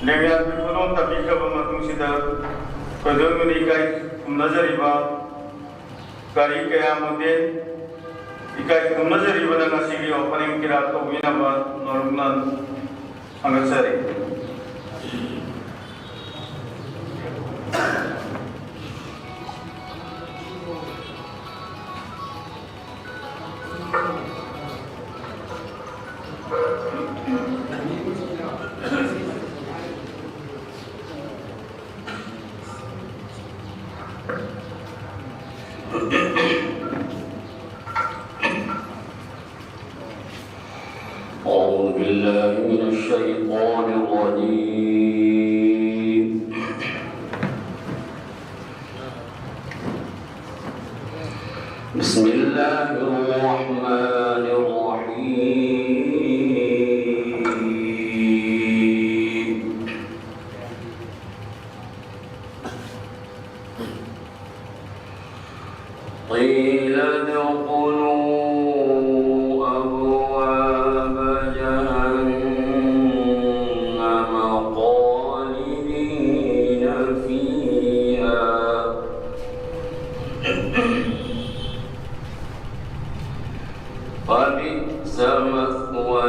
Lengan Bipulon tapi Matung Sida Kodon Ikai Kumnazariba Kari Kaya Muden Ikai Kumnazariba Nasiri opening Kirato Winaba Norman Angasari. أعوذ بالله من الشيطان الرجيم بسم الله الرحمن الرحيم قيل ادخلوا فبئس مثوى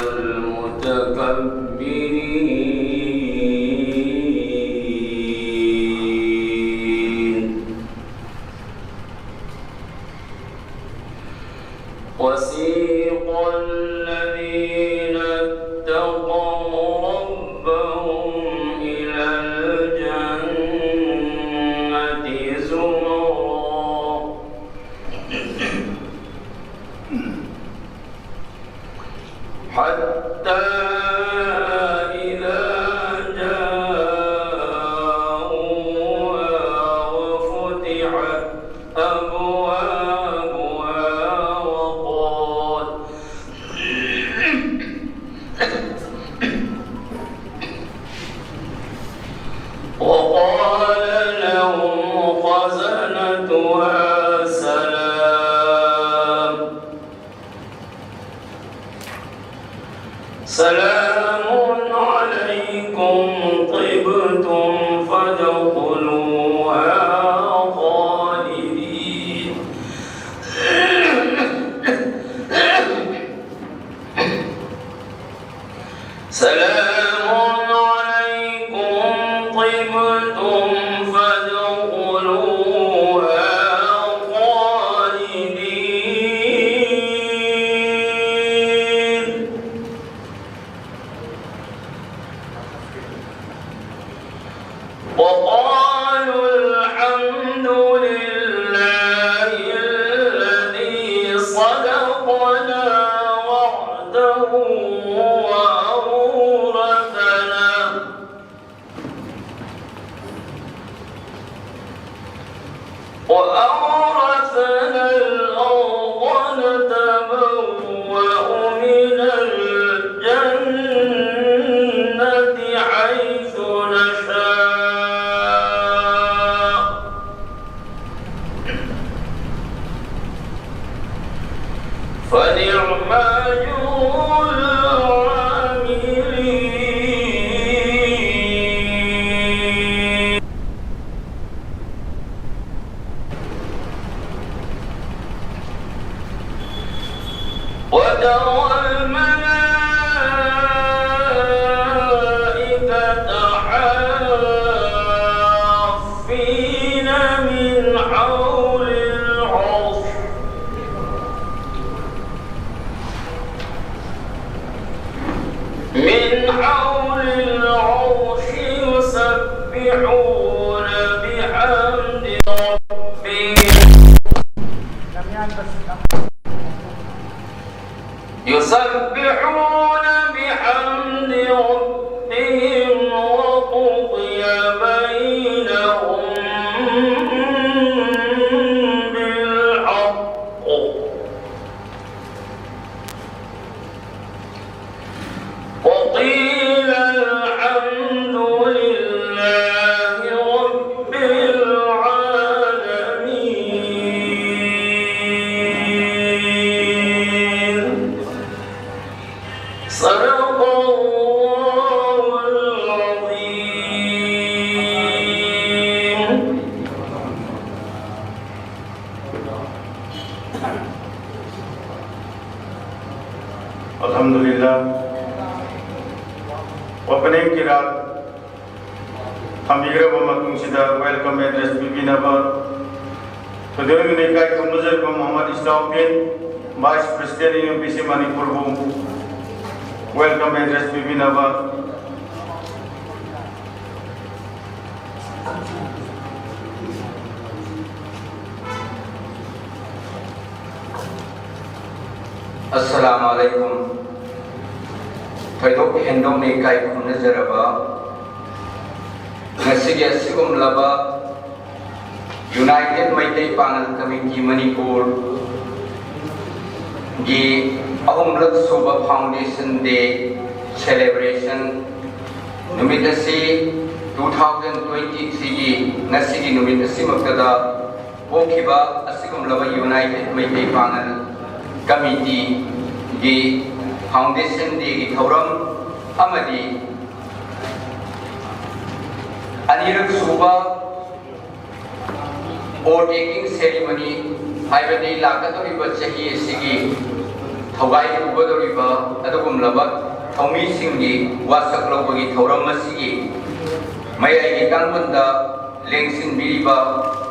المتكبرين وسيق الذين اتقوا ربهم إلى الجنة زمرا حتى إذا جاءوها وفتحت أبوابها وقال لهم خزنتها سلام عليكم طبتم فادخلوها خالدين سلام عليكم طبتم فادخلوها وقالوا الحمد لله الذي صدقنا وعده وأورثنا الأرض نتبوأ من الجنة حيث نشاء فنعم أجر العاملين وترى الملائكة حافين من حول العرش يسبحون بحمد ربهم يسبحون بحمد ربهم وقضي بينهم بالحق وقيل الحمد لله رب العالمين صدق الله العظيم. ꯃꯇꯝꯁꯤꯗ opening kirat thambiraba matungsida welcome address bibinaba Pradhan Minister Kumnazar Muhammad Islauddin Vice President UNPC Manipur welcome address bibinaba Assalamualaikum. Faidok hendong ni kai kumnazaraba ngasigi asigum laba United Maitai Pangal Committee Manipur gi ahumlak soba Foundation Day celebration numitasi 2023 gi ngasigi numitasi maktada okiba asigum laba United Maitai Pangal Committee gi Foundation Day gi thauram amadi anirak suba or taking ceremony haibadi lakatoriba chahi sigi thogai ubadoriba adugum laba thomi singgi wasak lobagi thauram asigi mayai gi kangbanda lengsin biriba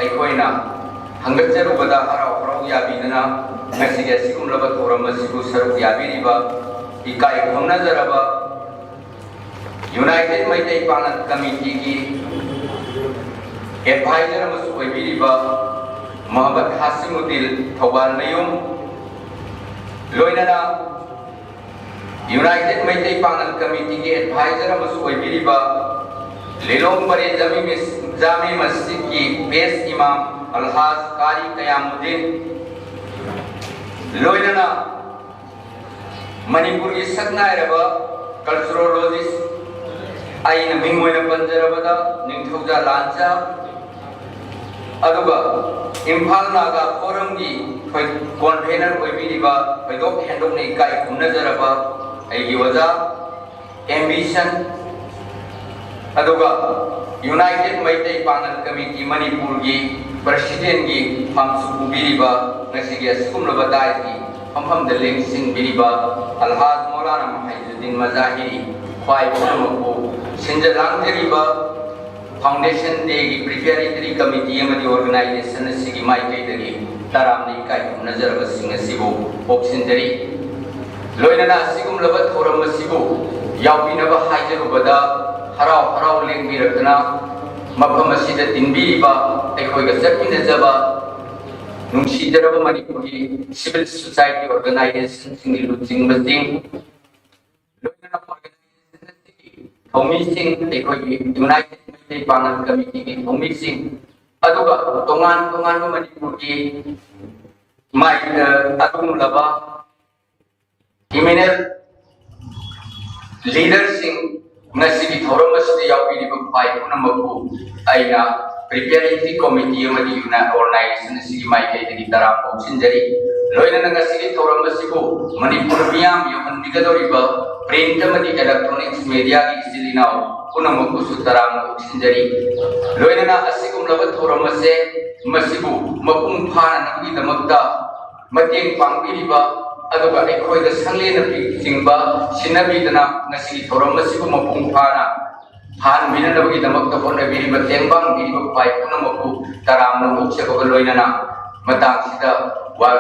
aikoina hangatjarubada harau harau yabidana ngasigi asigum laba thauram asigu saruk yabiriba ikai khomnazaraba United Maitai Pangal Committee ki advisor amasu oibiriba Muhammad Hasimuddin Thawal Mayum loinana United Maitai Pangal Committee ki advisor amasu oibiriba Lelong Bare Jami Masjid ki base imam Alhaz Qari Qiyamuddin loinana Manipur ki saknairaba culturologist aina mingmoina panjarabada ningthauja lancha aduga Imphal Naga Forum gi convener oibiriba faidok hendok nei kai kumnajaraba aigi waja ambition aduga United Maitai Pangal Committee Manipur gi president gi famsu ubiriba ngasigi askumlaba dai gi famfam da lengsing biriba Alhaz Maulana Muhyiddin Mazahiri khwai bomo Sinjalang Deriba Foundation Day Preparatory Committee amadi organization sigi mai kai dagi taramni kai nazar basing asibu opsinjari loinana sigum labat thoram asibu yaubinaba haijarubada harau harau lengbirakna mafam asida tinbiriba ekhoiga chakminajaba nungsijaraba Manipuri civil society organization singi lujing basing loinana Thomi Singh United Maitai Pangal Committee ki Thomi Singh aduga tongan Manipur ki mai adum laba criminal leader Singh ngasigi thoram asidi yaubiri ba pai punamaku aina preparatory committee amadi organization sigi mai kai dagi taram opsinjari loinana ngasigi thoram asibu Manipur miyam yohan bigadoriba print amadi electronics media ki silinao punamaku sutaram opsinjari loinana asigum laba thoram ase masibu mapung phana nagi damakta mateng pangbiriba aduga ekhoida sanglena pingba sinabidana ngasigi thoram asibu mapung phana han minanabagi damakta honna biriba tengbang biriba pai punamaku taramna opseba loinana matang sida wa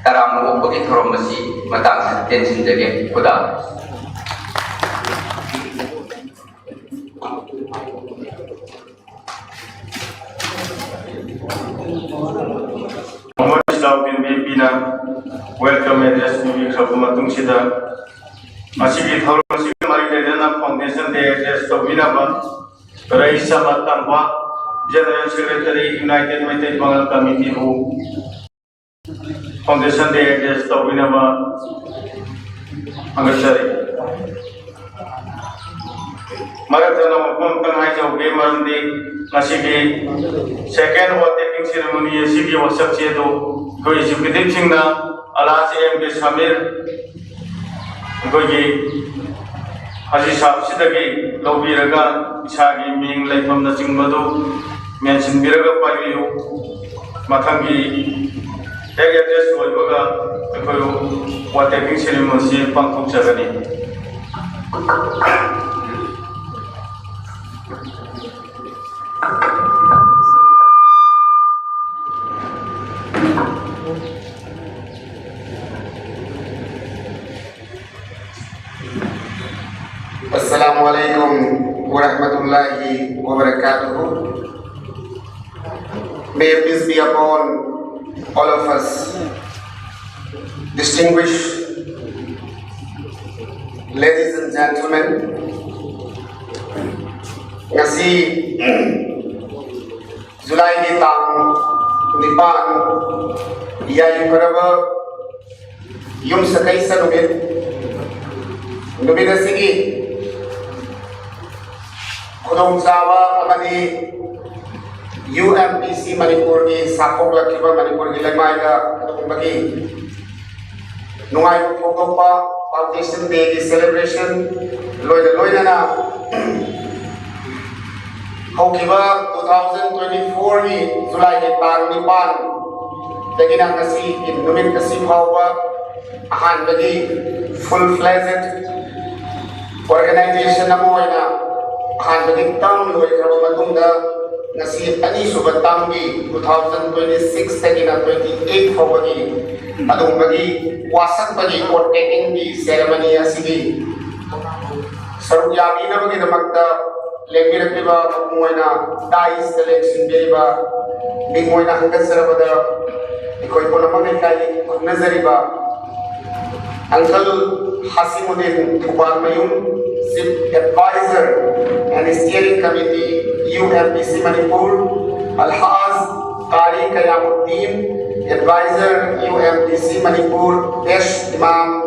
taram opagi thoram asi matang sida tension jage khuda Muhammad Islauddin Bibina welcome address bibi khabumatung sida asigi thoram asigi mari ledana foundation day address tobinaba Raisa Matamba General Secretary United Maitai Pangal Committee who Foundation Day address tobinaba angasari maratana mapam kangai jauge marandi asigi second voting ceremony asigi wasak chedo ko executive singna Alhaz M.K. Samir ko gi Haji Sahab sidagi lobiraga isagi ming laifam na chingbadu mention biraga payu mathangi address oibaga ko वा taking ceremony पांथोकजगनी। Assalamualaikum warahmatullahi wabarakatuh. May peace be upon all of us. Distinguished ladies and gentlemen, ngasi July di tang 9 yai paraba yum sakai sa numit asigi khudong sawa amani UMPC Manipur ki sakok lakiba Manipur ki lemai da bagi nungai photopa Foundation Day ki celebration loina na hokiba 2024 ki July ki tang 9 dagina kasi numit kasi phawa ahan bagi full-fledged organization na mo na ahan bagi tang loy kraba matungda ngasi ani suba tamgi 2026 dagina 28 phawagi adung bagi wasak bagi court taking di ceremony asigi saruk yabi na bagi damakta legiraktiba moina dai selection beriba bingoina hangat sarabada ikoi ponamang kai nazariba Uncle Hasimuddin Thubar Mayum, Chief Advisor and Steering Committee UMPC Manipur, Alhaz Qari Qayamuddin, Advisor UMPC Manipur, Desh Imam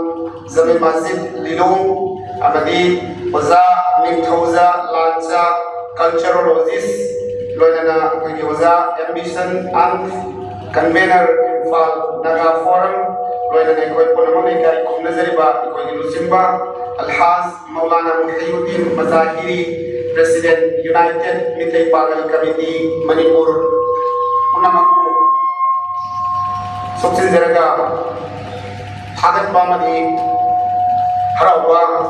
Zamir Masjid Lilong, Amadi Oza Mithauza Lancha Culturologist, Loinana Oza Ambition and Convener Infal Naga Forum. Loinana ikoi ponamang kai kumnazariba ikoi gilusimba Alhaz Maulana Muhyiddin Mazahiri, President United Mitai Pagal Committee Manipur, Unamaku Suksin Zeraga Hagat Bamadi Harawa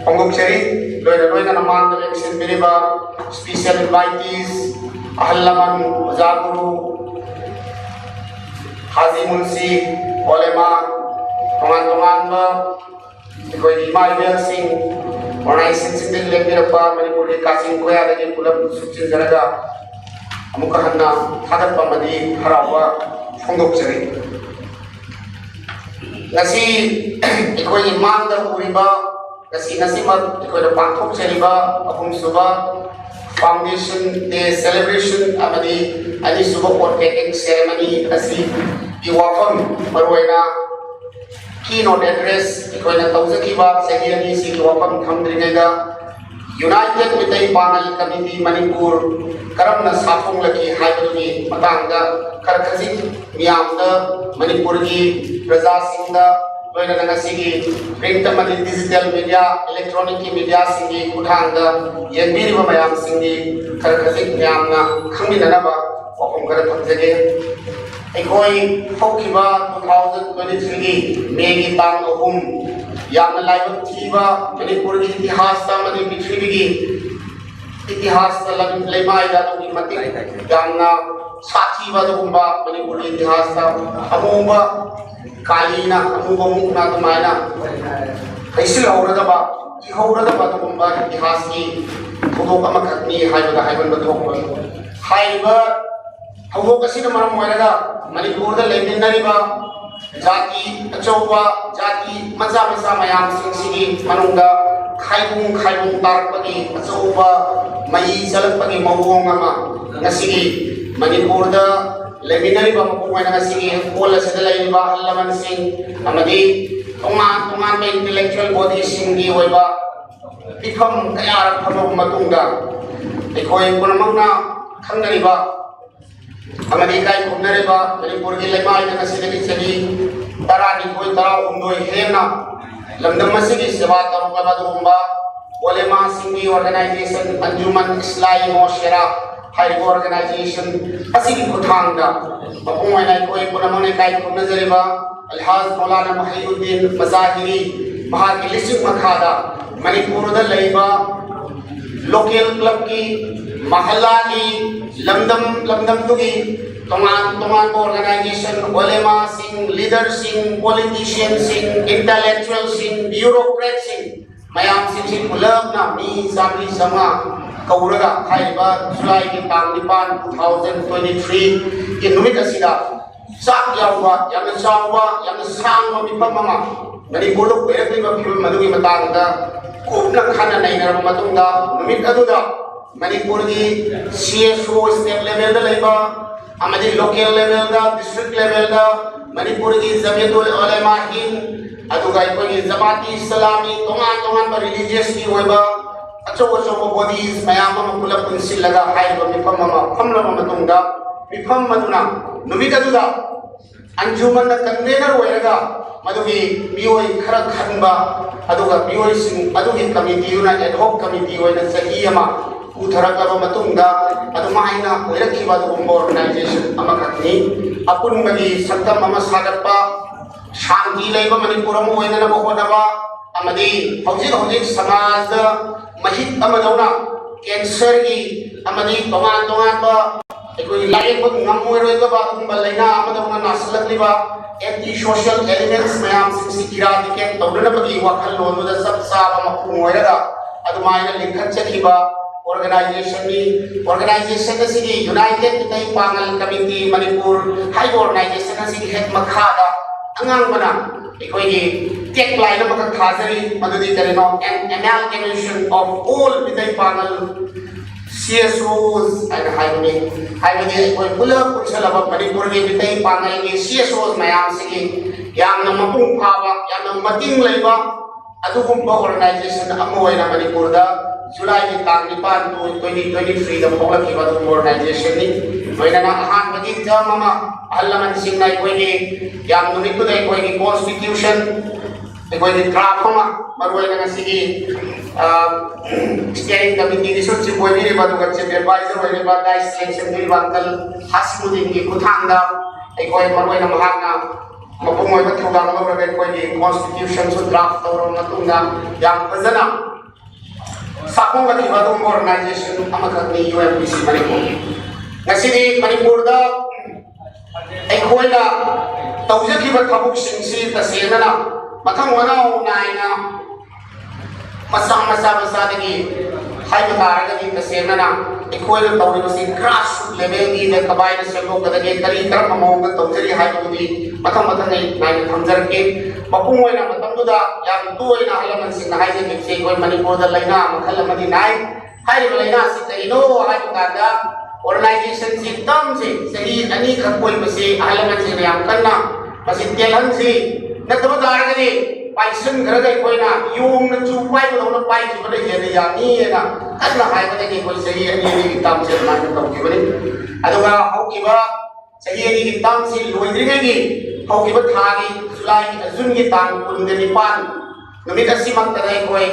Pongok Cheri Loina Naman Election Biriba Special Invitees Ahallaman Zaguru Haji Munsi Olema Tongan ba ikoi Imaibel Singh organization sindil lebirapa Manipur ki kasing koya dagi pulap suchin jaraga amuka hanna hadat pamadi harawa phongdok chari ngasi ikoi imanda uriba ngasi mat ikoi panthok chariba apum suba Foundation Day celebration amadi ani suba court taking ceremony asi iwafam marwaina keynote address ikoina tawzakiba sahiani si iwafam thamdringaida United Mitai Pangal Committee Manipur karamna safung laki haibaduni matangda karkhazik miyamda Manipur ki praja singda loina ngasigi print amadi digital media electronic media singi kuthangda yenbiri ba mayam singi karkhazik miyamna khangminanaba wafam kara thamjage ikoi hokiba 2023 May tang ahum yamna laibak thiba Manipur ki itihas ta mani prithvi ki itihas ta lemai da tu mati yamna sathi ba tu ba Manipur ki itihas ta amuba kalina amuba mukna tu maina kaisil aurada ba tu ba itihas ki thudok amakhatni haibada haiban ba thokba haiba Hawok kasi na marang moiraga Manipur da leminariba jati achauba jati macha mayam singsigi manungda khaibung tarpagi achauba mai jalapagi mawong ama ngasigi Manipur da leminariba mapungai ngasigi pola sadalaiba allaman sing amadi tungan ba intellectual body singi oiba ifam kayarap phamog matungda ikoi punamagna khangnariba amadi kai kumnareba Manipur ki lemai na kasidagi chagi tarani koi tara undoi hena lamdam masigi seva taruka badumba olema singi organization Anjuman Islami Moshera high organization asigi kuthangda mapungai nai koi punamane kai kumnazariba Alhaj मौलाना महिउद्दीन मजाहिरी महाकी लिसिंग मखादा मणिपुर दा लैबा local club की महल्ला की लमदम तुगी तमाम organisation ओलेमा सिंह leader सिंह politician सिंह इंटेलेक्चुअल सिंह ब्यूरोक्रेट सिंह मयाम सिंह पुलबना मी सामरी समा कौरगा खाइबा जुलाई की तांग 2023 के नुमित असिदा साक यावा याम सावा याम सांग मिफम ममा मणिपुर लो बेरकलिबा फिल्म मदुगी मतांगदा कोपना खाना नैनर मतुंगा नुमित अदुदा मणिपुर की CSO स्टेट लेवल दा लेबा अमदी लोकल लेवल दा डिस्ट्रिक्ट लेवल दा मणिपुर की जमीयतुल उलेमा हिंद अदुगा कोई जमाती इस्लामी तोंगान रिलीजियस की होइबा अचो बॉडीज मयाम पुलप पुनसिलगा हाइबा मिफम फमलम मतुंगा मिफम मदुना नुमित अदुदा अंजुमन कन्वेनर होइरगा मदुगी मियोय खरा खनबा अदुगा मियोय सिंग अदुगी कमिटी युना एडहॉक कमिटी होइना सही अमा उथरकबा मतुंगा अदुमाइना होइरखिबा दुगुम्बा ऑर्गेनाइजेशन अमखनी अपुनबगी सत्तम अमा सागतपा शांति लेबा मणिपुर अमा होइना होनबा अमदी हौजिक समाज महित अमदौना कैंसर की अमदी तोंगान बा कोई लाइक नमोइरोइबा बागुम्बा लैना अमदौना नासलकलिबा एंटी सोशल एलिमेंट्स मयाम सिकिरा दिकेट तौरनबगी वखल लोनुदा सब साब मखुम होइरगा अदुमाइना लिंखचखिबा ऑर्गेनाइजेशन असिगी यूनाइटेड मितई पांगल कमिटी मणिपुर हाई ऑर्गेनाइजेशन असिगी हेड मखादा अंगांगबना एकोइगी टेक लाइन अमका खाजरी मदुदी करेनो amalgamation of all Meitei Pangal CSOs and हाइबनी कोई पुला पुछलबा मणिपुर के मितई पांगल के CSOs मयाम सिगी यामना मपुंग फाबा यामना मतिंग लैबा अदुगुम्बा ऑर्गेनाइजेशन अमा होइना मणिपुर दा जुलाई की तांग 2023 दा पौलखिबा दु ऑर्गेनाइजेशन नि होइना अहान बगी जममा अहलमन सिंह नाइ कोइगी याम नुमितु दai कोइगी कॉन्स्टिट्यूशन कोइगी ड्राफ्टमा मरुइना ngasiगी स्टेयरिंग कमिटी की सुची कोइगी रे बादु गच्चे एडवाइजर होइने बा गाइस सिलेक्शन नि बांकल हासमुदीन की खुथांगदा कोइ मरुइना महाना मपुमोय बथुगांग लौरगे कोइगी कॉन्स्टिट्यूशन सु ड्राफ्ट तौर मतुंगा याम फजना साकोंगा की बादुम ऑर्गेनाइजेशन अमखनी UMPC मणिपुर ngasiदी मणिपुर दा एकोइना तौजखिबा थबुक सिंसी तसेना मथंग वनाउ नाइना मसा दगी हाइबा तारगदी तसेना एकोइना तौरिबसी ग्रास लेवल की ने कबाइन सेलो कदगे करी तरफ मौंग तौजरी हाइबुदी मथंग नाइना थमजरके मपुमोइना मतंगुदा याम तोइना हलमन सिंह हाइजे किसे कोइ मणिपुर दा लैना मखल मदी नाइ हाइबा लैना सि करिनो हाइबा दा ऑर्गेनाइजेशन से तम से सही अनी खकोई बसे हलमन सिंह याम कन्ना बसे तेलहन से नतब दारगदी पाइसन घरगा कोइना योंग न चु पाइ बदौना पाइ कि बले हेले यानी ना कन्ना हाइबा के कोइ सही अनी तम से मान तौकी बले अदुगा हौकिबा सही अनी तम से लोइद्रिगेगी हौकिबा थागी जुलाई जून की तांग 19 नुमित असिमक तदai कोइ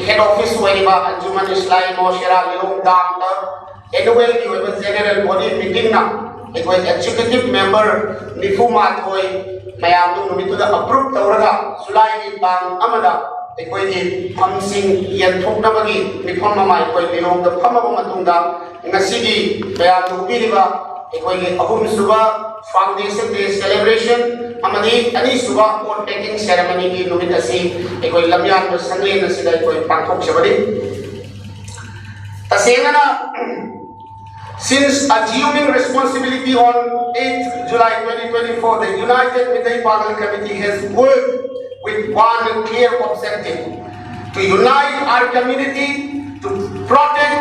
हेड ऑफिस होइबा अंजुमन इस्लामी मोशरा लिलोंग दाम त एनुअल की होइबा जनरल बॉडी मीटिंग ना कोइ एग्जीक्यूटिव मेंबर निफुमा कोइ मयाम दु नुमित दा अप्रूव तौरगा जुलाई की तांग अमदा कोइ की फमसिंग यथोकनबगी निफम मा कोइ लिलोंग द फमबा मतुंगा ngasiगी मयाम दु बिरिबा कोइ की अहुम सुबा फाउंडेशन डे सेलिब्रेशन अमदी अनि सुबा कोड टेकिंग सेरेमनी की नुमित असि कोइ लम्यान संगले नसिदा कोइ पांथोक छबडी तसेना since assuming responsibility on 8th July 2024 the United Mitai Pagal Committee has worked with one clear objective to unite our community to protect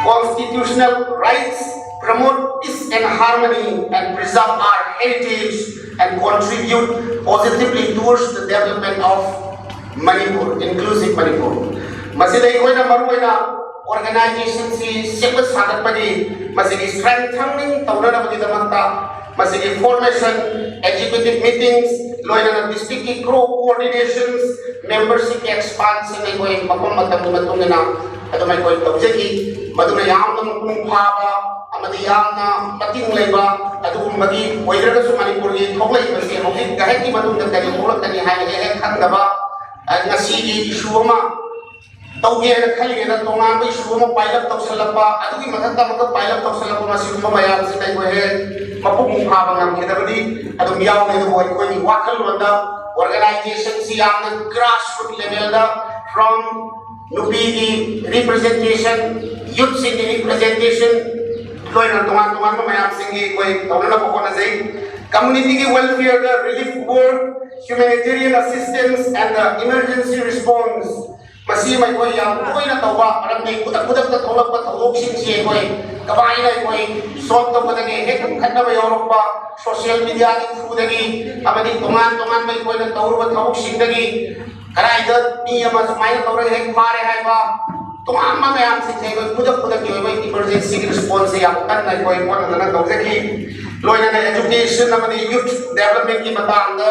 constitutional rights, promote peace and harmony and preserve our heritage and contribute positively towards the development of Manipur, inclusive Manipur. Masida ikoina maruina organization si sepa sagatpadi masigi strengthening taunanabadi damakta masigi formation executive meetings loina district coordinations membership expansion ikoi makom matam matungena adumai koi tawjeki maduna yamna mukung phaba amadi yamna mating leiba adugumagi oidragasu manipurgi thoklei hoji gaheki matungda kari holakani hai he khangdaba ngasigi issue ama tauge khali na tongan issue ama pilot tawsalapa adugi mathakta maka pilot tawsalapa masiguma mayam se dai he mapung phaba ngam khedabadi adum yaw ne do ko ni wakal wanda organization si yamna grassroots level da from Nupigi representation, youth singing representation, tuan mayam singi koi tauna poko na say community welfare, the relief work, humanitarian assistance, and the emergency response. Masih mai koi yang koi na tawa orang ni kutak na tolak pa tolok sing siya koi kabain na koi sot to patagi hekam khanda ba yorok pa social media ni through dagi amadi tungan mai koi na tawur ba tolok sing dagi karai da ni ama sumai na tawur hek mare hai ba tungan ma mayam sing siya koi kutak yo ba emergency response yang kan na koi pon na tawur dagi loina na education amadi youth development ki matang da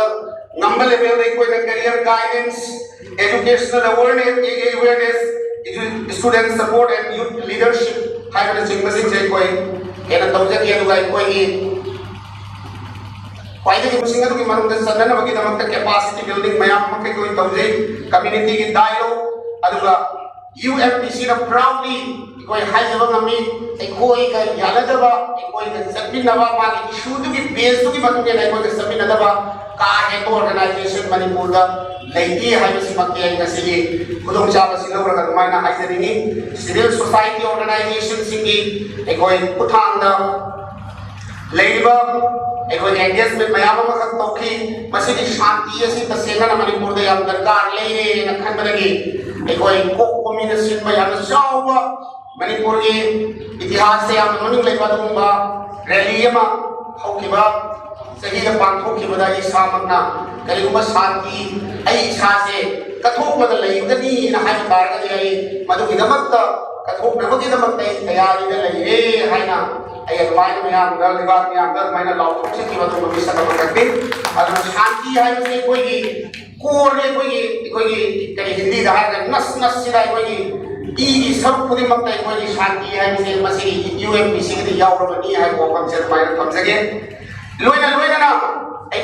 number level dai koi na career guidance educational awareness, student support and youth leadership. Hai pada sing jai koi, kena tahu je kaya tugai koi ni. Koi je kisah tu kita mahu dasar na bagi dalam capacity building mayam makai koi tahu je community ki dialogue, aduga UMPC na proudly koi hai jawab kami, koi ka yala jawab, koi ka sabin jawab magi issue tu ki base tu ki batu ke naik koi ka sabin jawab. Kah itu organisation Manipur da lagi hai mesti makai yang kasih kudung cakap silau rakan mana hai jadi civil society organization singi ekoi utang da lagi ekoi engagement mayam makan toki masih di shanti sih tersengat Manipur da yang terkar lagi nak kan lagi ekoi kok kombinasi mayam jauh Manipur ki इतिहास से हम मनुष्य लेकर दूँगा rally में हो कि बात सही का पांचों की बधाई सामना करीबन शांति ऐ इच्छा से कथोक मतलब ले उतनी ना है बार का दिया मधु की दमक कथोक नमक की दमक तैयारी में ले है ना ऐ अगवान में हम गल दिवार में हम गल मैंने लाउड से की बात में विश्वास करते अगर शांति है उसे कोई कहीं हिंदी रहा है नस सिरा कोई ई सब पूरी मक्ता कोई शांति है उसे मसी UMPC के याव रमनी है वो कम से मायने कम सके लोइना ना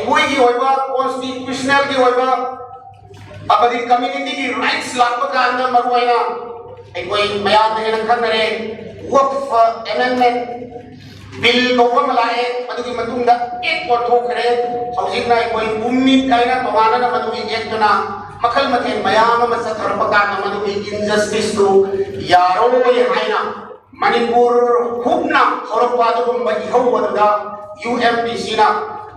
कोई की होइबा कॉन्स्टिट्यूशनल की होइबा अपनी कम्युनिटी की राइट्स लागू का अंदर मरुआइना कोई मयान में रखन रे वक्फ अमेंडमेंट बिल को मलाए मधुकी मतुंगा एक को ठोकरे हौजिकना कोई उम्मीद काइना तवाना ना मधुकी एक तना मखल मथेन मयाम में सथरपका ना मधुकी इनजस्टिस तो यारो ये हाइना Manipur हुबना हरपादुम बहिहौ वददा UMPC na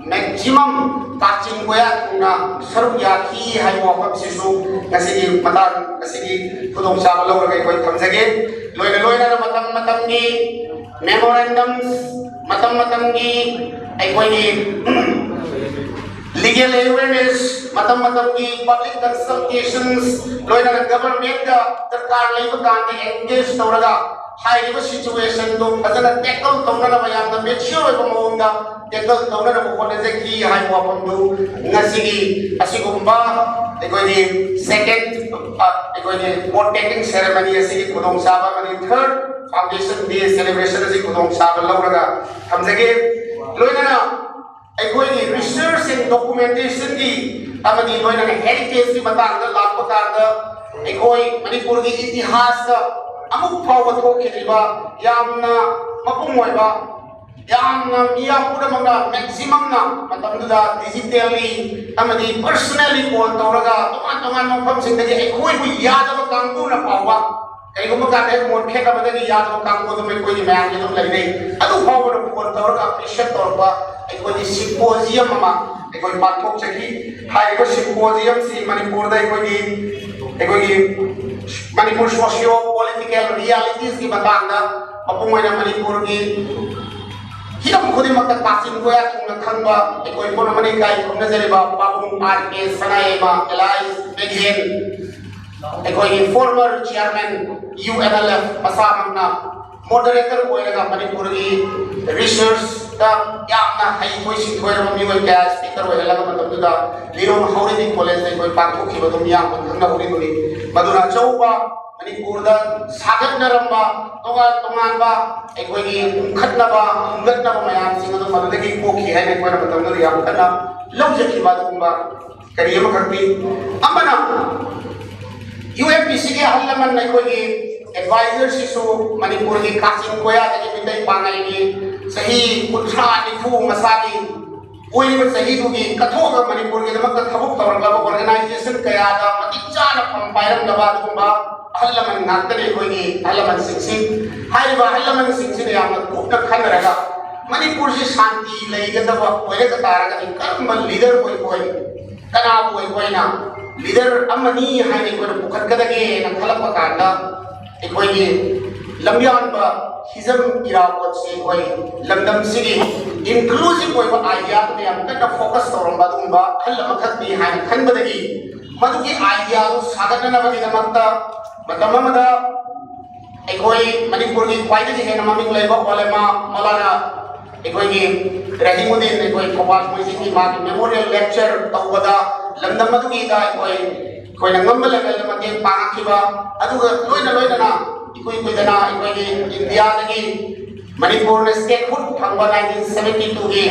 maximum kacing goya na saruk yaki hai wakam sisu kasi matan kasi kudong sa malaw kay koy thamsage loina na matam ni memorandums matam ni ay koy ni legal awareness matam ni public consultations loina na government da sarkar lai bakante engage tawraga high situation to azana tackle tawna na bayam na make sure ko moonga tackle tawna na ko na ki high wapam do ngasigi asigumba ekoi ni second ekoi ni board taking ceremony asigi kudong saba mani third foundation day celebration asigi kudong saba lawraga thamjage loina na ekoi ni research and documentation ki amani loina na heritage ki batang da lakpa da ekoi Manipur ki itihas amuk fawa thokiriba yamna mapungwaiba yamna miya pudamanga maximum na matamda digitally amadi personally call tawraga tongan mafam singdagi ekoi bu yadaba kangdu na pawa kaiguma ka ek mon kheka badagi yadaba kangdu do me koi ni mayang ni dum lai nei adu fawa no call tawraga appreciate tawra ekoi ni symposium ma ekoi pathok chaki hai ko symposium si Manipur da ekoi Manipur socio-political realities की बताना अपने में Manipur की him खुद ही मत कासिम को या तुम खंडवा एक कोई कोन मनी का तुमने जरे बाप बाबू RK सनाएमा एलाइस बेगिन एक कोई former chairman UNLF पसामना moderator को लगा Manipur की research का या अपना हाई कोई सिंथोए रमी कोई क्या speaker को लगा मतलब तो दा लिरोन हाउरी कॉलेज में कोई पांचों की बदुम या बंधन हाउरी कोई मधुरा चौबा मणिपुर सागतनरंबा तोगान तोगानबा एकोगी खतनबा उंगतनबा मयाम सिंह अदु मदुदगी कोखी है नेकोना मतमदु याम खतना लौजकी बादुंबा करियम खक्ति अमना UMPC के हल्लमन नेकोगी एडवाइजर सिसु मणिपुर की कासिम कोया दगी मितई पांगई की सही कुत्रा निफु मसागी ओइब सही दुगी कथोग मणिपुर के दमक थबुक तवरला ऑर्गेनाइजेशन कयादा मतिचान फम पायरम दबा दुंबा हल्लमन नातने कोई हल्लमन सिंसी हाइबा हल्लमन सिंसी याम कुक खनरगा मणिपुर से शांति लेगदबा ओइरे तारगा कर्म लीडर कोई कना कोई ना लीडर अमनी हाइने कोई पुखतगदगे न खलप कांदा एकोई लंबियानबा हिजम इरावत से कोई लंदम सिगी इंक्लूसिव कोई आइडिया तो याम कना फोकस तोरंबा दुंबा हल्लम खत्ती हाइने खनबदगी मदुगी आइडिया सागतनबगी दमक्ता मतममदा एकोई मणिपुर की क्वाइदगी है नमामिंग लेबा ओलेमा मलाना एकोई रहीमुद्दीन एकोई कोपाल मुइजिंग की मां मेमोरियल लेक्चर तौबदा लंदम मदुगी दा एकोई कोई नंगम लेवल मते पांगखिबा अदुगा लोइना इकोई दना एकोई इंडिया दगी मणिपुर ने स्टेटहुड फंगबा 1972 की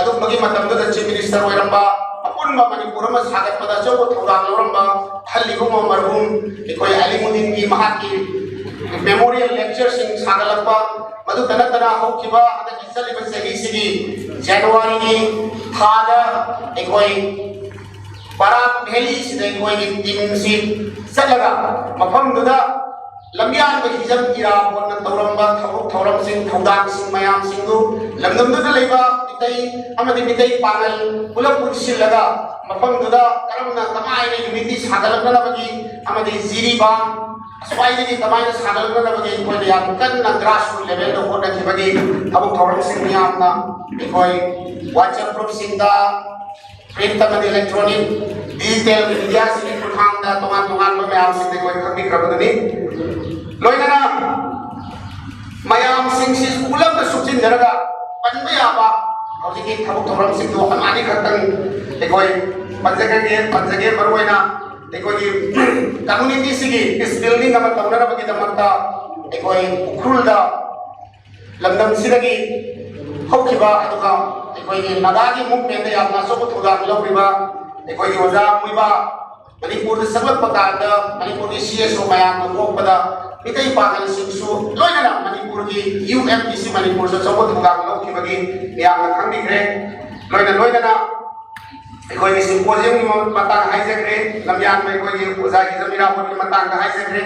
अदु मगी मतमदा चीफ मिनिस्टर ओइरंबा अपुनबा मणिपुर में सागतपदा चौबो थौदांग लौरंबा हल्लिगुम मरहुम एकोई अलीमुद्दीन की महाकी मेमोरियल लेक्चर सिंह सागलपा मधु तनतना होकिबा अद किसलिब सही सिगी जनवरी की थादा एकोई पराक भेली सिदे कोई टीम सी सलगा मफम दुदा लंबियान में हिजम इरा बोन तौरंबा थौरम सिंह थौदांग सिंह मयाम सिंह लंदम दुदा लेबा इतई अमदि मितई पागल पुलम पुरसिल लगा मफम दुदा करमना तमायने यूनिटी सागलना बगी अमदि जीरीबा स्वाइदे की तमायने सागलना बगी कोई याम कन्ना ग्रासरूट लेवल दो होना की बगी अब थौरम सिंह मयामना कोई वाचर प्रूफ सिंह प्रिंट तक इलेक्ट्रॉनिक डिजिटल मीडिया से पुठांदा तोगान में आम सिंह कोई खबी करबदनी लोइना मयाम सिंह से उलम में सुचिन जरगा पनबे आबा हौजी की थबुक थोरम सिंह दो हमारी खतन कोई पंजगे बरवैना कोई कम्युनिटी सिगी इस बिल्डिंग अमर तौनर बगी दमक्ता कोई उखरुलदा लंदम सिदगी होकिबा अदुगा एकोई नगागी मूवमेंट यामना सोबो थौदांग लौरिबा एकोई ओजा मुइबा मणिपुर सगलप पकांदा मणिपुर की सीएसओ मयाम कोपदा मितई पागल सिंसु लोइना मणिपुर की UMPC मणिपुर से सोबो थौदांग लौखिबगी यामना खंदिग्रे लोइना एकोई सिंपोजियम की मतांग हाइजग्रे लमयान में एकोई ओजा की जमीरा बोल की मतांग हाइजग्रे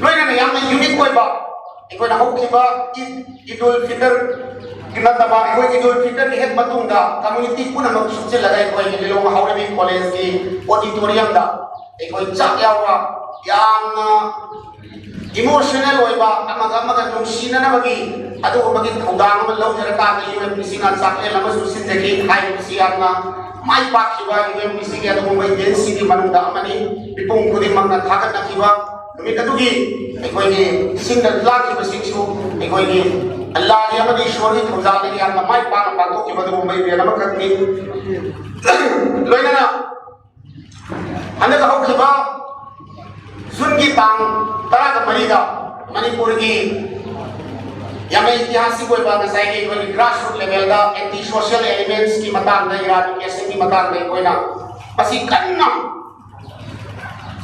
लोइना यामना यूनिक कोइबा एकोई होकिबा ईद-उल फितर किनतबा एकोई ईद-उल फितर की हेड मतुंगा कम्युनिटी पुनमक सुचे लगा एकोई लिलोंग हाउरबी कॉलेज की ऑडिटोरियम दा एकोई चाक्यावा यामना इमोशनल होइबा अमगा नुसिननबगी अदुबगी थौदांग म लौजरका UMPC ना चाक्ले लम सुसिनजगी हाइबसी यामना माइ पाखिबा UMPC के अदुबई एजेंसी की मनुदा अमनी पिपुंग खुदिमंग थागत नखिबा नुमित अदुगी एकोई सिंगल लाखिबा सिंसु एकोई अल्लाह यमदी ईश्वर की थौजाने की यामना माइ पान पातो की बदुबई बेनम खतनी लोइना हनक हौखिबा जुन की तांग तराग मरीदा मणिपुर की याम ऐतिहासिक कोई बात है कि कोई ग्रासरूट लेवल दा एंटी सोशल एलिमेंट्स की मतांग दा इराडिकेशन की मतांग दा कोई ना पसी कन्ना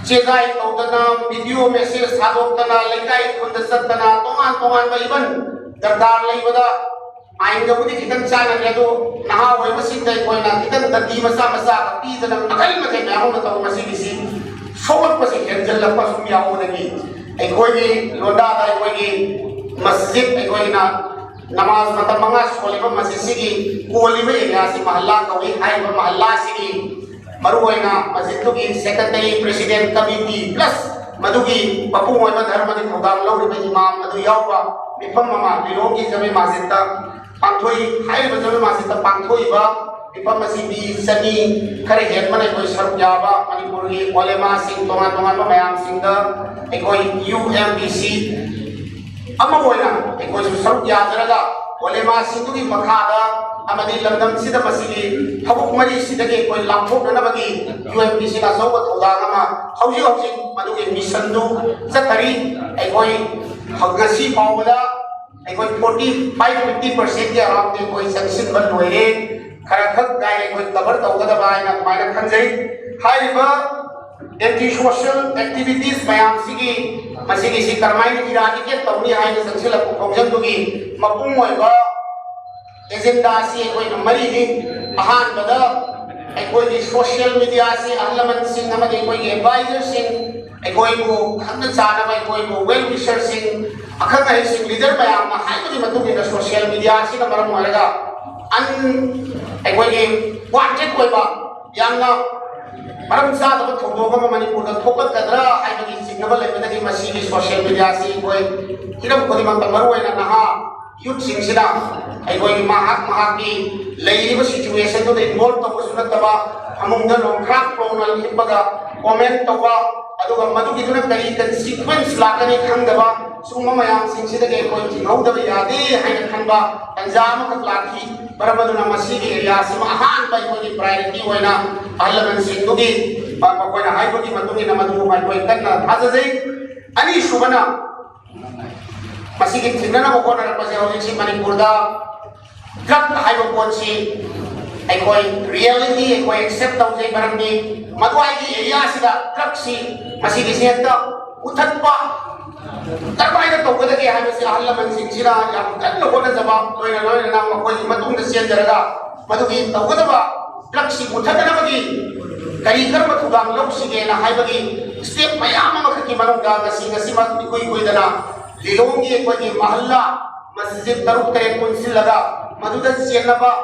चेगाई तौदना वीडियो मैसेज सादोक्तना लेकाई खुंद सत्तना तोंगान बइबन दरदार लेबदा आइन गबुदी खितन चाना लेदो नहा होय मसिन दै कोई ना खितन ददी मसा पी दन अकल मते नाहो न तो मसी दिसी सोबत पसी हेंजल लपा सुमिया होदगी एकोई लोडा दा एकोई मस्जिद एकोई ना नमाज मतलब मंगा सोलिबा मस्जिद सिगी कोलिबे एरियासी महल्ला कवि हाइबा महल्ला सिगी मरुओइना मस्जिद की सेक्रेटरी प्रेसिडेंट कमिटी प्लस मधुगी पपु मोइबा धर्म की थौदांग लौरिबा इमाम अदु यावबा मिफम ममा लिलोंगी जमे मस्जिद ता पांथोई हाइबा जमे मस्जिद ता पांथोइबा मिफम मसीबी सनी खरे हेन मने कोई सरप याबा मणिपुर की ओलेमा सिंह तोंगान मयाम सिंह दा एकोई UMPC अमा होइना एकोई सरप याजरगा ओलेमा सिंह की मखादा amadi lamdam sida masigi habuk mari sidage koi lampok na bagi UMPC na so ko thoda ma hauji hauji madu ke mission du satari ai koi hagasi pawda ai koi 45-50% ke around de koi sanction ban loire khara khak gai koi cover tawga da ba na mai na khanjai hai ba anti-social activities mayam sigi masigi si karmai ni irani ke tawni hai ni sanction la ko khongjam du gi mapung moi ba agenda si koi mari ni ahan bada koi social media si ahlaman sing amadi koi advisor sing koi ko khang chana bai koi ko well wisher sing akhang hai sing leader mayam na hai ni matu ni social media si na maram malaga an koi ni wanted koi ba yang na maram sa da thodo ga manipur da thokat kadra hai ni sing na ba lai da ki masigi social media si koi hiram ko di mang maru na na youth sing sida ai koi mahak ki leiri ba situation to involve to ko sunat ba among da long crack pronal hibaga comment to ba aduga madu ki duna kari consequence lakani khangda ba suma mayam sing sida ke koi thingau da ya de hai na khanba anjam ka laki baramaduna masigi area sima ahan bai koi priority hoina alaman sing du gi ba koi na hai ko ki madu ni na madu mai koi kan na thaja jai ani subana masigi thingna ko na pa se hoji si manipur da drug hai ko kon si ai koi reality ai koi accept tau jai baram ni madwai ki area sida drug si masigi se ta uthat pa tarbai da to ko da ke hai se ahla man sing sira ya kan ko na jaba loina na ma koi matung da sen jaraga madu ki to ko da ba drug si uthat na bagi kari kar ma thudang lok si ge na hai bagi step mayam ma ki manung ga ngasi ma koi da na Lilongi ko ni mahalla masjid taruk tere kunsil laga maduda sienaba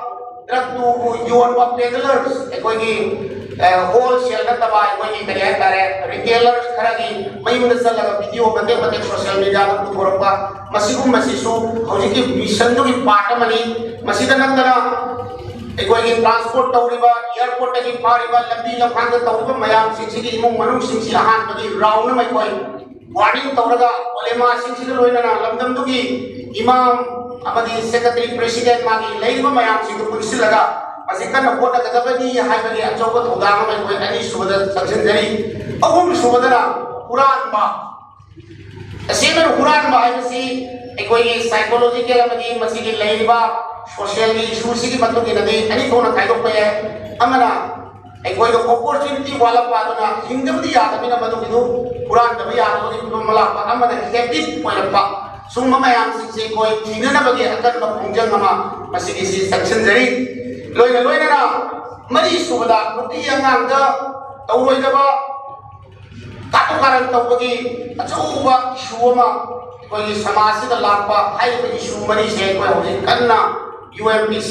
drug to yon wa peddlers ko ni wholesale na taba ko ni kare tare retailers kharagi mayun sal laga video bande social media na korba masigum masisu hoji ki mission du ki part mani masida nandana ko ni transport tawriba airport ki pariba lambi lamhang tawriba mayam singsi imung manung singsi ahan bagi round mai koi warning tawraga olema singsi loina na lamdam dugi imam amadi secretary president magi leiba mayam sing police laga asikan hota gadabani haibani achoba thudama mai koi ani subada sanction jari ahum subadana quran ba asemen quran ba haibasi ekoi psychological amadi masigi leiba social issue sigi matugi nadi ani thona kaidok pa amana ekoi do opportunity wala pa na hingdam di ya mina madu kidu quran da ya do ni mala pa amana habit point pa summa mayam se koi thina na bagi akan ma pungjang ma masigi si section jari loina na mari subada nuti yang ga tawoi da ba katu karan taw bagi achuba issue ma koi samaj da lakpa hai bagi issue mari se koi hoji kanna UMPC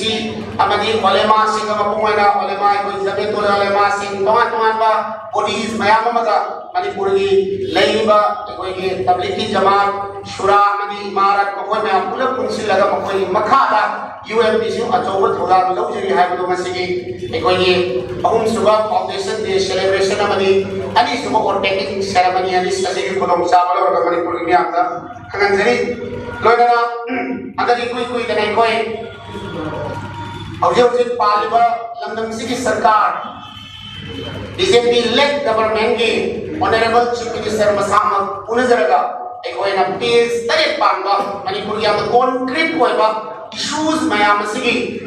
amadi olema sing mapungaina olema ko jabetul olema sing tongan ba bodies mayam maga manipur gi leiba ko gi tablighi jamaat shura amadi imarat ko ko ma pula punsil laga ko gi makhada UMPC achoba thoda lojeri hai bu masigi ko gi ahum suba foundation day celebration amadi ani suba ordaining ceremony ani asigi ko dom sabala ko manipur gi amda kangan jari loina agadi kui kanai koi Hauji Paliba Lamdam Sigi Sarkar BJP led government ki Honorable Chief Minister Masama Punajaraga ekoina peace tare panga Manipur ya concrete hoiba issues mayam masigi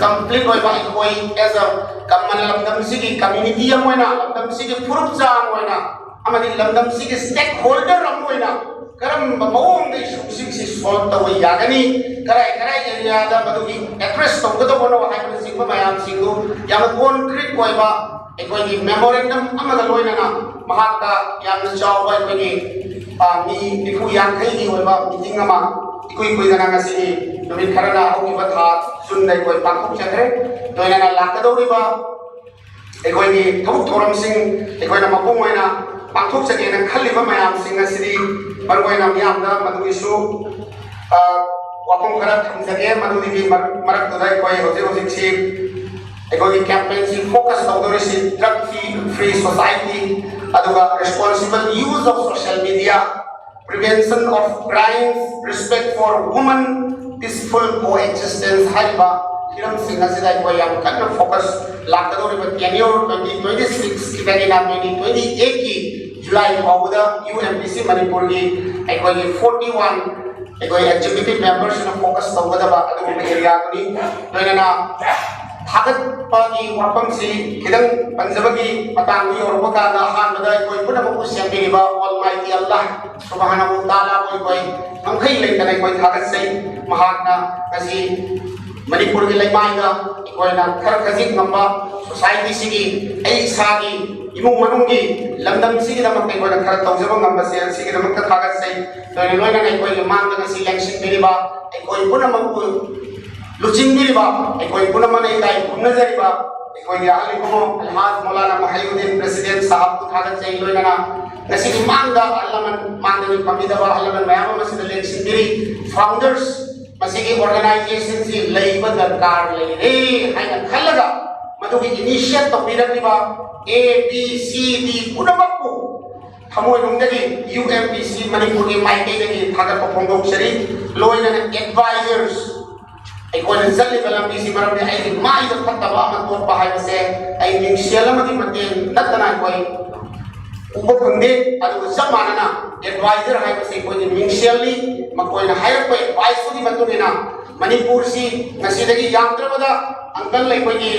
complete hoiba ekoi as a kamman Lamdam Sigi community amoina Lamdam Sigi furupsa amoina amadi Lamdam Sigi stakeholder amoina karam bawong de sing si solve ta wai yagani karai area da badugi address to godo bono hai sing mayam singu yam concrete koi ba ekoi gi memorandum amada loina na mahaka yam chaw ba ekoi gi mi niku yang kai gi hoi ba meeting ama ikoi dana ngasi domin karana hoki ba tha sundai koi pakuk chakre loina na lakadori ba ekoi gi thuk thoram sing ekoi na mapung hoina pakuk chake na khalli ba mayam sing asiri bargoi na yam da madugi su wapong karat hamzage madudi ki marak dudai koi hoji si ekoi campaign si focus tawdori si drug free society aduga responsible use of social media prevention of crimes respect for women peaceful coexistence haiba हिरमसिंह असिदा अखोई याम कन्ना focus लाकदोरिबा tenure 2026 की बेगिना 2028 की जुलाई फाउदा UMPC Manipur की अखोई 41 अखोई executive members ने focus तौगदबा अदुगुम area कुनी लोइना थागत पागी वापम सी खिदंग पंजबगी पतांगी और बकाना हान मदा कोई पुना मकु सेंबिबा ऑलमाइटी अल्लाह सुब्हानहु व तआला कोई अंखै लेकना कोई थागत से महात्मा कसी मणिपुर की लेमाइदा कोइना खर खजिक नंबा सोसाइटी सिगी ए सागी इमु मनुंगी लंदम सिगी दमक ने कोइना खर तौजब नंबा से सिगी दमक थागत से तो लोइना ने कोई मांग कसी इलेक्शन बिरिबा कोई पुना मकु लुचिंगिरिबा कोई पुनमने दाई पुनजरिबा कोई आलिको अलहाज मौलाना महिउद्दीन प्रेसिडेंट साहब को थागत से लोइना नसी मांगदा अल्लामन मांगनी पमिदबा अल्लामन मयाम मसिद लेक्सिंगिरी फाउंडर्स मसिगी ऑर्गेनाइजेशन से लेबा दरकार ले रे हाइना खलगा मदुगी इनिशिएट तौबिरनिबा A B C D पुनमकु थमोय रुंगदगी UMPC मणिपुर के माइकेदगी थागत फोंगोक सरी लोइना एडवाइजर्स अखोन जल्ली बलमी सी मरम ने आई माई द फतबा म तो पहाय से आई मिंगसेल मदि मते नतना कोई उब फंदे अदु सब मानना एडवाइजर हाय से कोई मिंगसेली म कोई हाय कोई एडवाइस सुदी मतुनिना मणिपुर सी नसीदगी यात्रबदा अंकल ले कोई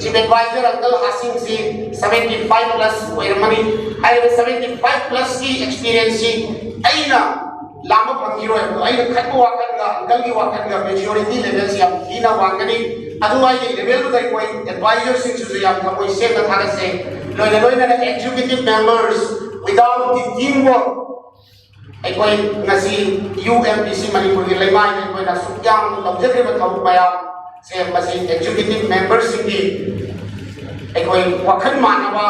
चीफ एडवाइजर अंकल हासिम सी 75 प्लस कोई मनी हाय 75 प्लस की एक्सपीरियंस सी आईना लाम फंगिरो है खटो वाकनगा अंकल की वाकनगा मेच्योरिटी लेवल से हम हीना वाकनी अदुवाई लेवल दai कोई एडवाइजर सिंह से हम कोई से का थागे से लोइना executive members without the team work कोई नसी UMPC मणिपुर की लेमाई में कोई ना सुक्याम लब्जके बथाउ पाया से मसी एग्जीक्यूटिव मेंबर्स की कोई वखन मानवा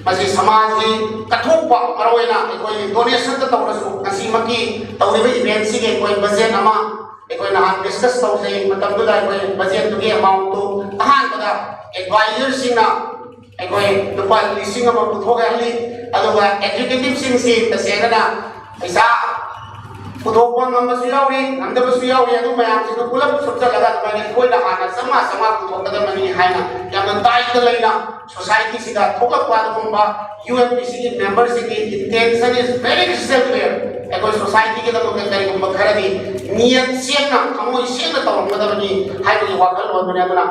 मसी समाज की कठोपा मरोइना कोई डोनेशन तौरसु नसीमकी तौरिबे इवेंट सिगे कोई बजेट अमा कोई नहान डिस्कस तौसे मतमदुदा कोई बजेट तुगे अमाउंट तो अहान बदा एडवाइजर सिंगना कोई रुपा लिसिंग अमा पुथोगे हली अदुगा एग्जीक्यूटिव सिंग से तसेगना पैसा पुथोपा नंबसु यावरी नंदबसु यावरी अदु मयाम से पुलब सुबजा लगा माने कोई ना हाना समा पुथोकदा मनी हाइना यामन दायित्व लेना सोसाइटी सिदा थोकक पादुंबा UMPC की मेंबर्स की intention is very crystal clear एकोई सोसाइटी के दम के करिगुंबा खरदी नियत सेना थमोई सेना तवमदबनी हाइबगी वाखल वबने अदुना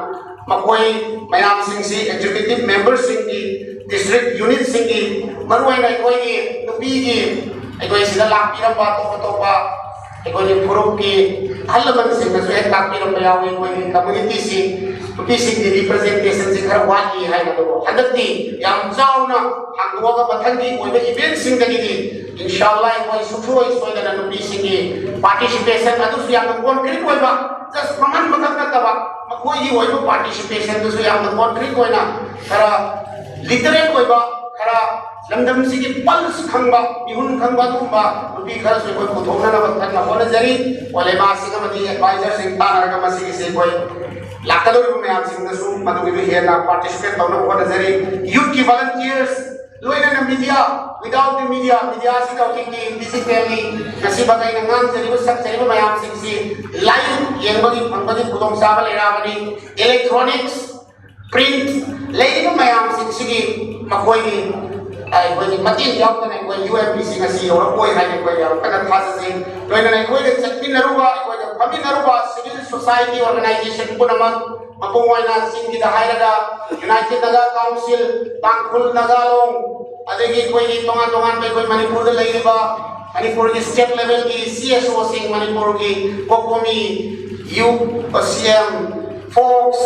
मकोई मयाम सिंह सी एग्जीक्यूटिव मेंबर्स सिंह की डिस्ट्रिक्ट यूनिट सिंह की मरुआइना कोई की नुपी की कोई सिदा लापिरबा तोपा कोई फुरुक की हलमन सिंह ने एक लापिरबा यावे कोई कम्युनिटी सी नुपी की रिप्रेजेंटेशन से खर वाकी है ना तो हदती याम चाउना हांगोगा बथंगी कोई बे इवेंट सिंह दगी इंशाल्लाह कोई सुखोई सोयदना नुपी सिंह की पार्टिसिपेशन अदुस याम कॉन्क्रीट कोइबा जस्ट प्रमाण मकक तबा कोई की होइबो पार्टिसिपेशन दुस याम कॉन्क्रीट कोइना खरा लिटरेट कोइबा खरा लंदम सिगी पल्स खंबा बिहुन खंबा तुंबा नुपी खर से कोई पुथोना न बथन न होना जरी ओले मासिक मदी एडवाइजर सिंह ताना रका मसिगी से कोई लाकदोर में आप सिंह दसु मदु भी हेना पार्टिसिपेट तौना होना जरी यूथ की वॉलंटियर्स लोइना न मीडिया विदाउट द मीडिया से टॉकिंग डिजिटली नसीब बताई नंगान जरी सब जरी में आप सिंह से लाइव येंबगी फंबगी खुदों साबल एराबनी इलेक्ट्रॉनिक्स प्रिंट लेकिन मैं आप सिंह सिगी मकोई कोई मतीन यावतने कोई UMPC ngasi or कोई है कोई याव कना थास से लोइना कोई चक्की नरुबा कोई फमी नरुबा सिविल सोसाइटी ऑर्गेनाइजेशन पुनमक मपुवाइना सिंह की दहायरगा यूनाइटेड नगा काउंसिल तांगखुल नगालोंग अदेगी कोई तोंगान तोंगान पे कोई मणिपुर दे लेरिबा मणिपुर की स्टेट लेवल की CSO सिंह मणिपुर की कोकोमी UCM फोक्स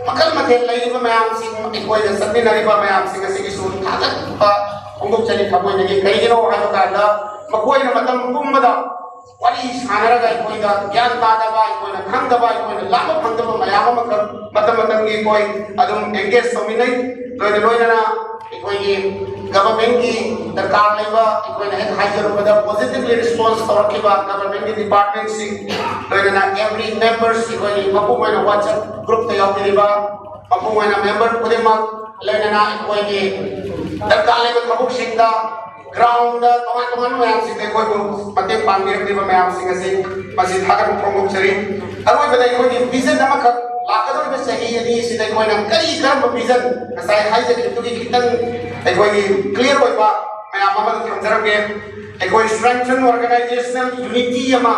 मकल मथे लेरिबा मयाम सिंह कोई सबने नरिबा मयाम सिंह से की सुन थागत उंगुप चली खबोय नगे करिगिनो हायो कादा मकोय न मतम कुमबदा वाली सानरगा कोई दा ज्ञान तादबा कोई न खंगदबा कोई न लाभ फंगदबा मयाम मतम की कोई अदुम एंगेज समिनै लोइना कोई गवर्नमेंट की दरकार लेबा कोई न हाइजर बदा पॉजिटिवली रिस्पांस तौरकिबा गवर्नमेंट की डिपार्टमेंट से लोइना एवरी मेंबर्स कोई मपु कोई न WhatsApp ग्रुप ते यावदिबा मपु कोई न मेंबर खुदेमा लोइना कोई की दरकार लेबा थबुक सिंदा ग्राउंड तोंगा तोंगा मैम सिंह कोई को मते पांगिरबा मैम सिंह से मसी थागत प्रोग्राम सरी अरोय बदai कोई विजन नमक लाकदो बे सही यदि सिदai कोई न कई करम विजन कसai हाइजे कितुगी खितन कोई क्लियर होइबा मैम अमद थंजरगे कोई स्ट्रेंथन ऑर्गेनाइजेशनल यूनिटी अमा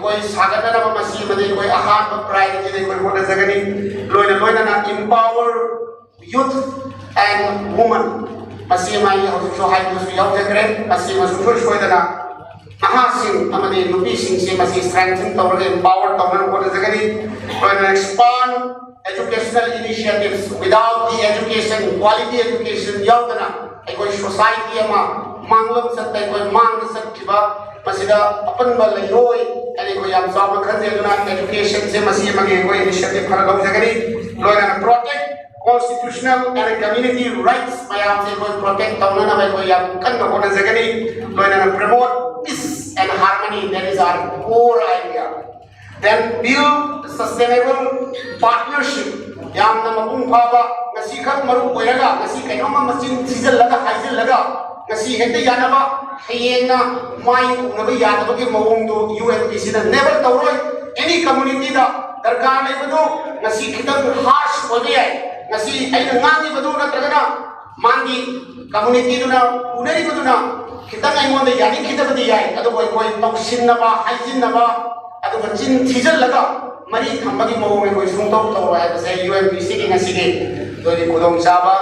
कोई सागतना मसी बदai कोई अहान प्रायोरिटी कोई होना जगनी लोइना ना empower youth and women masih mai hosu hai hosu yau jagre masih masu shoi dana aha sing amani nupi sing se masih strengthen tawra empower tawra ko jagani to expand educational initiatives without the education quality education yau dana ai society ama manglam satai koi mang sakkiba masida apan ba lairoi ani ko yam saw khanje duna education se masih magi ko initiative khara gau jagani loina protect constitutional and community rights mayam se koi protect tawna na bai koi yam kan ko na jagani loina promote peace and harmony. That is our core idea. Then build sustainable partnership yam na mapung phaba ngasi khat maru koiraga ngasi kainoma machin season laga haijil laga ngasi hekta yanaba hayena mai unaba yadaba ki mawong do UNPC na never tawroi any community da darkar leibadu ngasi khitang harsh hobe ai ngasi aina ngangi badu na tragana mangi community duna unari baduna khitang ai monda yani khitabadi ai adu koi toksinaba haijinaba adu chin thijal laga mari thambagi mawong koi sungtau tawra ai se UNPC ki ngasi ge doi kudong chaba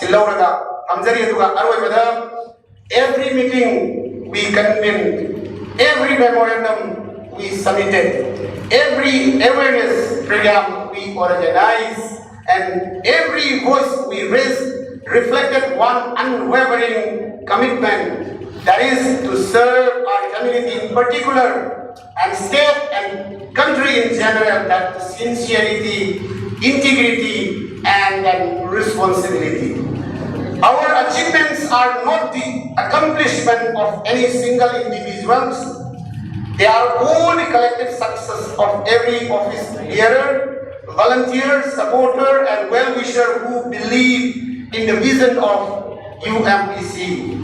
silauraga amjari aduga aroi bada every meeting we convened, every memorandum we submitted, every awareness program we organized, and every voice we raised reflected one unwavering commitment, that is to serve our community in particular and state and country in general, that sincerity, integrity, and responsibility. Our achievements are not the accomplishment of any single individuals. They are all the collective success of every office bearer, volunteer, supporter, and well-wisher who believe in the vision of UMPC.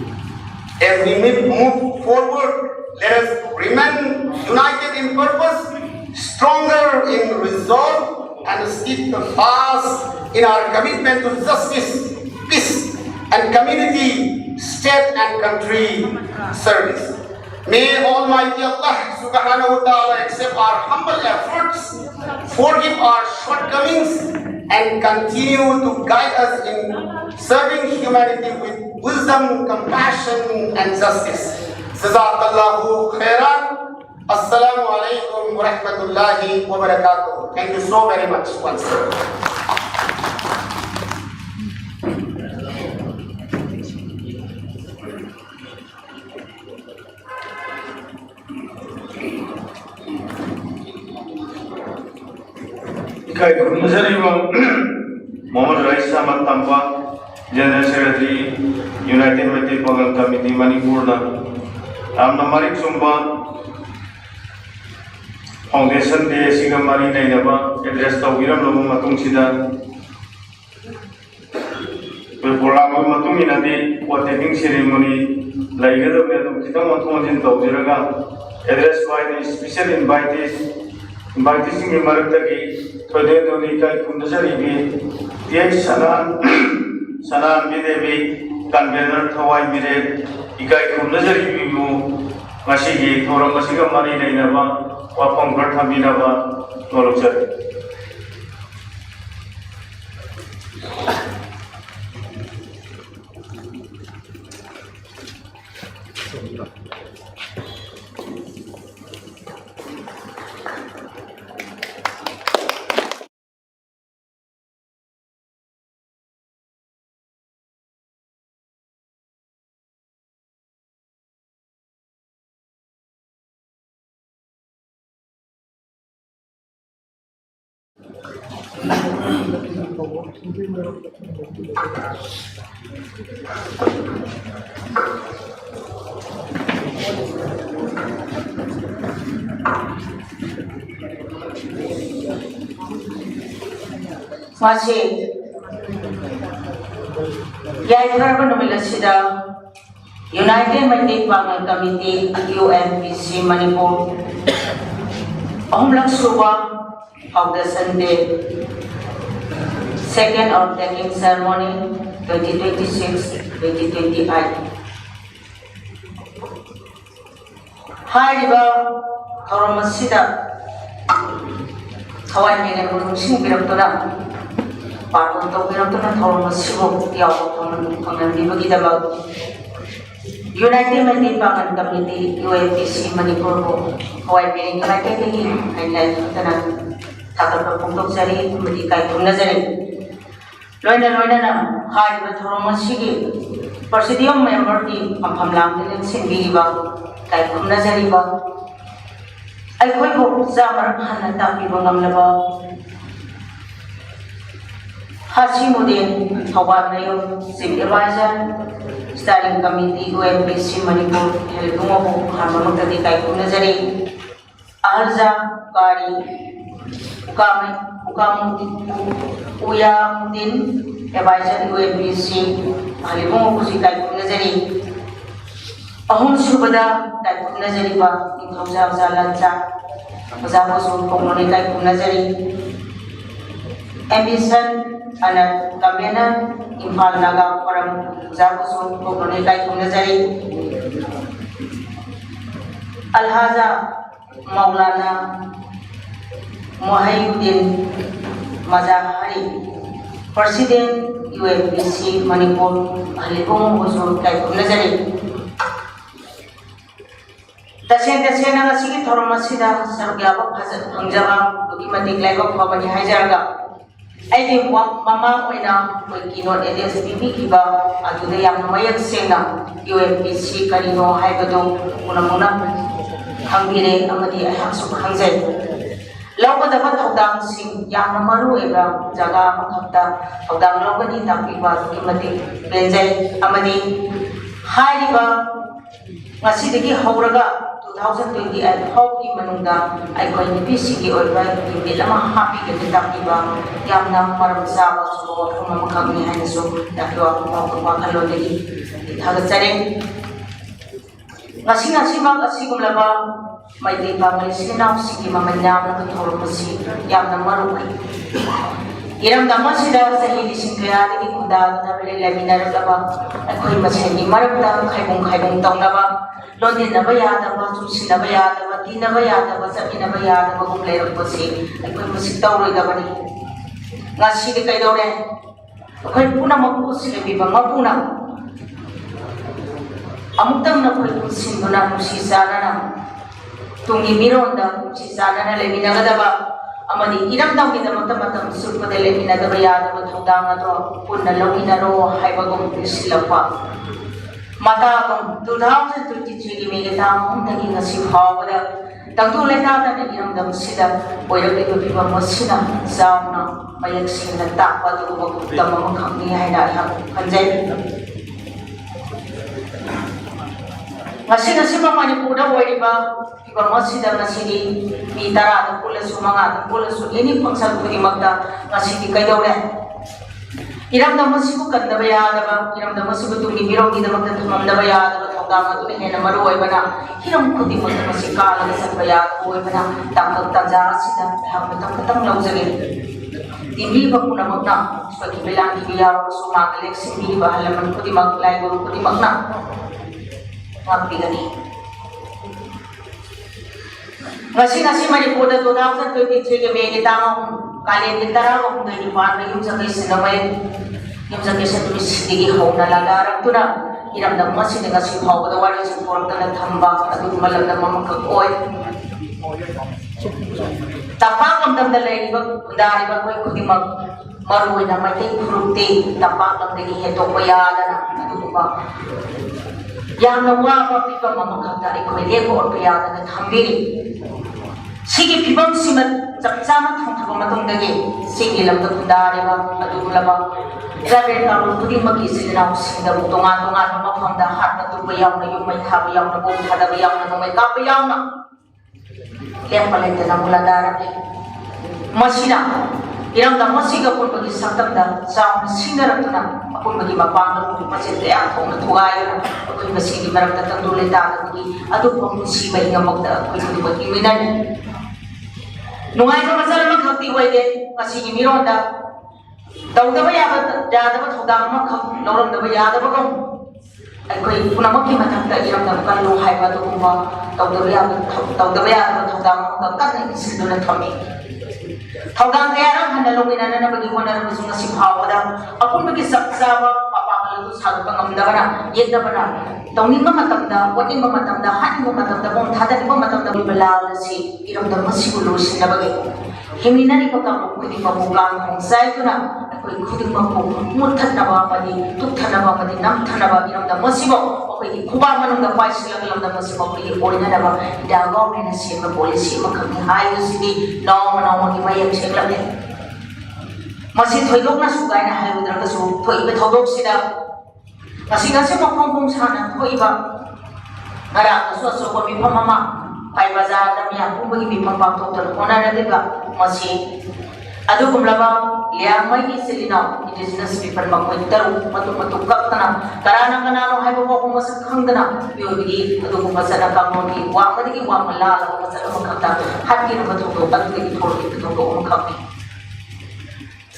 As we move forward, let us remain united in purpose, stronger in resolve, and steadfast in our commitment to justice, peace, and community, state and country service. May Almighty Allah subhanahu wa ta'ala accept our humble efforts, forgive our shortcomings, and continue to guide us in serving humanity with wisdom, compassion, and justice. Jazakallahu khairan. Assalamu alaikum wa rahmatullahi wa barakatuh. Thank you so very much once again. Kai Kumazariwa Mohammed Rais Ahmad Tampa, General Secretary, United Methodist Program Committee, Manipur na Amna Marik Sumba Foundation Day Singa Mari Nainaba, address the Wiram Lomu Matung Sida Program Matung Inadi, what taking ceremony, like the Metum Kitamon in Tawiraga, address by the special invitees. Inviting the Marataki, Today Donika Kundasari, Tia Sanan Videvi, Convener Tawai Mire, Ikai Kundasari Vivu, Masigi, Tora Masiga Mari Nainava, Wapong Bertaminava, Nolosari. Masih याइफरब नुमिलसिदा United Meitei Pangal committee UNPC Manipur अहुमलक सुबा foundation day second of taking ceremony 2026-2028 हाइरिबा थौरमसिदा थवाई मेरे मुनुसिंग बिरक्तोना पार्टन तो बिरक्तोना थौरमसिबो याव थंगनबिबगिदबक United Meitei Pangal committee UNPC Manipur को थवाई मेरे कलाइटेगी हाइलाइट तना थाकरप फोंदोकजरी मदि काय खुनजरी लोइना लोइना हाइरिबा थौरमसिगी प्रेसिडियम मेंबर की फमफम लांगले सिंबिबा काय खुनजरीबा अखोई को जामर हन्ना तापिबा ngamlaba हासी मुदेन हवानयो chief adviser steering committee UNPC Manipur हेलबुंगो हाममकदि काय खुनजरी आहरजा कारी उयामुद्दीन एडवाइजर UNPC हालिबुंगो कुसी काय खुनजरी अहुम सुबदा काय खुनजरीबा निथौजा जालांचा जाबसु कोंगने काय खुनजरी एम्बिशन अना कमेना इम्फाल नागा फोरम जाबसु कोंगने काय खुनजरी अलहाजा मौलाना मोहायुद्दीन मजाहरी प्रेसिडेंट UNPC मणिपुर हालिबुंगो काय खुनजरी तसेना ngasi thorom asida sargyaba hangjaba dugi matik laiba phobani haijarga aidi mama oina koi kinot edes bibi kiba aduda yam mayak sena UNPC karino haibado unamuna hangire amadi ahaksu hangjai lawbadaba thodang sing yamna maru eba jaga makhapta thodang lawbani tapiba dugi matik benjai amadi hairiba ngasidagi hawraga 2028 hawki manungda aikoi NPC ki oiba unit ama happy ke takiba yamna maram sawa so kuma makagni hain so dakwa ma khalo degi thaga chare ngasi ma asigumlaba maitei ba maisina sigi mamanyam na thormasi yamna maru iram damasida sahi lisingya degi kuda na bele laminar laba aikoi maseni marakta khaibung tawnaba London na bayada ba susi na bayada ba di na bayada ba sabi na bayada ba kung layang po si ay kung masigtaw rin na ba ni nga sili kayo daw rin ako'y puna mapusin na bibang mapuna amutang na ko'y pusin mo na kung sisana na tungi miron na kung sisana na lay minagada ba amani ilang daw kinamata-matang sulpa na lay minagabayada ba tawda nga to puna lang inaro hay bagong sila pa Mata kong 2023 ki may kitang nagi ngasi hawada tangtu leta na iramdam sila oyo ito bibang mo sila sauna mayak sila takwa to magutama makhangni hayda hang kanjay ngasi pa Manipura oyo bibang mo sila ngasi ni mitara at pula su ini pangsal kuri magda ngasi di kayo rin iramdam masibu kadaba yadaba iramdam masibu tungi birogi da magda thamamdaba yadaba thawdang atu hena maru oibana hiram khudi magda masikala sakba yad oibana tangkak tanja sida patang laujage timbi bakuna magna swaki belang biya su magalek simbi bahalaman khudi maglai guru khudi magna ngapigani ngasi Manipur da 2023 ke mege tang kalian ditara ko kung dahil pa na yung sakay sinamay yung sakay sa tumis digi haw na lalarang to na iramdam mo sila nga si haw da wala sa form na naghambak at yung malam na mamagkagoy tapak ang damdalay iba kundari ba ko'y kundi maruwi na may ting fruti tapak ang digi heto kuyala na natutuba yang nawa pa pipa mamagkagda ay ko'y lego o kuyala na hambiri Sige pibang simat sama thong matungdagi sige lam to kundari ba adulaba grabe ka mo pudi mag-isip na sinda tunga ma phangda hat na tu bayaw na yung may habayaw na bong hadabayaw na may kabayaw na kaya pala ito na mula darap masina Iram दा मसिगा पुनबगी सकतम दा chown सिंगरतुना अपुनबगी मपांग मचे दया थोंग थोगाय अखोय मसिगी मरक्ता तंदुले तादगी अदु पम सिबा इंगमक्ता अखोय बगी मिनान नुंगाय को muscle म खक्ति वइदे मसिगी मिरोंदा तौदबा यादबा थोदाम म खक लौरमदबा यादबा को अखोय पुनमकी मथक्ता इरम दा कल्लो हाइबा दुगुंबा तौदबा यादबा थोदाम म कन सिदुना थमी थौदाम कयारम हन्ना लोमिनानबगी होनरबसु ngasi phawada apunbagi sakchaba papangalu sagpa ngamdabana yedabana tawninga matamda watinga matamda haninga matamda bom thadaniba matamda bibalasi iramda masigulo sinabagi himinani pakam kudi mabugang khongsaituna akoi khudi mabu muthanaba madi tukhanaba madi namthanaba iramda masibo akoi kuba manungda paisilagamda masibo akoi orinaba da government sema policy makhang hayu sidi naw ki mayam seglamne masi thoidokna sugaina hayudra su thoibe thodok sida masi gase mokong kong sana thoiba ngara so so ko mi phamama pai bazar da mi apu gi mi pham pam thok tor ona ra deba masi adu kumlaba liang mai isilina indigenous people makoi taru matu kaktana karana kanano haibo ko masak khangdana yogi adu ko masana kamoni wa madi wa mala la masala makata hatti no thok tor tak gi thor gi thok ko khakki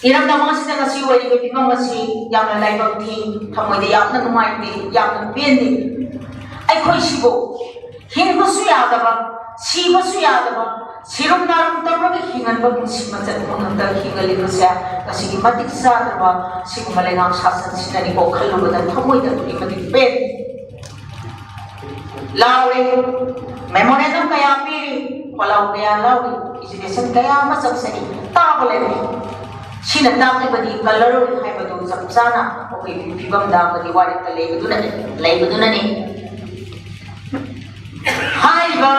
iram da masida ngasi wai gi pimam masi yamna laibam thi thamoi de yamna numai de yamna pen de ai khoi sibo hin basu yadaba si basu yadaba sirum narum tamra hingan ba si macet monta hingali basya kasi gi matik sa ba si kumalenga sasan sinani ko khallu da thamoi da tuli matik pen lawe memorandum kaya piri walau kaya lawe education kaya masaksani tabale sina tamni badi kalaro hai badu sabsana okay bibam da badi wari ta leibaduna ni hai ba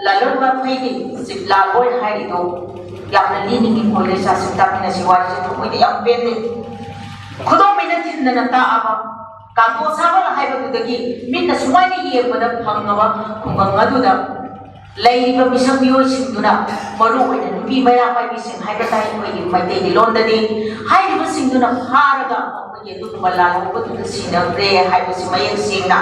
lalor ba phaidi sip la boy hai do yamna lini ni koi le sa sita pina si wari se thoi de yam pen de khudo mina thin na ta aba ka to sabal hai badu dagi minna sumai ni ye bada phangaba khungang adu da laiba bisam yo singduna maru oina nupi maya pai bising hai ba tai koi mai te ni lon da de hai ba singduna haraga ko ye du mala ko tu sina pre hai ba si mai singna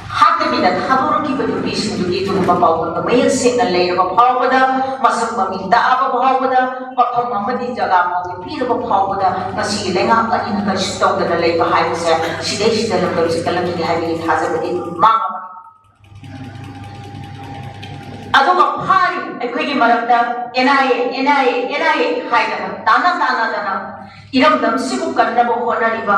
hatta bida thabur ki badu bising du ki tu ba pau ko mai singna le ba phau bada masam ba mi da ba phau bada patham amadi jaga ma ki pir ba phau bada masi lenga ani na ka stau da le ba hai ba se sidai sidai lam da si kalam ki hai bi thaza ba di ma aduga phari akhoi gi marakta NIA haidana tana dana iram dam sibu kanna bo honariba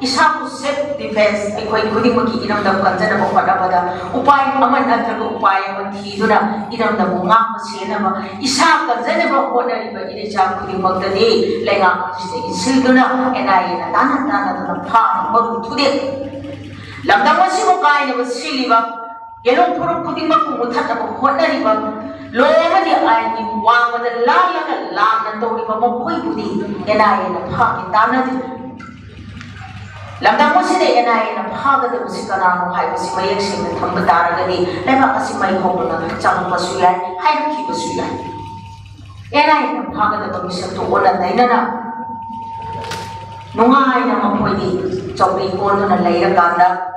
isaku self defense akhoi khudi maki iram dam kanjana bo padabada upai aman athra upai aman thiduna iram dam nga masena ba isa kanjana bo honariba ire cha khudi maktani lenga isilduna NIA na tana phari maru thude lamdam sibu kai na siliba yellow puru putting back mutata honariba lomadi aini wangada lalaga lana toriba mokoi budi NIA na phaki tanadi lamda moside NIA na phaga de musikana no hai basi mayak sing na thamba taragadi lema asi mai hobuna chang pasu yai hai ki pasu yai NIA na phaga de commission to ona daina na nungai na mapoi chopi kon na leira kanda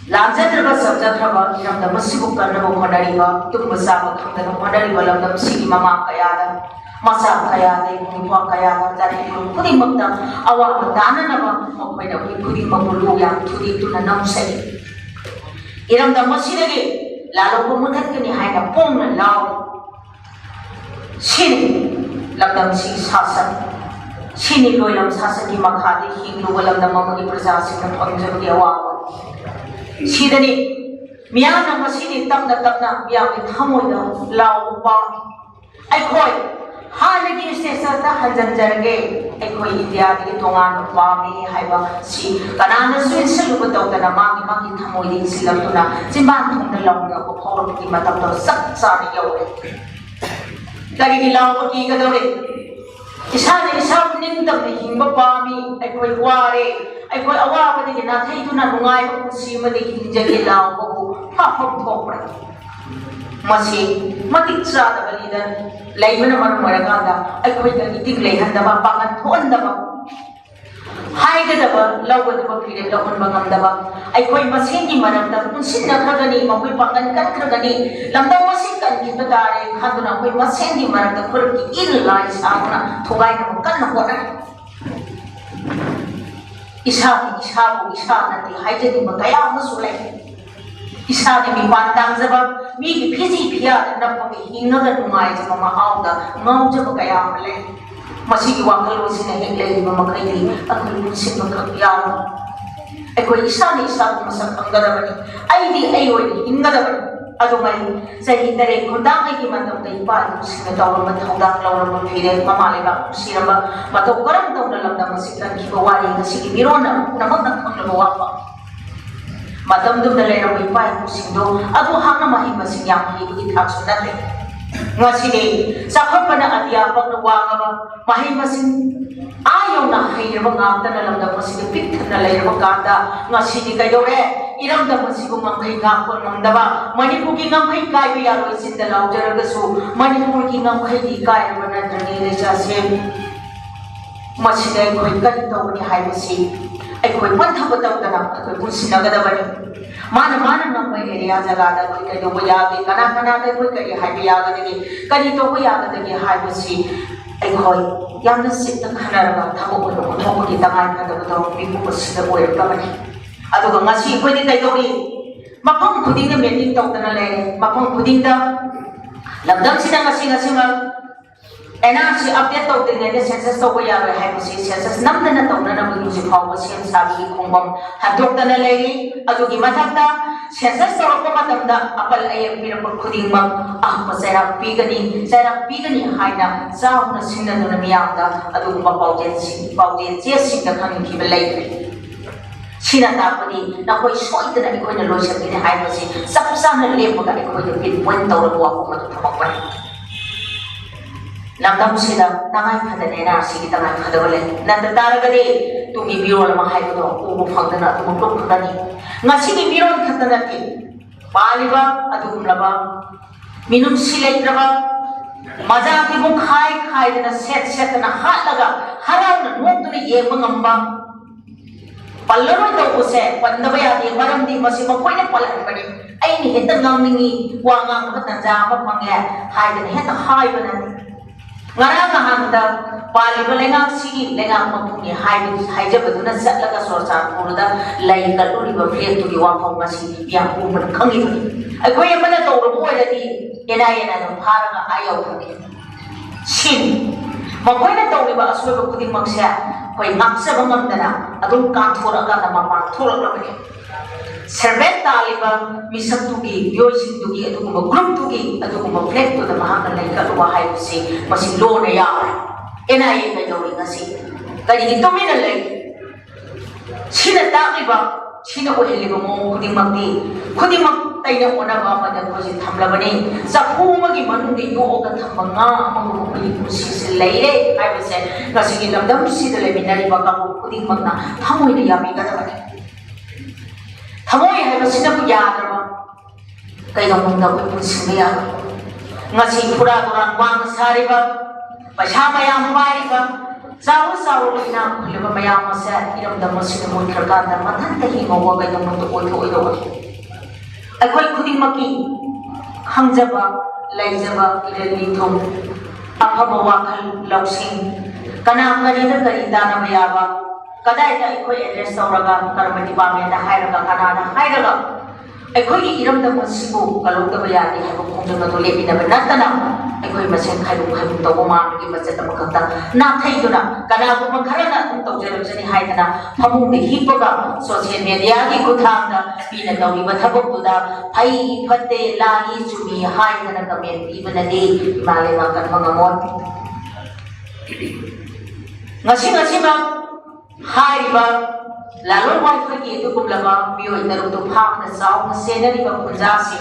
lamjatraba sabjatraba iramda masibu kanabo honariba tumba saba khamdana honariba lamda sigi mama kayada masa kayade bumwa kayada jari khudi makta awa dana naba mokoina khudi makulu ya thudi tuna namsai iramda masidage lalo ko muthat kini haina pongna law sini lamda sigi sasan sini loilam sasaki makhadi hinglu lamda mamagi praja singna thonjabagi awa sidani miyana masini tamna miyami thamoida law ba ai khoi hanagi station ta hanjanjarge ai khoi india di tongan ba mi haiba si kanana suin selu to kana magi thamoidi silam tuna chimban thongna lawna ko phor ki matam to sak sa ni yawe lagi ki law ki ka dore isa ning tam ni hingba ba mi ai khoi ware ai khoi awa ba di na thai tu na rungai ko si ma de hinjage law ko ha hom thok pra Masih मतिक चादब leader लेबना मरम मरगादा अखोइदा इतिक लेहंदबा पागन थोंदबा हाइगदबा लौगदबा फिरे लौहनबा गमदबा अखोइ मसेंगी मरमदा पुनसिन नखरगनी मखोइ पागन कनखरगनी lambda मसी कनखिबा तारे खादुना अखोइ मसेंगी मरमदा खुरकी इन लाइ सागुना थोगाइना कन्न होना इसाबु इसा नति हाइजनी मकया मसुले इसाने मिपान दांगजबा मी की Fiji फिया नपके हिंगगा नुंगाइ जब महाउदा ngauजब कया मले मसी की वाखल वसिने हेले मखैदी अखोइ पुसिन मखक याव अखोइ इसाने इसा मसक अंगदबनी आइदी आइ ओइ हिंगदबनी अदुमै सही तरे खुदांग की मतम दे पा पुसिन तौर मथौदा लौरम फिरे ममालेबा पुसिरबा मतो करम तौर लमदा मसिकन की वारी मसी की बिरोना नमक नखंग वापा मतम दुम दले रो इपाय कुसिंदो अदु हांग माहि मसिं याम hi बुगी थाक्सु नते ngasi de sakhapana adyapak na wangaba mahi masin ayo na hairaba ngakta na lamda masi pik thana lairaba kanda ngasi de kaidore iram da masi bu ngamkai ngakpon ngamdaba manipur ki ngamkai kai bi yaro isinda laujaraga su manipur ki ngamkai di kai bana drani le jase masi de khoi kan tawni hai masi अखोई पंथब तौदना अखोई पुनसिनगदबनी माना number area जगह कोई कई यागे कना कना कोई कई हाइबे यागदगे करी तो यागदगे हाइबसी अखोई यामना सिट खनरगा थबो को थोबगी तगाय खदबदो बिबु सिदा ओयरकबनी अदुगा ngasi कोई कई दोगी मफम खुदिंग मेटिंग तौदना ले मफम खुदिंग लमदम सिदा ngasi मा एनआरसी अपडेट तौदरिङैदे सेंसस तौबा यारोय हाइबसी सेंसस नमदना तौनना बुजी फावबा सेम साबी खोंबम हदोक्तना लेरी अदुगी मथक्ता सेंसस तौरको मतमदा अपल अयक पिरप खुदिंगमा मसेरा पीगनी हाइना जाउना सिंनदुना मियामदा अदुगुबा पाउजे जेसिंदा खंखिबा लेरी सिना तापदी नखोइ सोइदना इखोइना लोइसकिने हाइबसी सबसाना लेपगा इखोइदे पिन पॉइंट तौरको वापमा थमकबनी लमदम सिदा तंगाई फदने नारसी की तंगाई फदबले नत तारगदे तुमी बिरोल मा हाइबदो उबु फंगदना तुम क्लोक फदनी ngasi की बिरोल खतना की पालिबा अदुमलबा मिनुम सिलेत्रबा मजा की मु खाई दना सेट ना हालगा हराउना नोक्तुनी येबा ngamba पल्लरो तौबसे पंदबा यादे मरमदी मसी मखोइने पलहनबनी आइनि हेता ngamningi wa ngangba तंजा मा फंगे हाइदने हेता हाइबना ngarang handa paliba lengang sigi lengang mapuni haijabaduna satlaga sorsa puruda lai kaluriba fletu di wafam masi yang umur khangi akhoi amana tawrabu oidadi ena no pharaga ayau thani sin makoina tawriba asweba kuding maksa koi ngaksa bangamdana adum kanthora ga na mapang thorabani servet taliba misaktugi yoisintugi aduguma grouptugi aduguma flektu da mahaka lai kalwa haibsi masi lona ya ena ye ka jori ngasi kari gitomina lai sina taqiba sina oheliba mo kudimak taina onaba pada kosi thamlabani sapumagi manungi yoga thamanga amu kuli kusi laire haibse ngasi gi lamdam sidale minari baka kudimakna thamoina yami gadabani थमोय हाइबसिनबु यादरबा कैदमुंदा कोइ पुसिंगया ngasi pura दुरान वांग सारिबा पैसा मयाम Paribas चाउ लिना खुलिबा मयाम मसे इरमदा मसिन मुथरका the मथन तहि मवा कैदमुंदा ओइदो अखोइ खुदिमकी खंजबा लैजबा early थुम अफबा वाखल लौसिंग कना करिदा करि दानबा याबा कदाइदा अखोइ address तौरगा कर्म डिपार्टमेंट दा हाइरगा कनादा हाइरगा अखोइ इरमदा मसिबु कलौदबा यादि हाइबो खोंजबा तो लेबिनबा नतना अखोइ मसेन खाइबु तौबा मानगी बचत मखता नाथैदुना कनाबु मखरना तौजरबजनि हाइदना फमुंदे हिपगा सोशल मीडिया की खुथांदा पीना तौरिबा थबकदुदा फै फते लागी चुमी हाइदना कमेंट पीबनदि मालेमा कनमंगमोन ngasi ba हाइबा लालोर वाइफा की दुकुमलबा बियो इदरु तो फाकना साउ सेनरिबा खुंजासि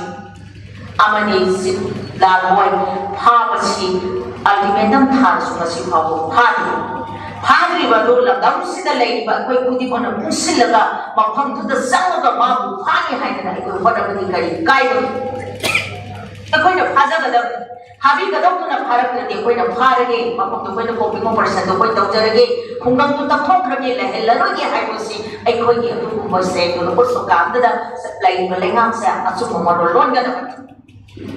अमनि सिप लालबोय फाबसि अल्टिमेटम थासु मसि फाबो फाद्रिबा दो लदम सिदा लेइबा कोइ कुदि कोन पुसिलगा मफम तुदा संगगा माबु फानि हाइदना कोइ होदबदि करि काइदो ꯑꯩꯈꯣꯏꯅ ꯐꯥꯖꯒꯗꯕꯅꯤ ꯐꯥꯕꯤꯒꯗꯧꯗꯨꯅ ꯐꯥꯔꯛꯇ꯭ꯔꯗꯤ ꯑꯩꯈꯣꯏꯅ ꯐꯥꯔꯒꯦ ꯃꯐꯝꯗꯣ ꯑꯩꯈꯣꯏꯅ ꯀꯣꯄꯤꯡ ꯑꯣꯄꯔꯦꯁꯟꯗꯣ ꯑꯩꯈꯣꯏ ꯇꯧꯖꯔꯒꯦ ꯈꯨꯡꯒꯪꯗꯨ ꯇꯞꯊꯣꯛꯈ꯭ꯔꯒꯦ ꯂꯩꯍꯜꯂꯔꯣꯏꯒꯦ ꯍꯥꯏꯕꯁꯤ ꯑꯩꯈꯣꯏꯒꯤ ꯑꯗꯨꯒꯨꯝꯕꯁꯦ ꯑꯩꯈꯣꯏꯅ ꯎꯠꯄ ꯀꯥꯟꯗ ꯂꯩꯔꯤꯕ ꯂꯩꯉꯥꯛꯁꯦ ꯑꯆꯨꯝꯕ ꯃꯔꯣꯜ ꯂꯣꯟꯒꯗꯕꯅꯤ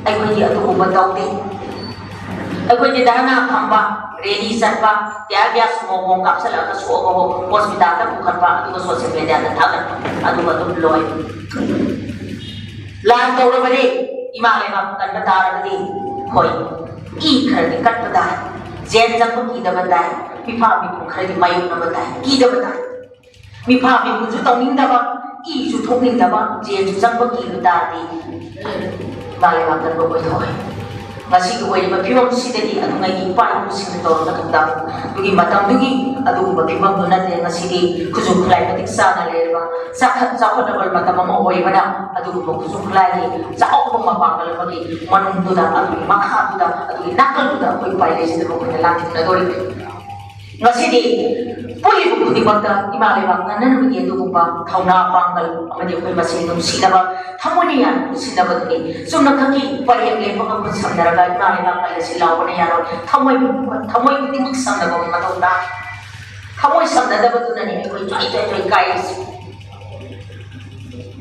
ꯑꯩꯈꯣꯏꯗꯤ ꯑꯗꯨꯒꯨꯝꯕ ꯇꯧꯗꯦ ꯑꯩꯈꯣꯏꯗꯤ ꯙꯔꯅꯥ ꯐꯝꯕ ꯔꯦꯂꯤ ꯆꯠꯄ ꯇꯤꯌꯥꯔ ꯒ꯭ꯌꯥꯁ ꯃꯣꯡ ꯀꯥꯞꯁꯤꯜꯂꯒ ꯁꯣꯛꯑꯒ ꯍꯣꯁꯄꯤꯇꯥꯜꯗ ꯄꯨꯈꯠꯄ ꯑꯗꯨꯒ ꯁꯣꯁꯤꯌꯦꯜ ꯃꯦꯗꯤꯌꯥꯗ ꯊꯥꯒꯠꯄ ꯑꯗꯨꯒ ꯑꯗꯨꯝ ꯂꯣꯏ ꯂꯥꯟ ꯇꯧꯔꯕꯗꯤ ꯏꯃꯥ ꯂꯩꯕꯥꯛ ꯀꯟꯕ ꯇꯥꯔꯕꯗꯤ ꯍꯣꯏ ꯏ ꯈꯔꯗꯤ ꯀꯠꯄ ꯇꯥꯏ ꯖꯦꯜ ꯆꯪꯕ ꯀꯤꯗꯕ ꯇꯥꯏ ꯃꯤꯐꯥ ꯃꯤꯄꯨꯡ ꯈꯔꯗꯤ ꯃꯥꯌꯣꯛꯅꯕ ꯇꯥꯏ ꯀꯤꯗꯕ ꯇꯥꯏ ꯃꯤꯐꯥ ꯃꯤꯄꯨꯡꯁꯨ ꯇꯧꯅꯤꯡꯗꯕ ꯏꯁꯨ ꯊꯣꯛꯅꯤꯡꯗꯕ ꯖꯦꯜꯁꯨ ꯆꯪꯕ ꯀꯤꯕ ꯇꯥꯔꯗꯤ ꯏꯃꯥ ꯂꯩꯕꯥꯛ ꯀꯟꯕ ꯑꯣꯏꯊꯣꯛꯑꯦ ꯉꯁꯤꯒꯤ ꯑꯣꯏꯔꯤꯕ ꯐꯤꯕꯝꯁꯤꯗꯗꯤ ꯑꯗꯨꯉꯩꯒꯤ ꯏꯄꯥ ꯏꯄꯨꯁꯤꯡꯅ ꯇꯧꯔꯕ ꯊꯧꯗꯥꯡ ꯑꯗꯨꯒꯤ ꯃꯇꯝꯗꯨꯒꯤ ꯑꯗꯨꯒꯨꯝꯕ ꯐꯤꯕꯝꯗꯨ ꯅꯠꯇꯦ ꯉꯁꯤꯗꯤ ꯈꯨꯠꯁꯨ ꯈꯨꯠꯂꯥꯏ ꯃꯇꯤꯛ ꯆꯥꯅ ꯂꯩꯔꯕ ꯆꯥꯎꯈꯠꯂꯕ ꯃꯇꯝ ꯑꯃ ꯑꯣꯏꯕꯅ ꯑꯗꯨꯒꯨꯝꯕ ꯈꯨꯠꯁꯨ ꯈꯨꯠꯂꯥꯏꯒꯤ ꯆꯥꯎꯕ ꯃꯄꯥꯡꯒꯜ ꯑꯃꯒꯤ ꯃꯅꯨꯡꯗꯨꯗ ꯑꯗꯨꯒꯤ ꯃꯈꯥꯗꯨꯗ ꯑꯗꯨꯒꯤ ꯅꯥꯀꯜꯗꯨꯗ ꯑꯩꯈꯣꯏ ꯎꯄꯥꯏ ꯂꯩꯖꯗꯕ ꯑꯩꯈꯣꯏꯅ ꯂꯥꯟꯊꯦꯡꯅꯗꯣꯔꯤꯕꯅꯤ ꯉꯁꯤꯗꯤ ꯄꯨꯔꯤꯕ ꯈꯨꯗꯤꯡꯃꯛꯇ ꯏꯃꯥ ꯂꯩꯕꯥꯛ ꯉꯟꯅꯅꯕꯒꯤ ꯑꯗꯨꯒꯨꯝꯕ ꯊꯧꯅꯥ ꯄꯥꯡꯒꯜ ꯑꯃꯗꯤ ꯑꯩꯈꯣꯏ ꯃꯁꯦꯟ ꯅꯨꯡꯁꯤꯅꯕ ꯊꯃꯣꯏꯅ ꯌꯥꯟꯅ ꯅꯨꯡꯁꯤꯅꯕꯗꯨꯅꯤ ꯆꯨꯝꯅꯈꯛꯀꯤ ꯄꯔꯦꯡ ꯂꯦꯞꯄꯒ ꯈꯨꯠ ꯁꯝꯅꯔꯒ ꯏꯃꯥ ꯂꯩꯕꯥꯛ ꯀꯜꯂꯁꯤ ꯂꯥꯎꯕꯅ ꯌꯥꯔꯣꯏ ꯊꯃꯣꯏ ꯈꯨꯗꯤꯡꯃꯛ ꯁꯝꯅꯕ ꯃꯊꯧ ꯇꯥꯏ ꯊꯃꯣꯏ ꯁꯝꯅꯗꯕꯗꯨꯅꯅꯤ ꯑꯩꯈꯣꯏ ꯆꯣꯏ ꯀꯥꯏꯔꯤꯁꯤ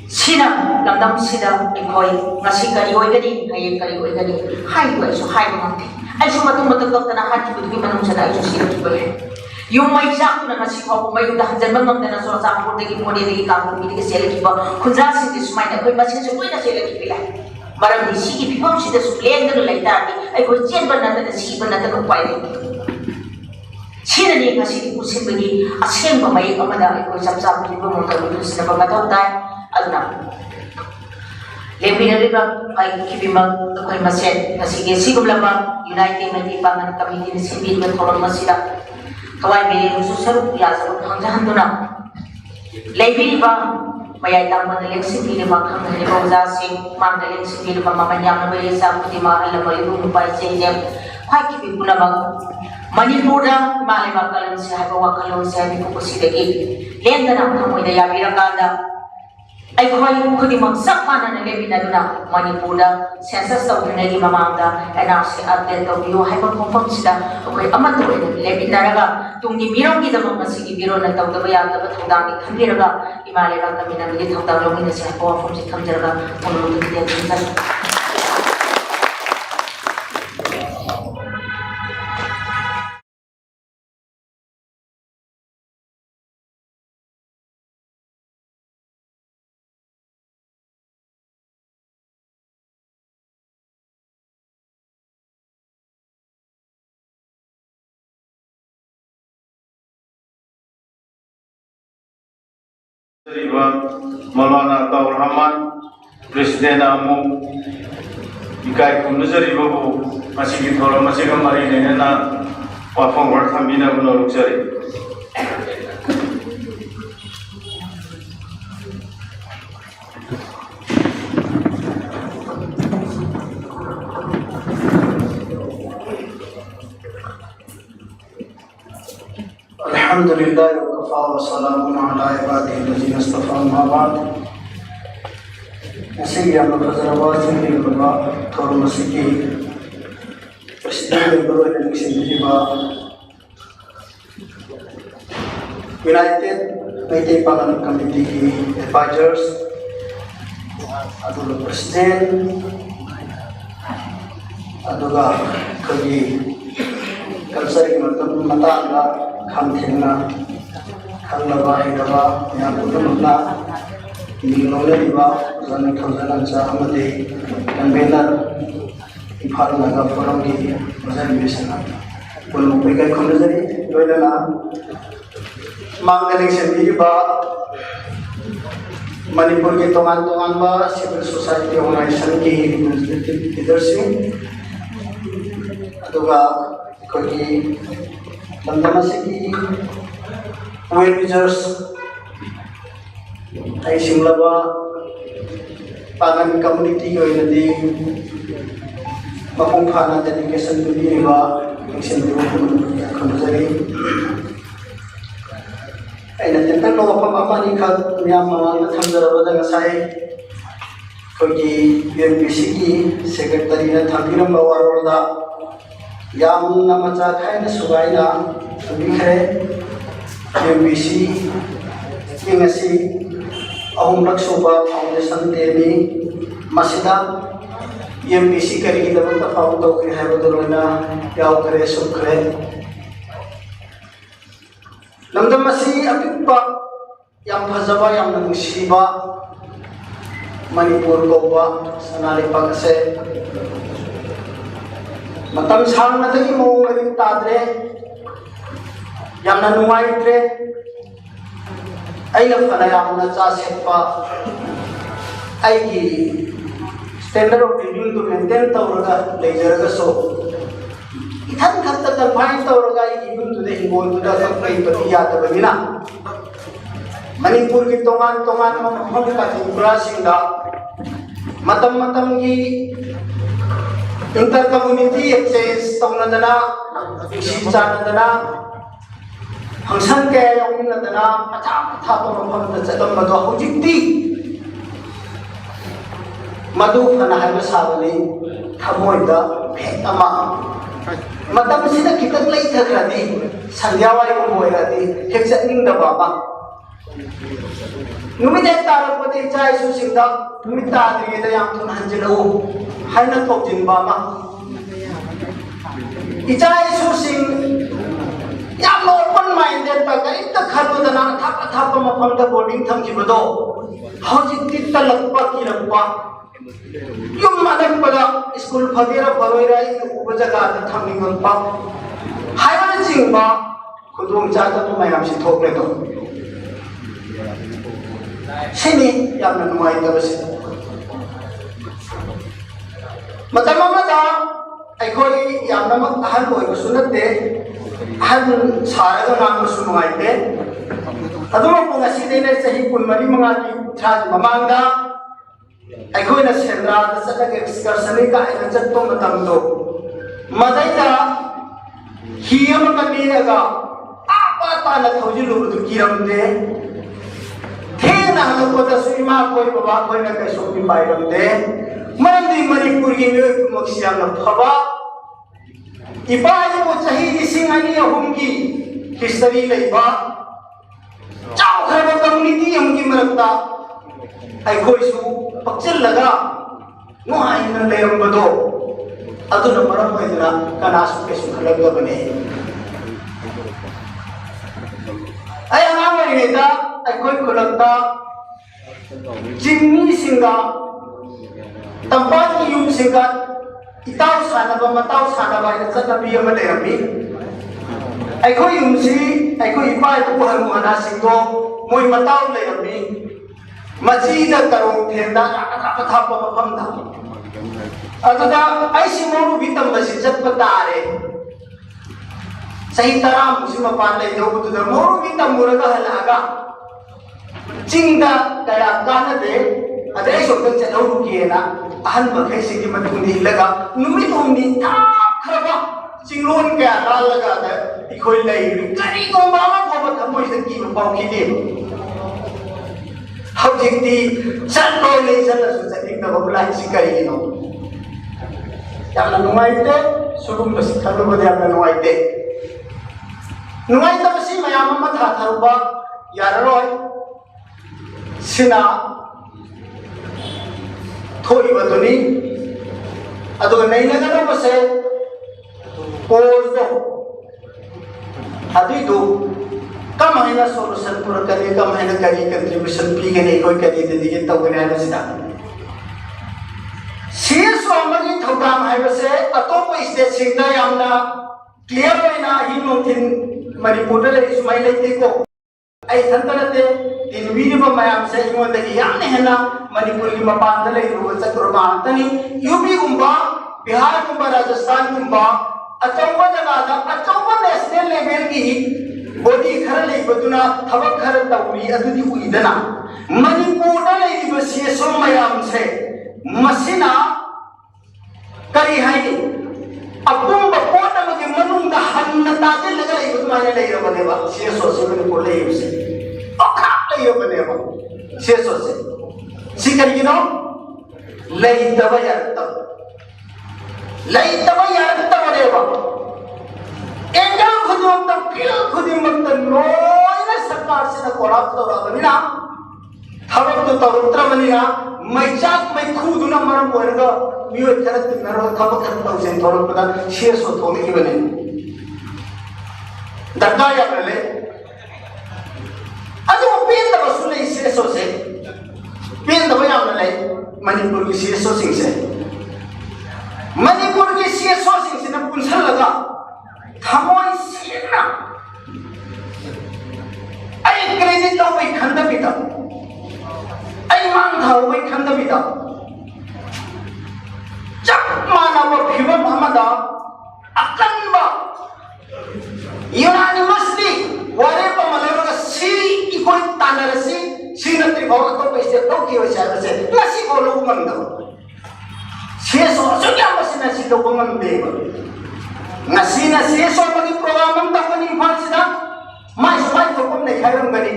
ꯁꯤꯅ ꯂꯝꯗꯝꯁꯤꯗ ꯑꯩꯈꯣই ꯉꯁꯤ ꯀꯔꯤ ꯑꯣꯏꯒꯅꯤ ꯍꯌꯦꯡ ꯀꯔꯤ ꯑꯣꯏꯒꯅꯤ ꯍꯥꯏꯕ ꯑꯩꯁꯨ ꯍꯥꯏꯕ ꯉꯝꯗꯦ ꯑꯩꯁꯨ ꯃꯇꯨꯡ ꯀꯛꯇꯅ ꯍꯥꯏꯈꯤꯕꯗꯨꯒꯤ ꯃꯅꯨꯡꯗ ꯑꯩꯁꯨ ꯁꯤꯔꯛꯈꯤꯕ ꯌꯥꯏ ꯌꯨꯝ ꯃꯩ ꯆꯥꯛꯇꯨꯅ ꯉꯁꯤ ꯐꯥꯎꯕ ꯃꯌꯨꯝꯗ ꯍꯟꯖꯤꯟꯕ ꯉꯝꯗꯅ ꯆꯨꯔꯆꯥꯟꯄꯨꯔꯗꯒꯤ ꯃꯣꯔꯦꯗꯒꯤ ꯀꯥꯡꯄꯣꯛꯄꯤꯗꯒꯤ ꯆꯦꯜꯂꯛꯈꯤꯕ ꯈꯨꯟꯖꯥꯁꯤꯡꯁꯤ ꯁꯨꯃꯥꯏꯅ ꯑꯩꯈꯣꯏ ꯃꯁꯦꯟꯁꯨ ꯂꯣꯏꯅ ꯆꯦꯜꯂꯛꯈꯤꯕ ꯌꯥꯏ ꯃꯔꯝꯗꯤ ꯁꯤꯒꯤ ꯐꯤꯕꯝꯁꯤꯗꯁꯨ ꯂꯦꯡꯗꯅ ꯂꯩꯇꯥꯔꯗꯤ ꯑꯩꯈꯣꯏ ꯆꯦꯟꯕ ꯅꯠꯇꯅ ꯁꯤꯕ ꯅꯠꯇꯅ ꯎꯄꯥꯏ ꯂꯩꯇꯦ ꯁꯤꯅꯅꯤ ꯉꯁꯤꯗꯤ ꯄꯨꯟꯁꯤꯟꯕꯒꯤ ꯑꯁꯦꯡꯕ ꯃꯌꯦꯛ ꯑꯃꯗ ꯑꯩꯈꯣꯏ ꯆꯞ ꯆꯥꯕ ꯐꯤꯕꯝ ꯑꯃꯗ ꯄꯨꯟꯁꯤꯟꯅꯕ ꯃꯊꯧ ꯇꯥꯏ ꯑꯗꯨꯅ ꯂꯦꯡꯕꯤꯔꯤꯕ ꯈꯨꯗꯤꯡꯃꯛ ꯑꯩꯈꯣꯏ ꯃꯁꯦꯟ ꯉꯁꯤꯒꯤ ꯑꯁꯤꯒꯨꯝꯂꯕ ꯌꯨꯅꯥꯏꯇꯦꯗ ꯃꯩꯇꯩ ꯄꯥꯡꯒꯜ ꯀꯝꯃꯤꯇꯤꯅ ꯁꯤꯟꯕꯤꯔꯤꯕ ꯊꯧꯔꯝ ꯑꯁꯤꯗ ꯊꯋꯥꯏ ꯃꯤꯔꯦꯝꯁꯨ ꯁꯔꯨꯛ ꯌꯥꯖꯕ ꯈꯪꯖꯍꯟꯗꯨꯅ ꯂꯩꯕꯤꯔꯤꯕ ꯃꯌꯥꯏ ꯇꯥꯡꯕꯗ ꯂꯦꯡꯁꯤꯟꯕꯤꯔꯤꯕ ꯈꯪꯍꯟꯂꯤꯕ ꯑꯣꯖꯥꯁꯤꯡ ꯃꯥꯡꯗ ꯂꯦꯡꯁꯤꯟꯕꯤꯔꯤꯕ ꯃꯃꯜ ꯌꯥꯝꯂꯕ ꯏꯆꯥ ꯈꯨꯗꯤꯡꯃꯛ ꯑꯍꯜ ꯂꯃꯟ ꯏꯕꯨꯡ ꯅꯨꯄꯥ ꯏꯆꯦ ꯈ꯭ꯋꯥꯏꯒꯤ ꯄꯨꯝꯅꯃꯛ ꯃꯅꯤꯄꯨꯔꯗ ꯏꯃꯥ ꯂꯩꯕꯥꯛ ꯀꯜꯂꯝꯁꯤ ꯍꯥꯏꯕ ꯋꯥꯈꯜꯂꯣꯟꯁꯦ ꯃꯤꯀꯨꯞꯁꯤꯗꯒꯤ ꯂꯦꯡꯗꯅ ꯊꯃꯣꯏꯗ ꯌꯥꯕꯤꯔꯀꯥꯟꯗ ꯑꯩꯈꯣꯏ ꯈꯨꯗꯤꯡꯃꯛ ꯆꯞ ꯃꯥꯟꯅꯅ ꯂꯦꯞꯃꯤꯟꯅꯗꯨꯅ ꯃꯅꯤꯄꯨꯔꯗ ꯁꯦꯟꯁꯁ ꯇꯧꯗ꯭ꯔꯤꯉꯩꯒꯤ ꯃꯃꯥꯡꯗ NRC ꯑꯞꯗꯦꯠ ꯇꯧꯕꯤꯌꯨ ꯍꯥꯏꯕ ꯃꯐꯝꯁꯤꯗ ꯑꯩꯈꯣꯏ ꯑꯃꯠꯇ ꯑꯣꯏꯅ ꯂꯦꯞꯃꯤꯟꯅꯔꯒ ꯇꯨꯡꯒꯤ ꯃꯤꯔꯣꯜꯒꯤꯗꯃꯛ ꯉꯁꯤꯒꯤ ꯃꯤꯔꯣꯜꯅ ꯇꯧꯗꯕ ꯌꯥꯗꯕ ꯊꯧꯗꯥꯡꯅꯤ ꯈꯟꯕꯤꯔꯒ ꯏꯃꯥ ꯂꯩꯕꯥꯛ ꯀꯟꯃꯤꯟꯅꯕꯒꯤ ꯊꯧꯗꯥꯡ ꯂꯧꯃꯤꯟꯅꯁꯤ ꯍꯥꯏꯕ ꯋꯥꯐꯝꯁꯤ ꯊꯝꯖꯔꯒ ꯃꯣꯅꯣꯂꯣꯒꯤ ꯊꯝꯖꯔꯤ Maulana Taur Rahman, Presiden Amu, Ikai Kumnuzaribabu, Masigi Thora Masiga Marinena, Wafang Warthamina Luxury. Alhamdulillah wa kafa wa salamun ala ibadihi allazina istafa amma ba'd. Masih yang berkazarawa sendiri bahwa Tuhan Masih Presiden baru dari sendiri bahwa United Maitai Pangan Committee Advisors adalah Presiden adalah kami kalsari mata Khamthengna Khanglaba Hiraba Yaputumna Niloleriba Zana Khazana Cha Amade Nambela Iphal Naga Forum Gi Mazan Bisana Pulmu Pekai Khondazari Loilana Mangdaling Sendiriba Manipur Ki Tongan Ba Civil Society Organization Ki Leadership Aduga Kogi Masih well-wishers ay simlaba pangan community ko di mapungkana dedication to di ba ang sendiri kondusari ay natentang no pamamani ka niya mga nathamdara ba nga say कोई UNPC की secretary ने थंबीरम बवारोदा यामना मचा खाई न सुगाइना सुबिखरे UNPC की ngasi ahumlak suba foundation temi masida UNPC kari ki dabanta found to kri hai bodolona yaw kare sukre lamdam masi apikpa yang phajaba yang nungsiba Manipur Goba Sanali Pakase Matam Sang Nadagi Mongari Tadre Yamna Nuaitre Aina Fanayamna Chasepa Aigi standard of living to maintain Tauraga Laser so Ithan Kata the Pine Tauraga even to the Hingol to the Play Patia the Vanilla Manipur ki tongan mahal ka tingkura singda matam ki inter community exchange tong nadana shicha nadana hangsan ke yong nadana atha pa mahal da chalam madu hojikti madu phana haiba sabali thamoida bhetama matam sida kitak lai thakradi sandyawai ko moiradi hexaning da baba Numit tarak pati cai susing dak numit tadri ita yang tun hanjelo hai na tok jin ba ma icai susing yang open minded ba ka ita khalo da na thap ma pham da boarding tham ki bodo hauji titta lakpa ki lakpa yum madak pada school phadira pharoira ita ubajaga da thaming pa hai ba jing ba khudung cha ta mayam si thok le do Sini yang menuai terus. Matam mata, aikoi yang nama ahan koi sunat deh, ahan sara kan nama sunuai deh. Adu mau ngasi deh nih sahih pun mari mengati chat mamangda, aikoi na sendra, dasar ke ekskursi ka akan jatuh matam tu. Matai dah, hiam kami aga, apa tanah thauji lur tu kiram deh. Thena pada suima koi baba koi na kai sopi pairam de mandi Manipur gi me maksiam na phaba ipai mo chahi singani ahumgi history leiba chau khara community amgi marakta ai koi su pakchil laga no ai na leram bado adu na maram hoidra kana su ke su khalaga bane ai anga neta aikoi kulakta jingni singa tampat yum singa itau sanaba matau sanaba ina chanabi ama lerami aikoi yum si aikoi ipai pu hanu hana singdo moi matau lerami machi da tarong thenda ka thapa mafam da aduda ai simoru bitam basi chatpa tare sahi taram musima pan lai do butu da moru bitam muraga halaga Cingda kaya kana de ada esok kan cakap rugiena ahan bagai segi macam ni laga numit umni tak keraba cinglon kaya kal laga ada ikoi lagi kari kau bawa bawa kamu segi berbau kini hau jikti cakap ni sana susah kita berbelai sikari ino yang nuai te surum besi kalau berdia nuai te besi mayam amat haruba yaroi Sina thoi baduni adu nahi nagana base pose adu do kam haina solution pura kari kam haina kari contribution pi gani koi kari de dige tau gani na sida cs amagi thogam hai base atop state singda yamna clear hoina hi nongthin Manipur le ismai leite ko ai thantanate in video mayam se ingon de yamne hena Manipur ki mapan de lai ru chakrama tani UP gumba Bihar gumba Rajasthan gumba achauba jaga da achauba national level ki body khara lai baduna thabak khara tawri adudi uidana Manipur da lai ri basi so mayam se masina kari hai apum bapot amage manung da hanna ta je laga lai baduna lai ra bane ba se so se Manipur lai se Oka lai ra bane ba se so se si kari no लेइतबा यारतब लेवा angle खुदिमत fill खुदिमत लोइना सरकार से कोराप तौरबनिना थबक तो तौरत्रबनिना मैचाक मैखुदुना मरम ओरगा मियो खरत नरो थबक खरत तौसेन थोरपदा शेसो थोलिबने दरकार याबले अदो पेंदबा सुले शेसो से पेंदबा यामले मणिपुर की शेसो सिंसे मणिपुर की शेसो सिंसे पुनसल लगा थमोय सेना आई क्रेडिट लो बै खंदबिदा आई मांग थाव बै खंदबिदा चप मानव फिवम अमदा अकनबा यूनानिमसली वारे पमलरगा सी इकोय तानरसी सीनत्री भाव को पैसे तो की वजह से मसी बोलो मंद शेसो जो क्या मसीना सी तो मंद देव नसीना शेसो बगी प्रोग्राम हम तक नहीं फांसीदा माय समाज तो कम नहीं खायरम गनी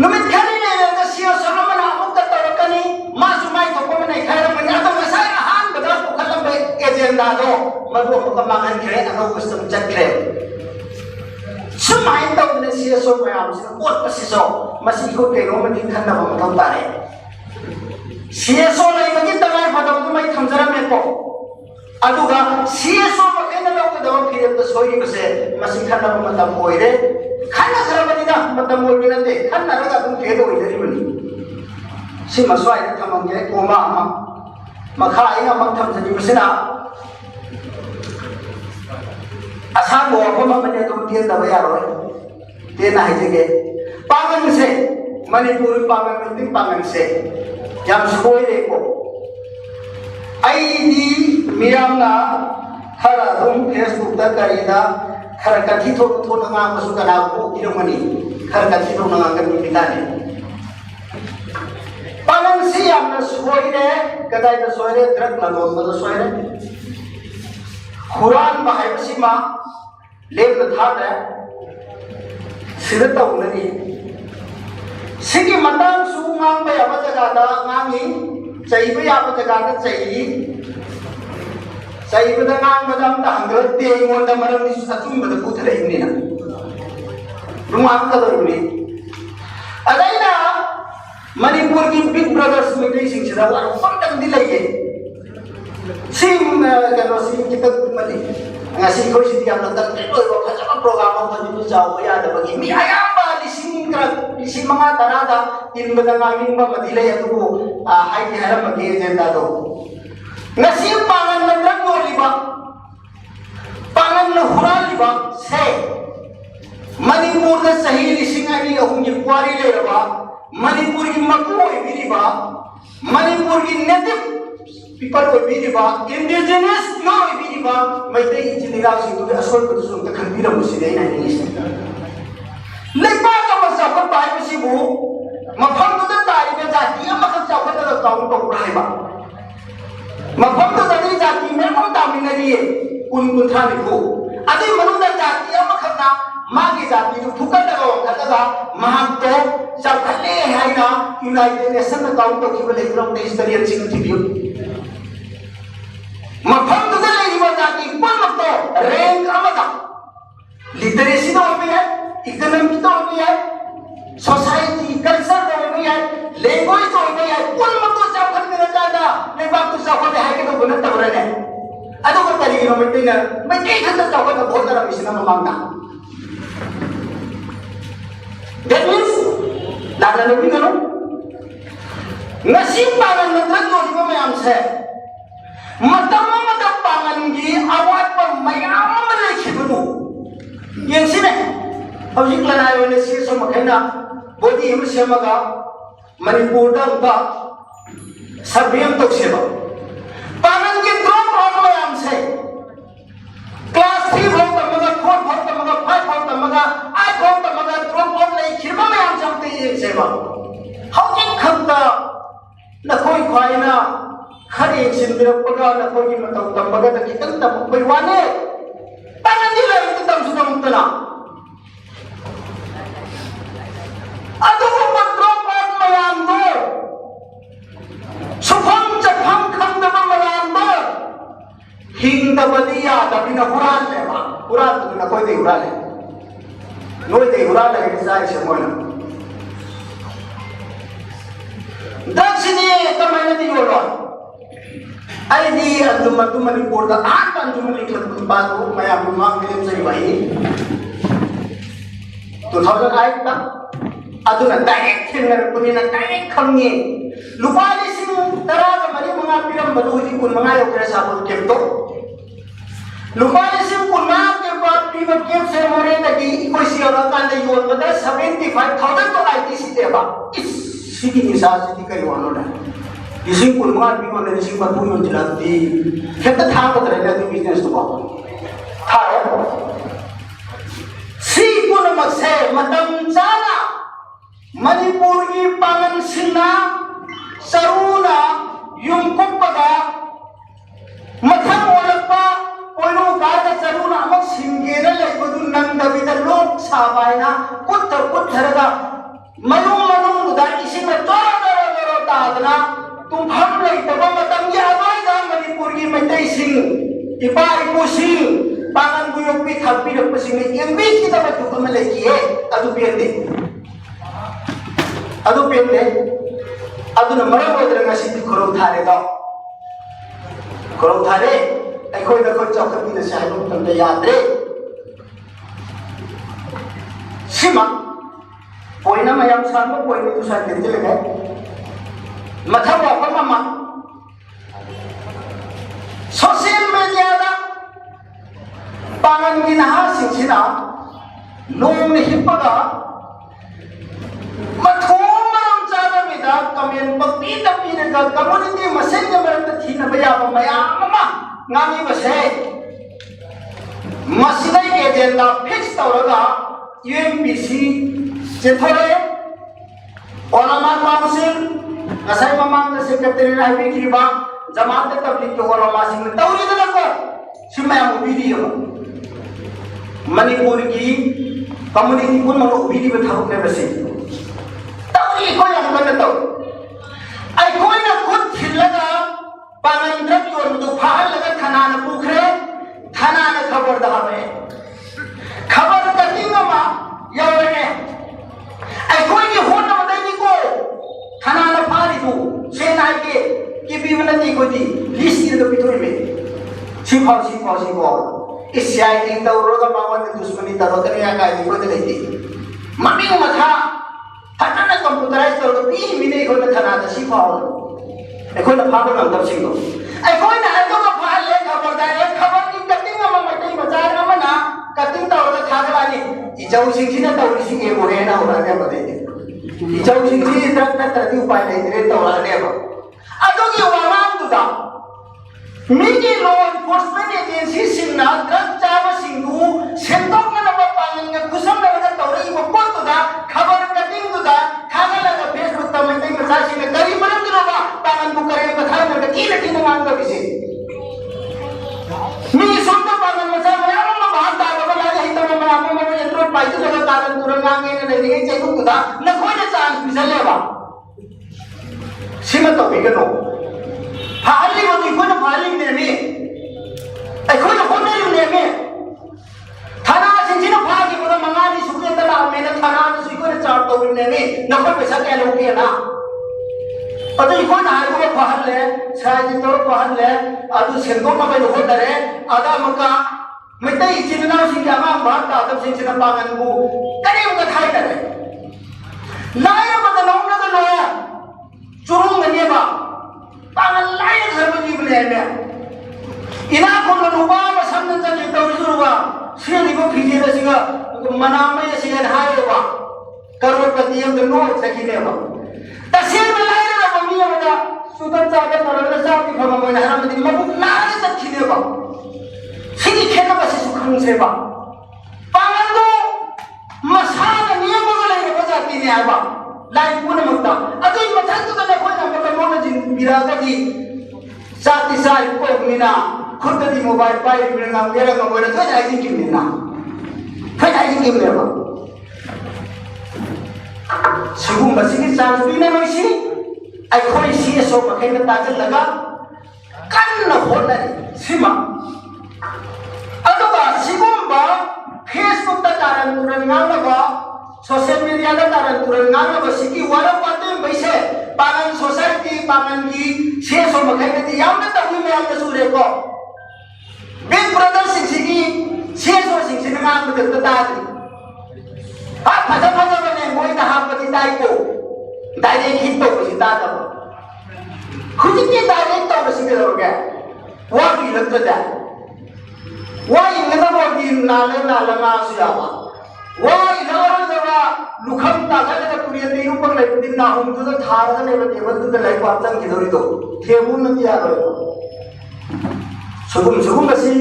नुमित खरी ने लगा शेसो हमना मुक्त तवकनी मा समाज तो कम नहीं खायरम गनी अतो मसाय हान बदा को खलम बे एजेंडा दो मदो को कमांगन करे अनो कस्टम चक्रे सुमाय तो ने शेसो मैम से कोट पसिसो मसी को केनो मदि खन्ना मथौ तारे शेसो लेबगी तगाय फदम मै थमजरमे को अदुगा सीएसओ मकेना लौगदव फिरम द सोई बसे मसी खन्ना मतम ओइरे खन्ना खरबनिदा मतम ओइनते खन्ना रगा तुम फेदो ओइदरिबनि सि मसवाय थमंगे कोमा अमा मखा आइना मक थमजनि बसिना असांगो अफम मने तुम तेन दबा यारोय तेन हाइजेगे पागन से मणिपुर पागन मिटिंग पागन से याम सोइरे को आईदी मियामना खरा तुम फेसबुक दा करीदा खरा कथि थो थो नंगा मसु कना को इरमनी खरा कथि थो नंगा कन बिताने पालन सी यामना सोइरे कदाय द सोइरे ड्रग लगो मद सोइरे कुरान बाहायबसिमा लेब थादे सिरता उननी सिगी मतंग सु ngang ba yaba jaga da ngangi chai ba yaba jaga da chai ba da ngang ba dam da hangra te ngon da maram ni satum ba da puthre ni na rumang ka do ni adaina manipur ki big brothers meeting sing sida wa pandang dilai sim kano sim kita mali ngasi ko si diam nang tak oi ba phaja program ma ni jaw ba ya da bagi mi ayam ba isi mga tanada tin ba nganging ba madilay atu hai ki haram magi agenda do ngasi pangan na drug no liba pangan na hural liba se manipur da sahi lisingani ahum ji kwari le raba manipur ki makoi biriba manipur ki native people ko biriba indigenous no biriba maitei jinira sindu asol ko sun ta khanbira muside na ni Lepa का मसाफर पाए बसिबु मफम तो तारी में जाती है मखम चावल का count तो उड़ाएगा मफम तो तनी जाती में हम तामिनरी है कुन था निको अदे मनुदा जाती है मखम ना मां की जाती तो फुकट लगा खलगा मां तो सब खले है ना यूनाइटेड नेशन का काउंट तो केवल एक लोग इस तरह चिंग थी मफम तो ले में जाती कुन मत तो रैंक अमदा लिटरेसी तो में है इकोनॉमी तो होनी है सोसाइटी कल्चर तो होनी है लैंग्वेज तो होनी है कुल मत तो सब खन में जाता ले बात तो सब है कि तो गुण तब रहने अदो को तरी नो मिट्टी ना मैं कई खत सब का बहुत तरह मिशन में मांगता दैट मींस लागला नो भी करो नसीब पालन नत्रक नो दिबो में हमसे मतम पालन की आवाज पर मयाम ले खिबनु ये सिने हौजिक लनाय ओने सीसो मखैना बोडी हम सेमगा मणिपुर दा सर्वेम तो सेवा पालन के ड्रॉप आउट मैम से क्लास 3 भोग तमगा 4 भोग तमगा 5 भोग तमगा 8 भोग तमगा ड्रॉप आउट ले खिरमा मैम समते ये सेवा हौजिक खंता नखोई खाइना खरी सिंदिरपगा नखोई मतौ तमगा त कितन तम कोई वाने पालन दिले तम सुना मुक्तना अदुगुम्बा ड्रॉप आउट मैम दो हिंदबदी यादबिना हुरान लेबा हुरान तुना कोई दे हुरान ले नोय दे हुरान लगे साइ से मोना दक्षिणी कमाने दी योलो आई दी अंजुम मणिपुर दा आठ अंजुम लिखल बात मैं आपको मांग मिले सही भाई 2008 ता अदुना डायरेक्ट थेंगरपुनिना डायरेक्ट खंगे लुपा लिसिंग तराग मरी मंगा पिरम बदुजी कुन मंगा योकरे साबुल केमतो लुपा लिसिंग कुन के बाद पीब केम सेरेमनी तकी कोई सियोरा कांदे योन बदा 75000 तो आईटीसी देबा इस सिटी निसा सिटी करी वानो ना लिसिंग कुन मंगा पीब ने लिसिंग बदु योन जिलाती खेत था बदरे ने बिजनेस तो था सी कुन मसे मतम चाना मणिपुर की पागन सिन्हा सरूना युमकुपदा मथम ओलपा कोइनो गादा सरूना अमक सिंगेरा लेबदु नंदबिदा लोक साबायना कुत्थरगा मनु दा इसिंग तोरो तादना तुम हम लेतबा मतम या आवाजा मणिपुर की मैतै सिंह इपा इपुसिंग पागन गुयोपी थपी रपसिंग एमबी की तब तुम लेकिए अदु बेंदे अदु पेंदे अदुना मरम ओदरा ngasi खरो थारे दा खरो थारे अखोय दा खो चौकती ने साइबो तंदे यादरे सिमा पोइना मयाम सामो पोइने तुसा केते लगे मथा वापा मामा सोशल मीडिया दा पांगन गिनहा सिंसिना लोम हिपगा कमेंट पक्की तपी ने कम्युनिटी मसेज के मरत थी न भैया मयाम मा नानी बसे मसले के एजेंडा फिक्स तौरगा यूएमपीसी जेथरे ओलामा काउंसिल असै ममांग सेक्रेटरी राइबे किबा जमात तबलीग के ओलामा सिंह तौरी दलको सिमया वीडियो मणिपुर की कम्युनिटी को मनो वीडियो थाउ ने बसे तौरी को यम कर तो आई कोई ना खुद खिलगा पागन द्रव योर दु फाल लगा थाना न पुखरे थाना न खबर दहावे खबर कटिंगा मा यवरने आई कोई की होन न मदई को थाना न फारी दु सेना के की बिवनती को दी लिस्ट के पिथोई में सिफाव इस शायद तो रोगा मावन दुश्मनी तरोतने या का को देती मम्मी मथा थाना कंप्यूटराइज कर दो 3 मिनट को थाना द सिफाव एखोय न फाबो न तब सिंगो एखोय न हतो का फाल ले खबर दाय खबर की कटिंग म मटई बाजार न मना कटिंग तौर थागलानी इजौ सिंसिना तौरी सिंग ए मोरे ना होरा ने बदे इजौ सिंसि तरती उपाय नहीं रे तौरा ने बा अदो की वामान दुदा मिगी लॉ एनफोर्समेंट एजेंसी सिंगना ड्रग चावा सिंगु सेंटोक न नब पालन के कुसम न तौरी को कोतुदा खबर कटिंग दुदा थागला का फेसबुक तमते में सासी ने करी मरम दिनोबा पालन को करे कथा न की लठी न मांग बिसे मिगी सुनता पालन में सा मयाम न बात दा बला ही तो मैं आपो में यंत्रो पाइतो जगह कारण तुरंगांगे ने नहीं चेकु दुदा न कोई न चांस बिसलेबा सिम तो बिगनो हाली वो कोई न फालिंग ने में ए कोई न होने ने में थाना सिंजिन फागी को मंगानी सुके तला में न थाना सुको ने चार तो ने में न कोई पैसा के लोगे ना अतो कोई ना को फहल ले शायद तो फहल ले अदु सेंगो म बे हो दरे आदा मका मितै चिन्ना सिंगा मा बात ता तब सिंजिन पागन को करे उका थाई दरे लाय मत नौना का लो चुरुंग ने बा पागल लाय घर में जीव ले में इना को नुबा मसम न चले तो जुरुबा सिरी को फिजे रसिगा मना में सिगन हायोबा करोड़पति हम नो सकिने बा तसेर में लाय ना मम्मी बता सुदन जाके तरल जा की खबर में हराम दिन मबुक नारे सकिने बा सिरी खेत बस सुखन से बा पागल तो मसाला नियम को ले बजाती ने आबा लाइफ पुन मक्ता अतो मथन तो ने कोई ना मत मोन जिन बिरागा दी साथी साई को मिना खुद दी मोबाइल पाई बिरंगा मेरा का बोले तो जाई की मिना फिर आई की मिना सिगुम बसिनी चांस भी ने मैसी आई कोई सी सो पखे में ताजल लगा kanna honari sima aduga sigumba Facebook ta karan turan nganga social media ta karan turan nganga siki wala patem baise pangan society pangan ki sheso makai ti yamna ta hu me amna sure ko big brother siki sheso siki nganga ta ta phajam bane moi ta hapati dai ko direct hit to ko sita ta खुद के direct to ko sike ro ga wa bi lag ta wa in na bo di nala nga su ya ba wa ina ro da ba lukham ta ga ta kuriya ti ru pang lai din na hum tu da thar da ne ba table tu da lai pa chang ki dori to themun na ya ro sugum ga si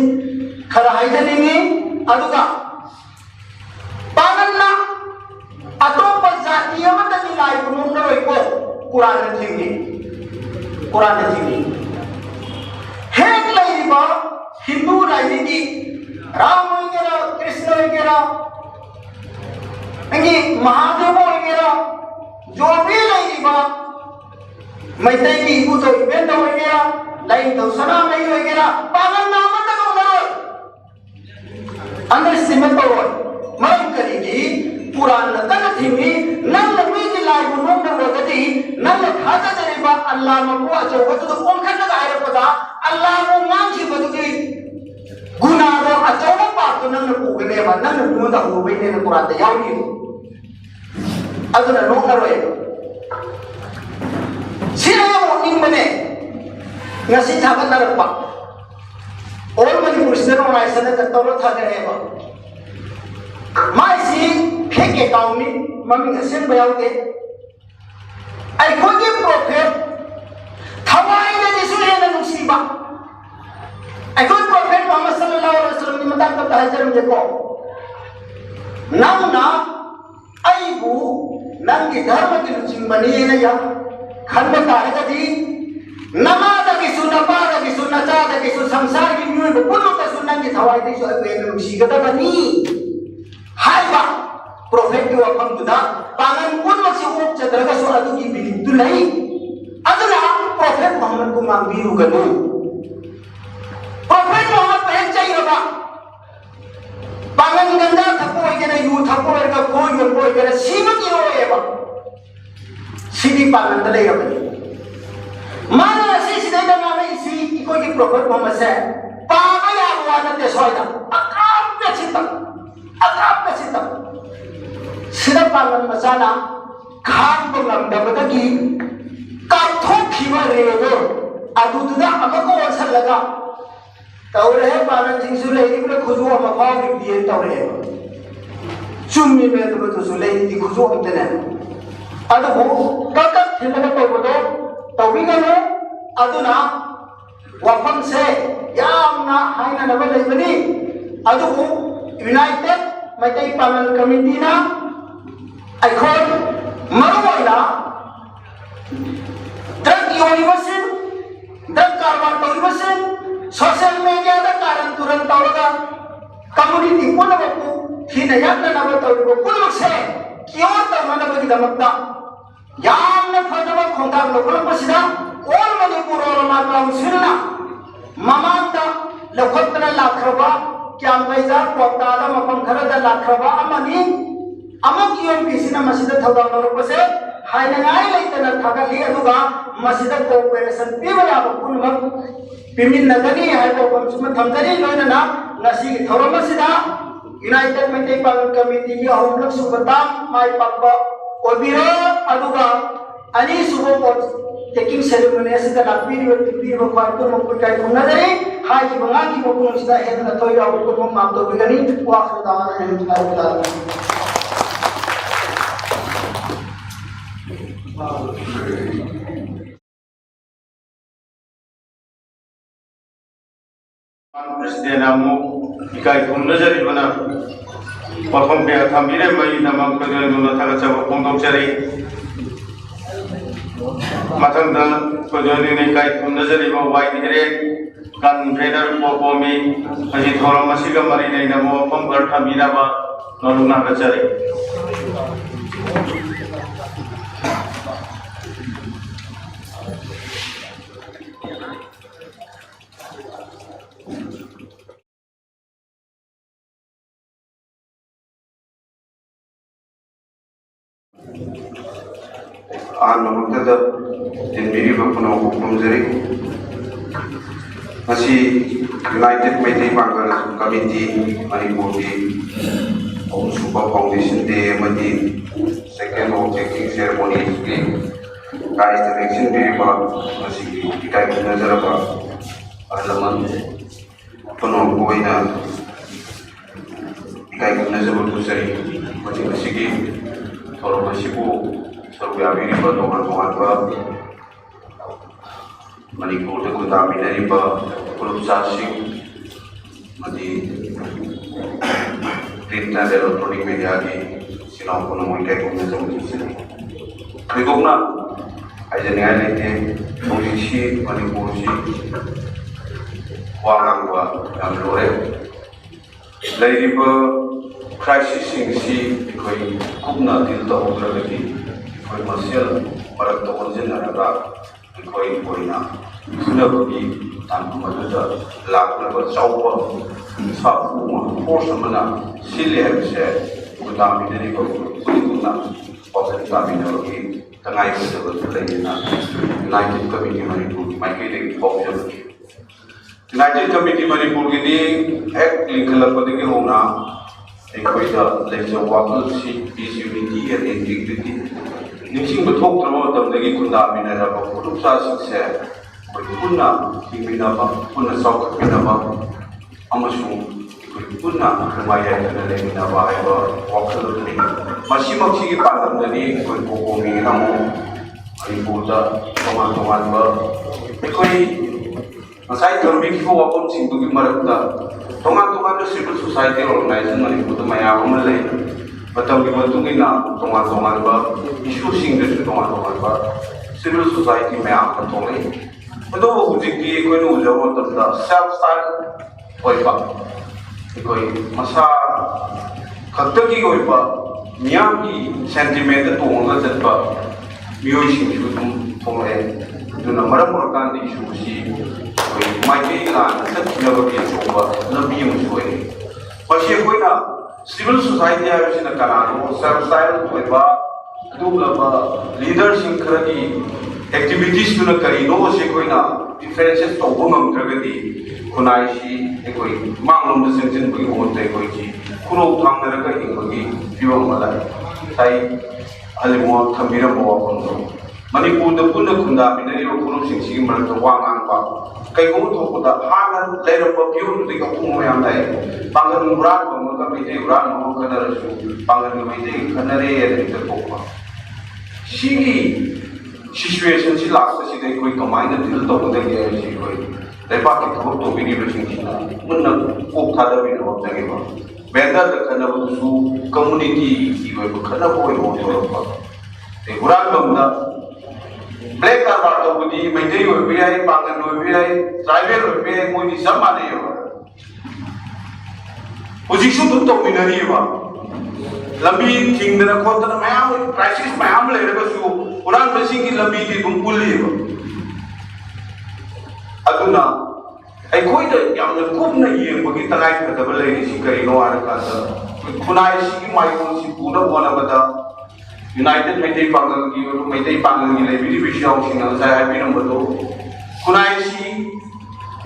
khara hai da ni aduga pangan na atop jati amata ni lai bu mun roi ko Quran na thingi hek lai ba Hindu lai ni Ram hoigera Krishna hoigera angi Mahadev hoigera jo bhi lai ba maitai ki ibu to event hoigera lai to sana mai hoigera pangan na amata ko roi underestimate to roi mai karigi Quran na tan thingi nan la mi ki lai bu nom na rogati nan la khata jare ba Allah ma ko ajo wato to kon khan na ai pada Allah mo mang ki badu ki guna ro ajo ma pa to nan ku ge ba nan ku da hu be ne Quran da yaw ni aduna no na roe sira mo ning mane ngasi thaban na pa और money पुरुषों में ऐसा न करता लो था करे बा my C fake account में मम्मी हसन बयाओगे आई खोजे प्रोफेट थवाई ने जिसने न नुसीबा आई खोज प्रोफेट मोहम्मद सल्लल्लाहु अलैहि वसल्लम की मदद करता है जरूर देखो ना आई बु नंगी धर्म की रुचि बनी है ना या खंड तारे का दी नमाज़ की सुन्नत बार की सुन्नत चाँद की सुन्नत संसार की न्यूज़ पुण्य का सुन्नत की थवाई थी जो अगले में मुसीबत बनी हाय बा प्रोफेट के वक़्त तुदा पागल पुण्य से ऊप चंद्र का सोना तो की बिलिंग तो नहीं अदना प्रोफेट मोहम्मद को मांगी रुकनो प्रोफेट मोहम्मद पहन चाहिए बा पागल गंदा थप्पो है क्या यू थप्पो है क्या कोई है क्या सीमा की रो है बा सीधी पागल तले है बनी माना ऐसी सीधे का नाम है इसी कोई की प्रोफेट मोहम्मद से पागल या हुआ ना ते सोएगा अकाप पे चिंता सीधा पागल मसाला खान को लंबा बता कि काथों खीवा रेगो अदुदुदा अमको वर्षन लगा तौर है पागल जिंसु ले इन्हीं पर खुजू अमकाव दिए तौर है चुम्मी में तो बतुसु ले इन्हीं खुजू अमते ने अदुबो काका थिलका तो बतो तौबी का लो अदुना वापन से यामना हाइना नबल इबनी अदुबो यूनाइटेड मैत्री पागल कमिटी ना आइकॉन मरुआइला ड्रग यूनिवर्सिटी ड्रग कारवार यूनिवर्सिटी सोशल मीडिया दा कारण तुरंत तौरगा कम्युनिटी पुनः बपु थी नया ना बतौरिबो पुनः से क्यों तमना बगी दमकता यामना फजवा खोंदा लोकल पसिदा और मणिपुर और माता उसिरना ममांता लखोत्रा लाखरबा क्या मैदा कोतादा मफम खरदा लाखरबा अमनी अमक योम किसीना मस्जिद थौदा नरपसे हाइनगाई लेतना थागली अदुगा मस्जिद कोऑपरेशन पीबया पुनमक पिमिन नगनी हाय को कमसुम थमजरी लोइना नसी थौरमसिदा यूनाइटेड मैत्री पागल कमिटी की अहुमलक सुबता माय पाकबा ओबिरो अदुगा अनि सुबो टेकिंग सेरेमनी असिदा लापीरियो तिपीरियो फाइतो मकुकाय खुनजरी हाय की बंगा की मकुनसिदा हेदना तोइरा को माम तो बिगनी वाखर दावाना है तुला Presiden amu ikai kumnajari bana perform be thamire mai namang kajal nuna thaga chaba pondok chari mathang da kajali ne ikai kumnajari ba wide here convener popomi aji thoram masiga mari nei namo pam gar thamira ba naluna kachari ꯑꯍꯥꯟꯕꯃꯛꯇꯗ ꯇꯤꯟꯕꯤꯔꯤꯕ ꯄꯨꯝꯅꯃꯛꯄꯨ ꯈꯨꯔꯨꯝꯖꯔꯤ ꯉꯁꯤ united Meitei ꯄꯥꯡꯒꯜ committee ꯃꯅꯤꯄꯨꯔꯒꯤ ꯑꯍꯨꯝꯁꯨꯕ foundation ꯗꯦ ꯑꯃꯗꯤ second ꯑꯣꯕꯖꯦꯛꯇꯤꯡ ꯁꯦꯔꯦꯃꯣꯅꯤꯒꯤ ꯀꯥꯏꯗ ꯂꯦꯡꯁꯤꯟꯕꯤꯔꯤꯕ ꯉꯁꯤꯒꯤ ꯏꯀꯥꯏ ꯈꯨꯝꯅꯖꯔꯕ ꯑꯍꯜ ꯂꯃꯟ ꯄꯨꯝꯅꯃꯛꯄꯨ ꯑꯣꯏꯅ 이가이 끝내서부터 저희 어제 시기 서로 마시고 서로 야비리바 동안과 머니푸르 군다미네리바 그룹사식 어디 프린트 앤 일렉트로닉 미디어기 신호분은 이가이 끝내서부터 저희 그리고나 이제 내가 이제 동시시 머니푸르시 와강과 양로래 레이리버 크라이시스ingsi ꯑꯩꯈꯣꯏ ꯀꯨꯞꯅ ꯗꯤꯜ ꯇꯧꯍꯧꯗ꯭ꯔꯒꯗꯤ ꯑꯩꯈꯣꯏ ꯃꯁꯦꯜ ꯃꯔꯛꯇ ꯑꯣꯟꯁꯤꯟꯅꯔꯒ ꯑꯩꯈꯣꯏ ꯑꯣꯏꯅ ꯐꯨꯅꯕꯒꯤ ꯇꯥꯟꯐꯝ ꯑꯗꯨꯗ ꯂꯥꯛꯅꯕ ꯆꯥꯎꯕ ꯁꯥꯐꯨ ꯐꯣꯔꯁ ꯑꯃꯅ ꯁꯤꯜꯂꯤ ꯍꯥꯏꯕꯁꯦ ꯑꯩꯈꯣꯏ ꯇꯥꯃꯤꯟꯅꯔꯤꯕ ꯈꯨꯗꯤꯡꯃꯛꯅ ꯋꯥꯈꯜ ꯇꯥꯃꯤꯟꯅꯕꯒꯤ ꯇꯉꯥꯏꯐꯗꯕꯁꯨ ꯂꯩꯌꯦꯅ ꯌꯨꯅꯥꯏꯇꯦꯠ ꯀꯃꯤꯇꯤ ꯃꯅꯤꯄꯨꯔꯒꯤ ꯃꯥꯏꯀꯩꯗꯒꯤ ꯐꯥꯎꯖꯕꯅꯤ ꯌꯨꯅꯥꯏꯇꯦꯠ ꯀꯃꯤꯇꯤ ꯃꯅꯤꯄꯨꯔꯒꯤꯗꯤ ꯍꯦꯛ ꯂꯤꯡꯈꯠꯂꯛꯄꯗꯒꯤ ꯍꯧꯅ ꯑꯩꯈꯣꯏꯗ ꯂꯩꯖꯕ ꯋꯥꯈꯜꯁꯤ ꯄꯤꯁ ꯌꯨꯅꯤꯇꯤ ꯑꯦꯟ ꯏꯟꯇꯤꯒ꯭ꯔꯤꯇꯤ ꯅꯤꯡꯁꯤꯡꯕ ꯊꯣꯛꯇ꯭ꯔꯕ ꯃꯇꯝꯗꯒꯤ ꯈꯨꯟꯗꯥꯃꯤꯟꯅꯔꯕ ꯐꯨꯔꯨꯞꯆꯥꯁꯤꯡꯁꯦ ꯑꯩꯈꯣꯏ ꯄꯨꯟꯅ ꯍꯤꯡꯃꯤꯟꯅꯕ ꯄꯨꯟꯅ ꯆꯥꯎꯈꯠꯃꯤꯟꯅꯕ ꯑꯃꯁꯨꯡ ꯑꯩꯈꯣꯏ ꯄꯨꯟꯅ ꯅꯨꯡꯉꯥꯏ ꯌꯥꯏꯐꯅ ꯂꯩꯃꯤꯟꯅꯕ ꯍꯥꯏꯕ ꯋꯥꯈꯜ ꯑꯗꯨ ꯂꯩ ꯃꯁꯤꯃꯛꯁꯤꯒꯤ ꯄꯥꯟꯗꯝꯗꯅꯤ ꯑꯩꯈꯣꯏ ꯀꯣꯀꯣꯃꯤꯅ ꯑꯃꯨꯛ ꯃꯅꯤꯄꯨꯔꯗ ꯇꯣꯉꯥꯟ ꯇꯣꯉꯥꯟꯕ ꯑꯩꯈꯣꯏ ꯉꯁꯥꯏ ꯊꯝꯕꯤꯈꯤꯕ ꯋꯥꯐꯝꯁꯤꯡꯗꯨꯒꯤ ꯃꯔꯛꯇ ꯇꯣꯉꯥꯟ ꯇꯣꯉꯥꯟꯕ ꯁꯤꯚꯤꯜ ꯁꯣꯁꯥꯏꯇꯤ ꯑꯣꯔꯒꯅꯥꯏꯖꯦꯁꯟ ꯃꯅꯤꯄꯨꯔꯗ ꯃꯌꯥꯝ ꯑꯃ ꯂꯩ ꯃꯇꯝꯒꯤ ꯃꯇꯨꯡ ꯏꯟꯅ ꯇꯣꯉꯥꯟ ꯇꯣꯉꯥꯟꯕ ꯏꯁꯨꯁꯤꯡꯗꯁꯨ ꯇꯣꯉꯥꯟ ꯇꯣꯉꯥꯟꯕ ꯁꯤꯚꯤꯜ ꯁꯣꯁꯥꯏꯇꯤ ꯃꯌꯥꯝ ꯑꯃ ꯊꯣꯛꯂꯛꯏ ꯑꯗꯨꯕꯨ ꯍꯧꯖꯤꯛꯇꯤ ꯑꯩꯈꯣꯏꯅ ꯎꯖꯕ ꯃꯇꯝꯗ ꯁꯦꯜꯐ ꯁ꯭ꯇꯥꯏꯜ ꯑꯣꯏꯕ ꯑꯩꯈꯣꯏ ꯃꯁꯥ ꯈꯛꯇꯒꯤ ꯑꯣꯏꯕ ꯃꯤꯌꯥꯝꯒꯤ ꯁꯦꯟꯇꯤꯃꯦꯟꯇ ꯇꯣꯡꯉꯒ ꯆꯠꯄ ꯃꯤꯑꯣꯏꯁꯤꯡꯁꯨ ꯑꯗꯨꯝ ꯊꯣꯛꯂꯛꯑꯦ ꯑꯗꯨꯅ ꯃꯔꯝ ꯑꯣꯏꯔꯀꯥꯟꯗ ꯏꯁꯨꯁꯤ ꯑꯩꯈꯣꯏ ꯃꯥꯏꯀꯩ ꯂꯥꯟꯅ ꯆꯠꯈꯤꯅꯕꯒꯤ ꯑꯆꯧꯕ ꯂꯝꯕꯤ ꯑꯃꯁꯨ ꯑꯣꯏꯔꯤ ꯃꯁꯤ ꯑꯩꯈꯣꯏꯅ ꯁꯤꯚꯤꯜ ꯁꯣꯁꯥꯏꯇꯤ ꯍꯥꯏꯕꯁꯤꯅ ꯀꯅꯥꯅꯣ ꯁꯦꯜꯐ ꯁ꯭ꯇꯥꯏꯜ ꯑꯣꯏꯕ ꯑꯗꯨꯒꯨꯝꯂꯕ ꯂꯤꯗꯔꯁꯤꯡ ꯈꯔꯒꯤ ꯑꯦꯛꯇꯤꯚꯤꯇꯤꯁꯇꯨꯅ ꯀꯔꯤꯅꯣ ꯑꯁꯤ ꯑꯩꯈꯣꯏꯅ ꯗꯤꯐ꯭ꯔꯦꯟꯁꯤꯌꯦꯠ ꯇꯧꯕ ꯉꯝꯗ꯭ꯔꯒꯗꯤ ꯈꯨꯟꯅꯥꯏꯁꯤ ꯑꯩꯈꯣꯏ ꯃꯥꯡꯂꯣꯝꯗ ꯆꯪꯁꯤꯟꯕꯒꯤ ꯃꯍꯨꯠꯇ ꯑꯩꯈꯣꯏꯒꯤ ꯈꯨꯔꯧ ꯊꯥꯡꯅꯔꯒ ꯍꯤꯡꯕꯒꯤ ꯐꯤꯕꯝ ꯑꯃ ꯂꯥꯛꯏ ꯉꯁꯥꯏ ꯑꯍꯜ ꯏꯃꯨꯡ ꯊꯝꯕꯤꯔꯝꯕ ꯋꯥꯐꯝꯗꯣ ꯃꯅꯤꯄꯨꯔꯗ ꯄꯨꯟꯅ ꯈꯨꯟꯗꯥꯃꯤꯟꯅꯔꯤꯕ ꯐꯨꯔꯨꯞꯁꯤꯡꯁꯤꯒꯤ ꯃꯔꯛꯇ ꯋꯥ ꯉꯥꯡꯕ ꯀꯩꯒꯨꯝꯕ ꯊꯣꯛꯄꯗ ꯍꯥꯟꯅ ꯂꯩꯔꯝꯕ ꯐꯤꯕꯝꯗꯨꯗꯒꯤ ꯑꯍꯣꯡꯕ ꯃꯌꯥꯝ ꯂꯥꯛꯑꯦ ꯄꯥꯡꯒꯜ ꯍꯨꯔꯥꯟꯕ ꯑꯃꯒ ꯃꯩꯇꯩ ꯍꯨꯔꯥꯟꯕ ꯑꯃꯒ ꯈꯠꯅꯔꯁꯨ ꯄꯥꯡꯒꯜꯒ ꯃꯩꯇꯩꯒ ꯈꯠꯅꯔꯦ ꯍꯥꯏꯅ ꯍꯦꯛꯇ ꯊꯣꯛꯄ ꯁꯤꯒꯤ ꯁꯤꯆꯨꯋꯦꯁꯟꯁꯤ ꯂꯥꯛꯄꯁꯤꯗ ꯑꯩꯈꯣꯏ ꯀꯃꯥꯏꯅ ꯗꯤꯜ ꯇꯧꯒꯗꯒꯦ ꯍꯥꯏꯕꯁꯤ ꯑꯩꯈꯣꯏ ꯂꯩꯕꯥꯛꯀꯤ ꯊꯕꯛ ꯇꯧꯕꯤꯔꯤꯕꯁꯤꯡꯁꯤꯅ ꯃꯨꯟꯅ ꯀꯣꯛ ꯊꯥꯗꯕꯤꯅꯕ ꯆꯪꯉꯦꯕ ꯕꯦꯟꯗꯔꯗ ꯈꯠꯅꯕꯗꯨꯁꯨ ꯀꯝꯃꯨꯅꯤꯇꯤꯒꯤ ꯑꯣꯏꯕ ꯈꯠꯅꯕ ꯑꯣꯏꯅ ꯑꯣꯟꯊꯣꯔꯛꯄ ꯍꯨꯔꯥꯟꯕꯝꯗ ब्लैक कारबार तौबदी मैथई होइबे याय पांगन होइबे याय ट्राइबल होइबे याय मोइनि सब मानेबा हुजिसु दुम तौमिनरिबा लंबी थिंगदना खोतना मयाम क्राइसिस मयाम लेरगसु उरान बसिंगी लंबी दि दुम पुलिबा अदुना अखोइद यामना कुपना येंबगी तंगाई फदब लेरिसि करिनो आरकादा खुनाइसिगी माइकोनसि पुना बोनाबदा यूनाइटेड मैथई पांगल की लेबिरी विषयावसिंग ngasai haibirambado kunai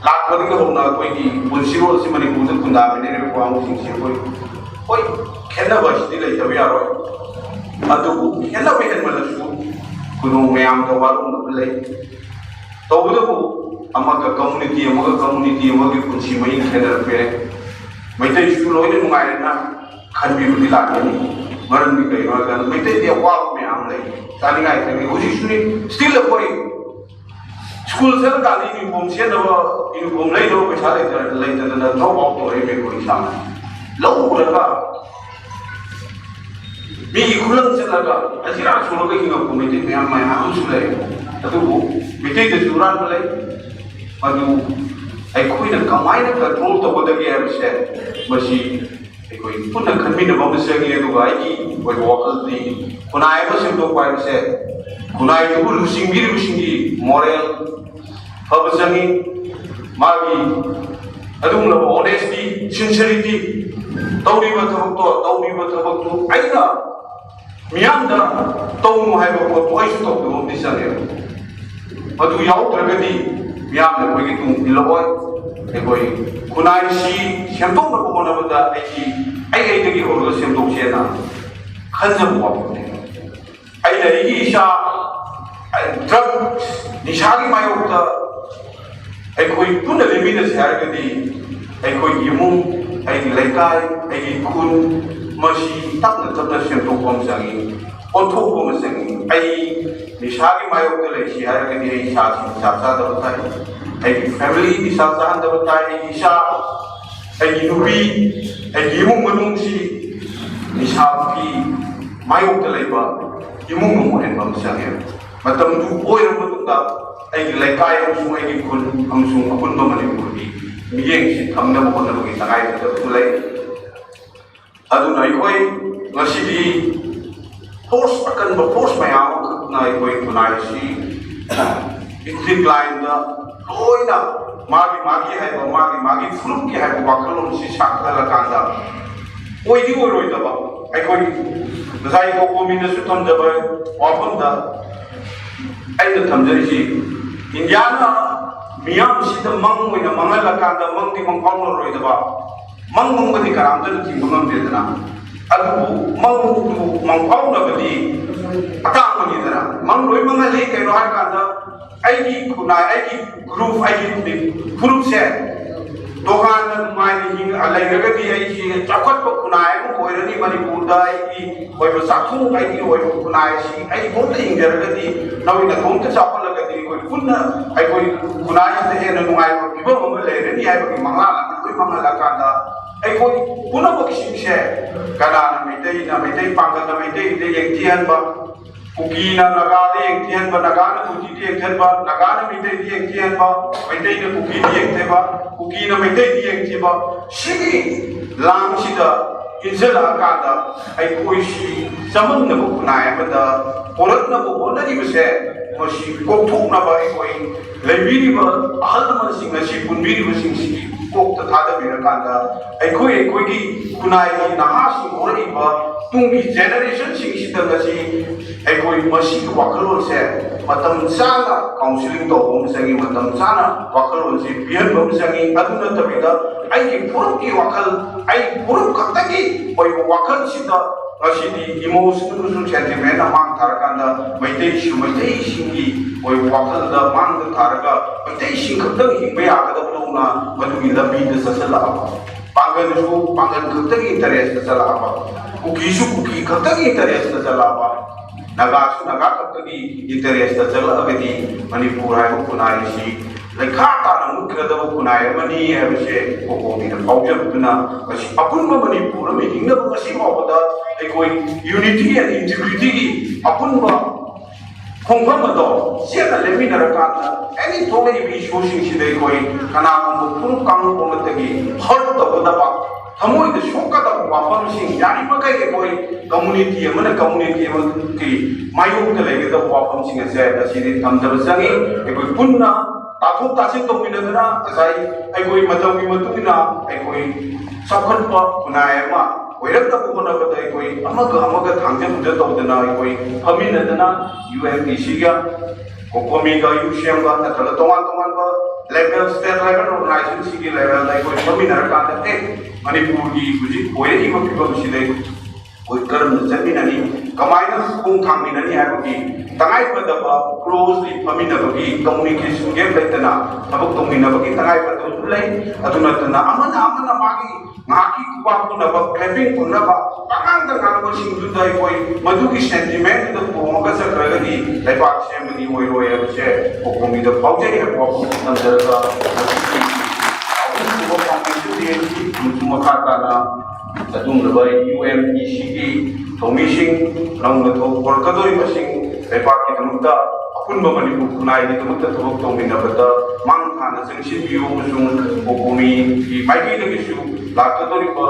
lakpadi hona koi ki punsiro si manipur khundamine kwangusing si koi khena basti lai tabi aroi adu khena be hen malasu kunu mayam da warum lai tawdu amaga community amaga punsi mai khena pe मैथई su loine nungaina khanbi budi lakani मरन भी कई बारกันไม่ได้เดียวว่าไม่amเลยตอนนี้ไงแต่โอ้ยสุดนี่ still เลย school से का ली uniform से ना uniform ले लो पैसा ले ना ड्रॉप आउट हो रही है कोई सामने लो लगा मी खुलन से लगा अजीरा छोड़ के हिंगा कोไม่ได้मैं हम सुले तो वोไม่ได้जुरान ले मधुไอ้คุยน่ะकमाई ना कंट्रोल तो बदल गया है मसी कोई पुनः खनमी ने बहुत से ये तो भाई की कोई वोकल थी खुनाई बस तो कोई से खुनाई तो लुसिंगी मॉरल फबसंगी मागी अदुम लो ऑनेस्टी सिंसियरिटी तौरी बथबक तो आइना मियामदा तौनु हाइबा पोतो आइसु तौदो ओमदि संगे मधु याउद्रगदि मियामदा कोइगी तुम इलोय एकोई खुनाई सी सेमतोंना बोनबदा आइदगी होरो सेमतोंसेना खनजब वापने आई लरिगी इशा ड्रग निशागी मायोक्ता एकोई पुन लेमिनस हारगदि एकोई इमुंग एगी लेकाय एगी खुन मसी तपना तपना सेमतोंपम संगी ओथोपम संगी आई निशागी मायोक्ता लेसी हारगदि आई साथी साथ दबताई आई फैमिली निशा साहन दबताई इशा आई नुबी आई इमुंग मनुंसी निशा की मायोक्ता लेबा इमुंग मोहन संगे मतम दु ओइर मतुंदा आई लेकाय अमसुंग आई खुन अमसुंग अपुन मनिपुरी मियेंग सि थमना बोनबगी तगाय तबु लै अदुना अखोय ngasibi force akan ba force mayam na अखोय खुनाय सि इथिक लाइन दा लोइना मागी है मागी फुरुप की है वाखलोन सि साखला कांदा ओइदि ओइरोय दबा अखोय नजाय को कोमिना सु थमजबा वाफमदा अैन थमजरिसि इंडियाना मियाम सिदा मंग ओइना मंगला कांदा मंगदि मंगपाउन रोइदबा मंग मंगबदि करामदन थिंग मंगदेदना अदु मंग मंगपाउनबदि अतांगनिदना मंग लोइ मंगले कैनो हार कांदा आइगी खुनाय आइगी ग्रुप आइगी ग्रुप से दोकान माइनि हिंग अलैरगदि आइसी चखत खुनाय कोइरनी मणिपुरदा आइगी ओइबो साखु आइगी ओइबो खुनाय सी आइ गोत हिंगरगदि नविना थोंत चापलगदि कोइ पुन्ना आइ कोइ खुनाय से हेन नुगाय को बिबो मंग लेरनी आइबो मंगाला कोइ मंगाला कांदा आइ कोइ पुना बक्सिसे कनाना मेतै पांगना मेतै दे एकथियन बा कुकीना नगादे एकथियन बा नगाना कुकी दे एकथियन बा नगाना मेतै दे एकथियन बा मेतै ने कुकी दे एकथे बा कुकीना मेतै दे एकथे बा सिगी लांगसिदा इंजला कांदा आई कोइसी समन्न बु खुनाय बदा पोरतना बु बोनदि बसे मसी कोथोकना बा आई कोइ लेबिरी बा अहल मनसिंग नसी पुनबिरी बसिंग सी कोकता थादा बिरा कांदा आई कोइगी खुनाय की नहासी होरई बा तुंगी जनरेशन सिंग सिदा नसी आई कोइ मसी वाखलोन से मतम साना काउंसलिंग तो होम संगी मतम साना वाखलोन से बियन बम संगी अदुना तबिदा आई की पुरुप की वाखल आई पुरुप खतगी ओइ वाखल सिदा असिदी इमोशनल सेंटिमेंट अमांग थारकांदा मैतै सिंगी ओइ वाखल दा मांग थारगा मैतै सिंग खतंग हिंबे आगदबलोना मदुगी लबी द ससला पांगन खतंग इंटरेस्ट ससला कुकी खतंग इंटरेस्ट ससला नगासु नगा खतंगी इंटरेस्ट ससला अगदी मणिपुर हाय खुनाय सी लेखा ताना मुख्यदब खुनाय मनी हैबसे कोकोमी द फाउजबना असी अपुनबा मणिपुर में हिंगब असी मावदा एकोई यूनिटी एंड इंटीग्रिटी की अपुनबा खोंगम दो सेना लेमिनर काना एनी थोले भी सोसिंग सिदे कोई कना को पुरु कांग कोमतगी हर्ट तबदबा थमोई द शोका द वाफम सिंग यानी मकै के कोई कम्युनिटी की मायोग द लेगे द वाफम सिंग से असी थमदब संगी एकोई पुन्ना ताथोक तासिन तो मिनदना असाई आई कोई मतम की मतुना आई कोई सखतप खुनायमा ओइरक तब होनबद आई कोई अमग थांजे मुद तौदना आई कोई फमिनदना यूएनडीसी गा कोकोमी गा यूसीएम गा नतल तोमान बा लेवल स्टेट लेवल ऑर्गेनाइजेशन सी लेवल आई कोई फमिनर कांदते मणिपुर की हुजी कोई मपिबम सिदे कोई कर्म जमीननी कमाइना कुंग थांमिननी हाबगी तंगाई पदबा क्लोजली फमिनबगी कम्युनिकेशन गेम लेतना थबक तोमिनबगी तंगाई पदबु लै अदुनतना अमना मागी माकी कुबा कुनबा क्लैपिंग कुनबा पांगांग दंगांग सिंग दुदai कोई मधुकी सेंटिमेंट द पोंगा सकरगनी लेपाक सेमनी ओइरोय हबसे कोकोमी द फाउजे है पोको नंदरगा को कम्युनिटी की मुखताना अदुमरबा UMEC की थोमिसिंग नंग थो वर्कदोइ मसिंग लेपाक की तमुदा अपुनबा मणिपुर खुनाय की तमुदा थबक तोमिनबदा मांग थाना संसिबियो मसुंग कोकोमी की माइकी दगिसु लाकदोरिबा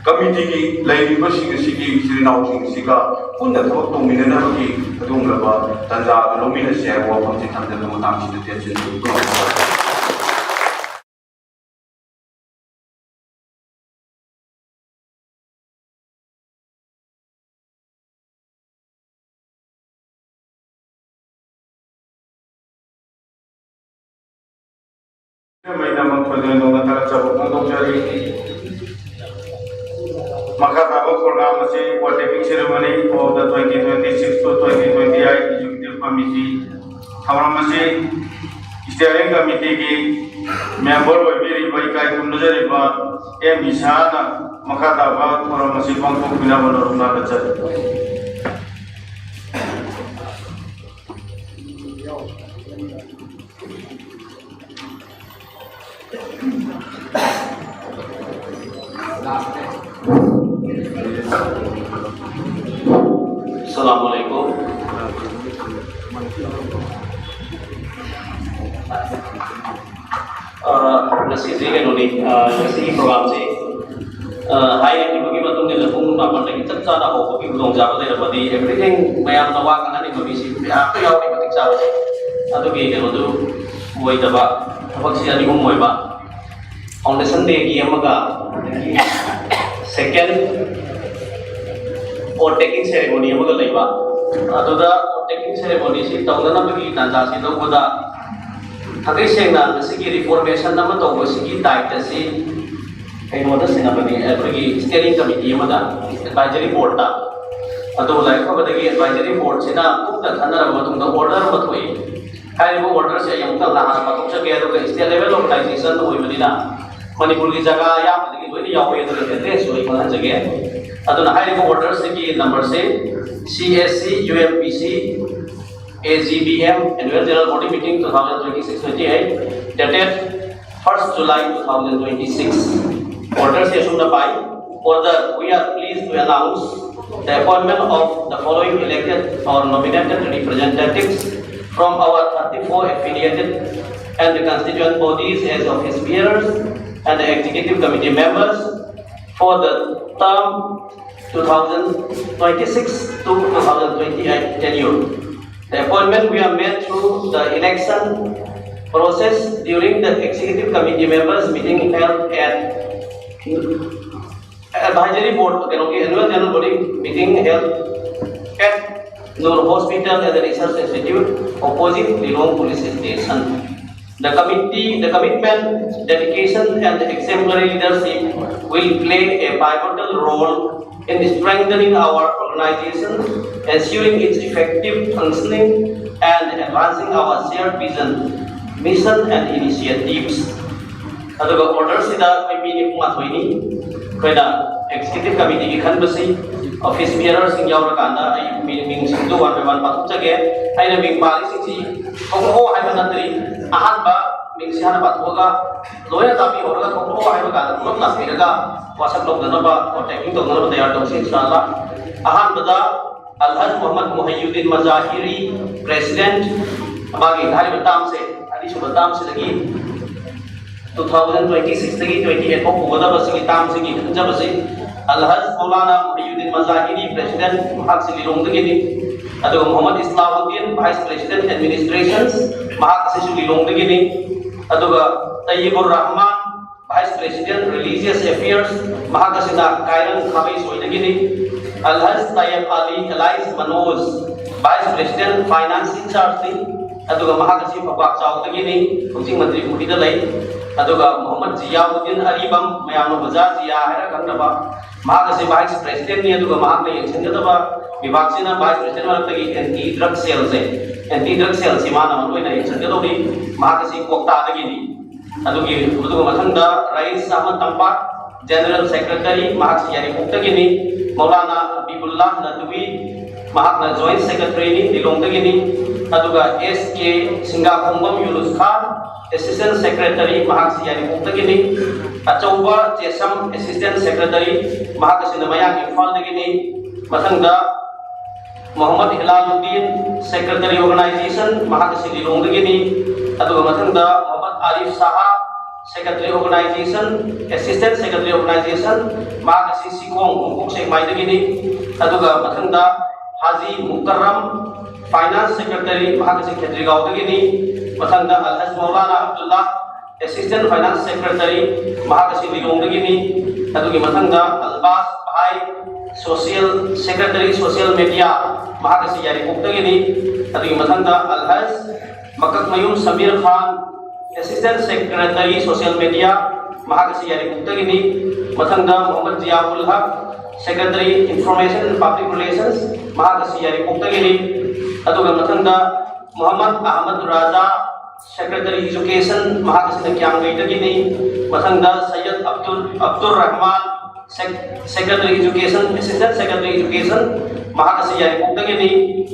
कमिटी की लैरिबा सिंग सिरिनाउसिंग सिगा पुन्ना थबक तोमिननबगी अदुमरबा तंजा लोमिना से वाफम से थंदन मताम सिदे तेचिन मैदान खोजन फोंदोंजरी Makataba program for taking ceremony of the 2026 to 2028 Executive Committee. Hamramasi Steering Committee ki member of very Vaikai Kumnajariba, M. Ishana, Makataba, Hamramasi Pangko Pinabana Nakacha. Assalamualaikum. Nasi sini nuni nasi program sih. Hari ini bagi batu ni lepung nama lagi cakap dah aku bagi belum jawab dari badi everything mayam nawa kan ni bagi sih. Apa yang aku bagi jawab? Atau gini tu buat apa? Apa sih jadi umum apa? Foundation day ni amaga second or taking ceremony amaga laiba. Aduda taking ceremony si tahun na bagi tanda si tahun kuda. Hati sengna segi reformation nama tahu segi diet si. Kayak mana sih nama ni? Bagi steering committee mana? Advisory board ta. Aduh lagi apa bagi advisory board sih na? Kita thana ramah tu order betul. Kayak itu order sih yang kita lah betul saja itu ke setiap level organization tu ini na. Manipur की जगह या मतलब कि वही याव ये तो रहते हैं सोई कौन जगह अतो ना हाई ऑर्डर से की नंबर से CSC UMPC AGBM Annual General Body Meeting 2026-28 dated 1st July 2026 order से सुनना पाई order we are pleased to announce the appointment of the following elected or nominated representatives from our 34 affiliated and the constituent bodies as office bearers and the executive committee members for the term 2026 to 2028 tenure. The appointment we have made through the election process during the executive committee members meeting held at advisory board annual general body meeting held at Noor Hospital and the Research Institute opposite Lilong Police Station. The commitment, dedication, and exemplary leadership will play a pivotal role in strengthening our organization, ensuring its effective functioning, and advancing our shared vision, mission, and initiatives. Aduga order sida koi mini pumathoini koina executive committee ki khanbasi office bearers sing yaw rakanda ai ming singdu wan wan pathuk jage aina ming pali singsi ko hai manatri ahan ba ming sihana pathoga loya tapi horaga ko hai ba ka pulak na piraga wasak lok dana ba ko taking to dana ba tayar to inshallah ahan bada Alhaj Muhammad Muhyiddin Mazahiri president bagi hari batam se hari subatam se lagi 2026 lagi 28 ko pugoda basigi tam sigi khanja basi Alhaj Maulana Muhyiddin Mazahiri president mahak sigi long dagi ni adu Muhammad Islamuddin vice president administrations mahak sigi long dagi ni adu Tayyibur Rahman vice president religious affairs mahak sina Kairan Khabai soi dagi ni Alhaj Tayyib Ali Elias Manoj vice president finance in charge ni adu mahak sigi Pabak Chau dagi ni Hujing Menteri Muhida lai aduga Muhammad Ziauddin Aribam mayamno baza ziya hera kandaba mahakasi vice president ni aduga mahakna yengchendaba vibagsina vice president waratagi anti drug cell simana manoi na yengchendado ni mahakasi kokta dagi ni adugi aduga mathangda Rais Ahmad Tampak general secretary mahakasi yani koktagi ni Maulana Habibullah Nadwi mahakna joint secretary ni dilong dagi ni aduga SK Singakombam Yunus Khan Assistant Secretary Mahak Siyani Muktagini Achauba Chesam Assistant Secretary Mahak Sinamaya Infal Dagini Mathangda Muhammad Hilaluddin Secretary Organization Mahak Sililong Dagini Aduga Mathangda Muhammad Arif Saha Secretary Organization Assistant Secretary Organization Mahak Sikong Kumpuk Sekmai Dagini Aduga Mathangda Haji Mukarram Finance Secretary Mahak Secretary Gaudagini Mathangda Alhaj Maulana Abdullah Assistant Finance Secretary Mahakasi Lilongdagini adugi mathangda Albas Bhai Social Secretary Social Media Mahakasi Yari Muktagini adugi mathangda Alhaj Makak Mayum Samir Khan Assistant Secretary Social Media Mahakasi Yari Puktagini, Matanga Muhammad Ziaul Haq, Secretary Information and Public Relations Mahakasi Yari Puktagini, Aduga Matanga Muhammad Ahmad Raza, Secretary Education Mahakasi Nakyang Gaitagini, Matanga Sayyid Abdul Rahman, Secretary Education, Assistant Secretary Education Mahakasi Yari Puktagini,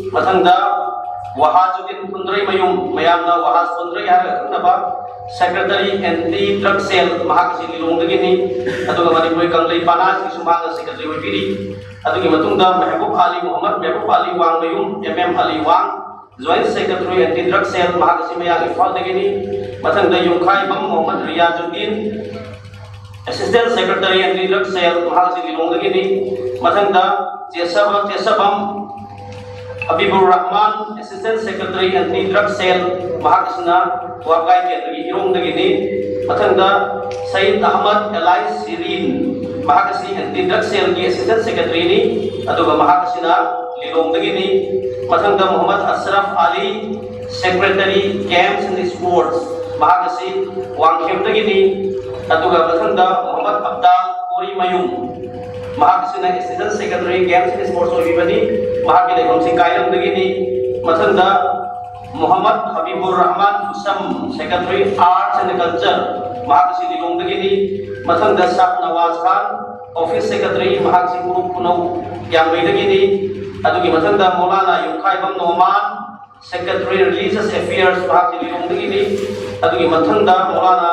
Matanga Wahajuddin Pundrai Mayum, Mayamna Wahas Pundrai Haraknaba, Secretary Anti-Drug Cell Mahakasi Lilongdagini, Aduga Manipuri Kanglay Panas, Sumanga Secretary Wipiri, Adugi Matunda Mehbub Ali Muhammad, Mehbub Ali Wang Mayum, Ali Wang, Joint Secretary Anti-Drug Cell Mahakasi Mayang Ifaldagini, Matanda Yungkai Bam Muhammad Riyajuddin, Assistant Secretary Anti-Drug Cell Mahakasi Lilongdagini, Matanda Tiesabam Habibur Rahman, Assistant Secretary Anti-Drug Cell Mahakasina Wakai Kendri Hirong Dagini, Matanda Said Ahmad Elai Sirin Mahakasi Anti-Drug Cell ki Assistant Secretary ni Aduga Mahakasina Lilong Dagini, Matanda Muhammad Ashraf Ali Secretary Games and Sports Mahakasi Wangkem Dagini, Aduga Matanda Muhammad Abdal Kuri Mayum Mahakasina Assistant Secretary Games and Sports Ovibani, Mahakile Homsi Kairam Dagini, Matanda Muhammad Habibur Rahman Husam, Secretary Arts and Culture, Mahakasi Lilong Dagini, Matanda Shah Nawaz Khan, Office Secretary Mahakasi Guru Puno Yambai Dagini, Adugi Matanda Maulana Yungkai Bam Noman, Secretary Religious Affairs Mahakasi Lilong Dagini, Adugi Matanda Maulana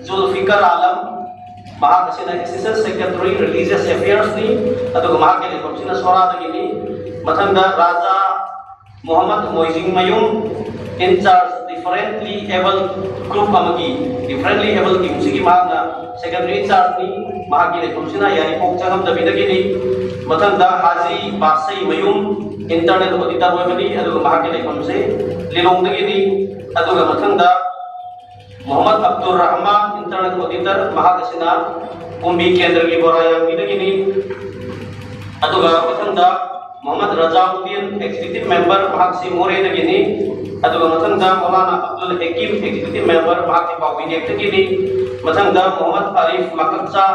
Zulfikar Alam, Mahakasina Assistant Secretary Religious Affairs ni, Aduga Mahakile Homsina Sora Dagini, Matanda Raja Muhammad Moizing Mayum, in charge differently able group amagi, differently able team sigi Mahana, Secretary in charge ni, Mahakile Homsina Yani Pokchangam Dabidagini, Matanda Haji Basai Mayum, Internet Auditor Webani, Aduga Mahakile Homse, Lilong Dagini, Aduga Matanda Muhammad Abdul Rahman, Internet Auditor, Mahakasina, Kumbi Kendra Giboraya Bidagini, Aduga Matanda Muhammad Rajaudin, Executive Member, Mahakasi More Dagini, Aduga Matanda Maulana Abdul Hakim, Executive Member, Mahakasi Pawini Dagini, Matanda Muhammad Arif Makatsa,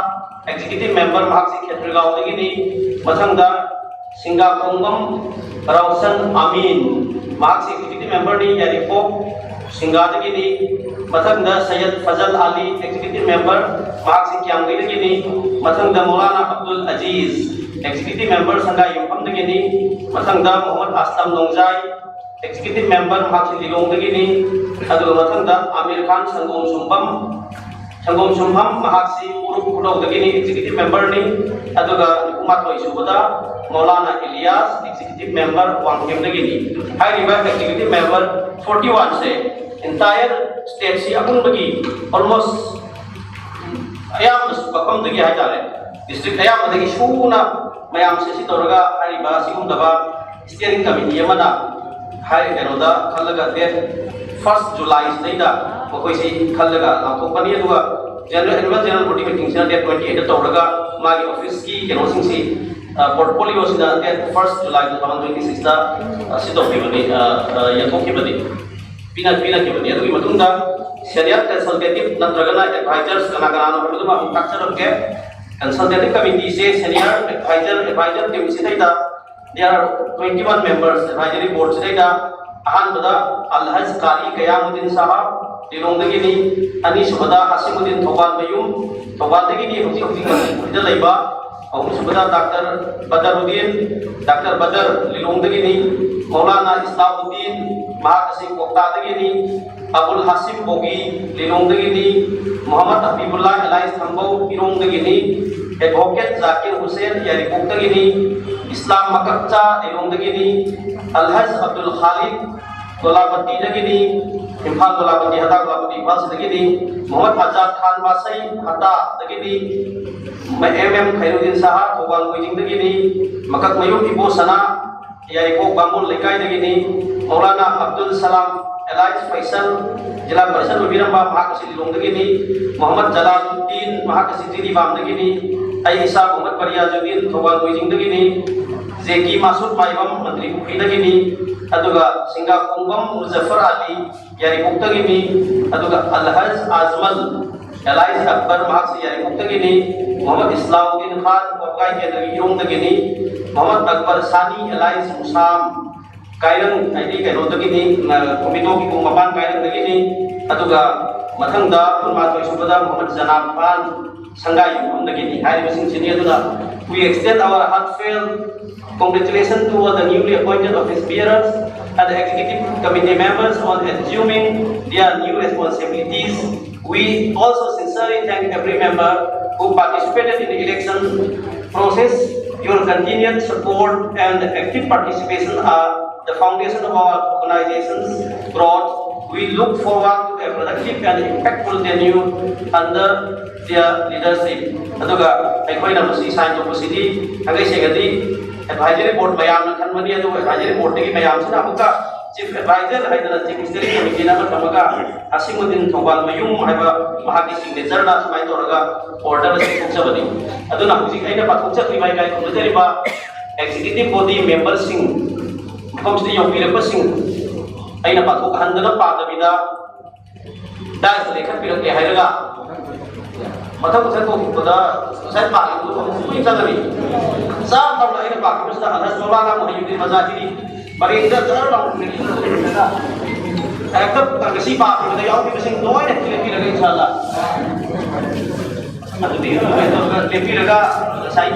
Executive Member, Mahakasi Ketrigao Dagini, Matanda Singapongam Rausan Amin, Mahakasi Executive Member ni Yarifo, Singadagini, Matanda Sayyid Fazal Ali, Executive Member, Mahakasi Kyanggai Dagini, Matanda Maulana Abdul Aziz, Executive Member Sangga Yungpam Dagini, Matanda Muhammad Aslam Nongzai, Executive Member Mahakasi Lilong Dagini, Aduga Matanda Amir Khan Sanggom Sumpam Mahakasi Uruk Kudau Dagini, Executive Member ni, Aduga Umatoi Subada, Maulana Ilyas, Executive Member Wangkem Dagini. Hai riba Executive Member 41 se entire state si akun bagi almost ayam bakam dagi hai tare district ayam dagi suna mayam se si toraga hari ba sigum daba steering committee amana hai eroda khallaga date 1st July da makoi si khallaga lathokpani aduga general body meeting sina date 28 da toraga magi office ki kenosing si portfolio sina date 1st July 2026 da sidokibani yathokibani Pina kibani adugi matunda senior consultative natragana advisors kana paduma structure of consultative committee se senior advisor team sidaida there are 21 members advisory board sidaida ahan bada Alhaj Qari Qiyamuddin Sahab Lilongdagini ani subada Hasimuddin Thoban Mayum Thobandagini hoji laiba ahum subada Dr. Badaruddin Dr. Badar Lilongdagini Maulana Islamuddin Mahakasi Kokta Dagini Abul Hasim Bogi Lilong Dagini Muhammad Habibullah Elai Thambau Irong Dagini Advocate Zakir Hussain Yari Dagini Islam Makakcha Lilong Dagini Alhaj Abdul Khalid Golabati Dagini Imphal Golabati Hata Golabati Imphal Dagini Muhammad Azad Khan Basai Hata Dagini MM Khairuddin Saha Thoban Kuijing Dagini Makak Mayum Ibu Sana Yari Kok Bambul Lekai Dagini Maulana Abdul Salam Elai Faisal Jila Barisan Lubiramba Mahakasi Lilong Dagini Muhammad Jalaluddin Mahakasi Didi Bam Dagini Aisa Muhammad Bariyajuddin Thoban Kuijing Dagini Zeki Masud Maibam Menteri Bukti Dagini aduga singa kumbam Muzaffar Ali yari kuktagi ni aduga Alhaj Azmal Elias Akbar mahak yari kuktagi ni Muhammad Islamuddin Khan Kokai Kendra Irung tagi ni Muhammad Akbar Sani Elias Musam Kairang ID kairo tagi ni komito ki kumapan kairang tagi ni aduga mathangda purma toy subada Muhammad Zanab Khan Sangai Yum tagi ni hari basing sini aduga we extend our heartfelt congratulations to all the newly appointed office bearers and the executive committee members on assuming their new responsibilities. We also sincerely thank every member who participated in the election process. Your continued support and active participation are the foundation of our organization's growth. We look forward to a productive and impactful tenure under their leadership. Aduga aikoina musi sign to city agai segati advisory board mayam na khanmani adu advisory board gi mayam sina amuka chief advisor haidara chief ministry committee na tamaga Asimuddin Thongwal Mayum haiba mahaki signature na samai toraga order si thukchabani aduna huji aina pathukcha tri mai kai khumjari ba executive body members sing komsti yopirapa sing aina pathuk handana padabida dai lekhan pirake hairaga mathang sa ko pada sai pa itu ko jagani sa tawla aina pa ki musta Alhaj Maulana Muhyiddin Mazahiri Barinda Jalan Laut ini ekap kasi pa kita yaw kita sing doy na pila inshallah atu dia itu pila sai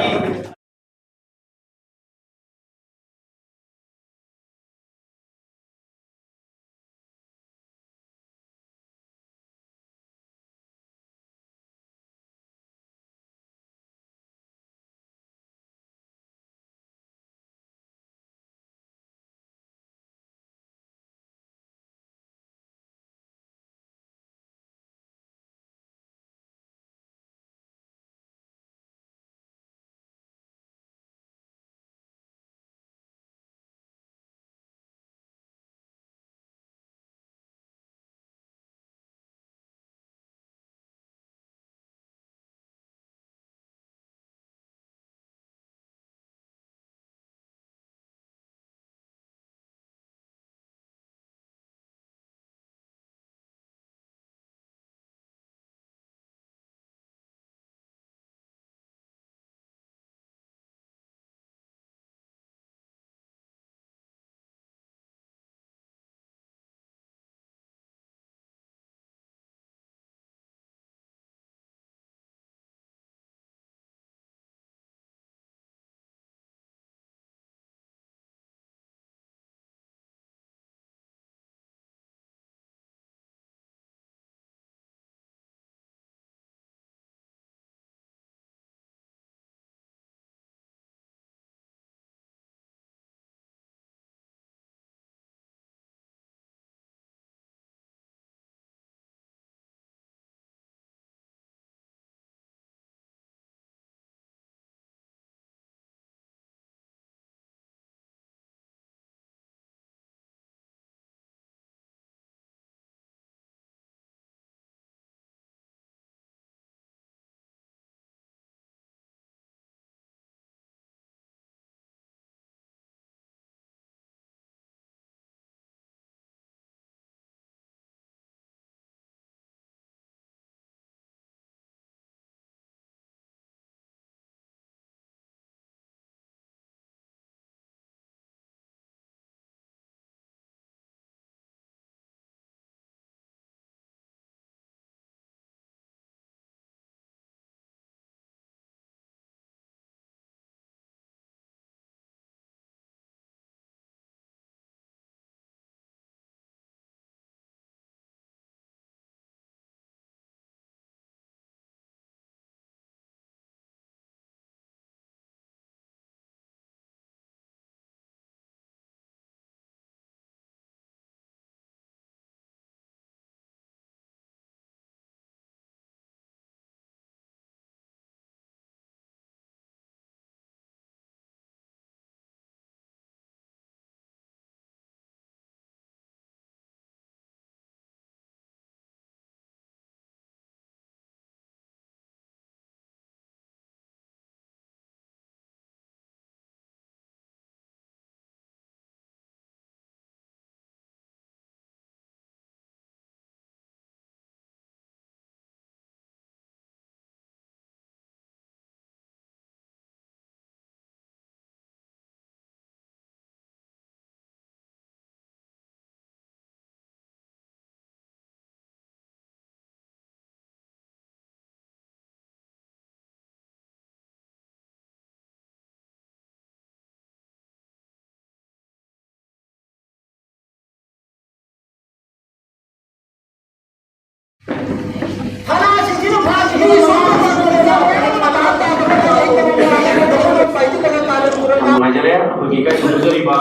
ꯑꯩꯈꯣꯏꯒꯤ ꯀꯩ ꯇꯧꯖꯔꯤꯕ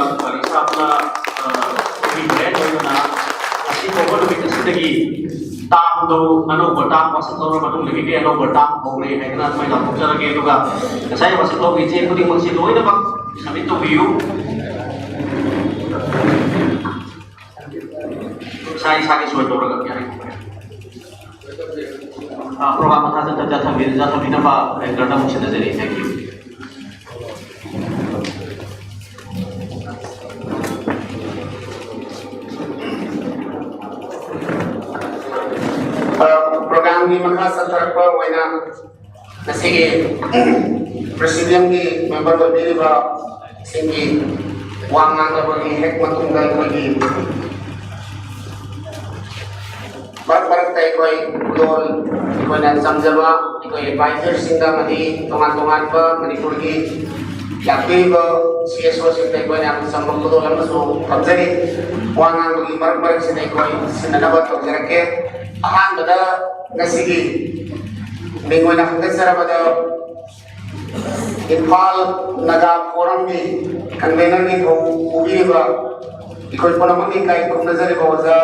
ꯏꯁꯥꯞꯅ brain ꯑꯣꯏꯅ ꯑꯁꯤ ꯐꯥꯎꯕ ꯅꯨꯃꯤꯠ ꯑꯁꯤꯗꯒꯤ ꯇꯥꯝꯗꯣ ꯑꯅꯧꯕ ꯇꯥꯝ ꯋꯥꯁꯛ ꯇꯧꯔꯕ ꯃꯇꯨꯡꯗꯒꯤ ꯑꯅꯧꯕ ꯇꯥꯝ ꯍꯧꯔꯦ ꯍꯥꯏꯗꯅ ꯑꯗꯨꯃꯥꯏꯅ ꯂꯥꯎꯊꯣꯛꯆꯔꯒꯦ ꯑꯗꯨꯒ ꯉꯁꯥꯏ ꯋꯥꯁꯛ ꯂꯧꯕ ꯏꯆꯦ ꯈꯨꯗꯤꯡꯃꯛꯁꯤ ꯂꯣꯏꯅꯃꯛ ꯁꯕꯃꯤꯠ ꯇꯧꯕꯤꯌꯨ ꯏꯁꯥꯒꯤ ꯁꯣꯏ ꯇꯧꯔꯒ ꯌꯥꯔꯦ प्रोग्राम मथा जाथाबीनबा एंकरना अमुक सिनाजरी thank you program ni maka santarpa waina nasige presidium ni member berdiri ba singi wangang da bagi hek matunggal bagi barat tay koi udol koi nan samjaba koi advisor singa mani tongan ba manipur ki yakti ba CSO singa koi nan sambang udol lam so kamjari wangang bagi barat singa koi sinana ba tokjarake ahan bada nasigi mingoi na hangga sarabada Imphal Naga Forum ni convener ni ubi ba ikoi ponamang ni kai kum nazari bawaza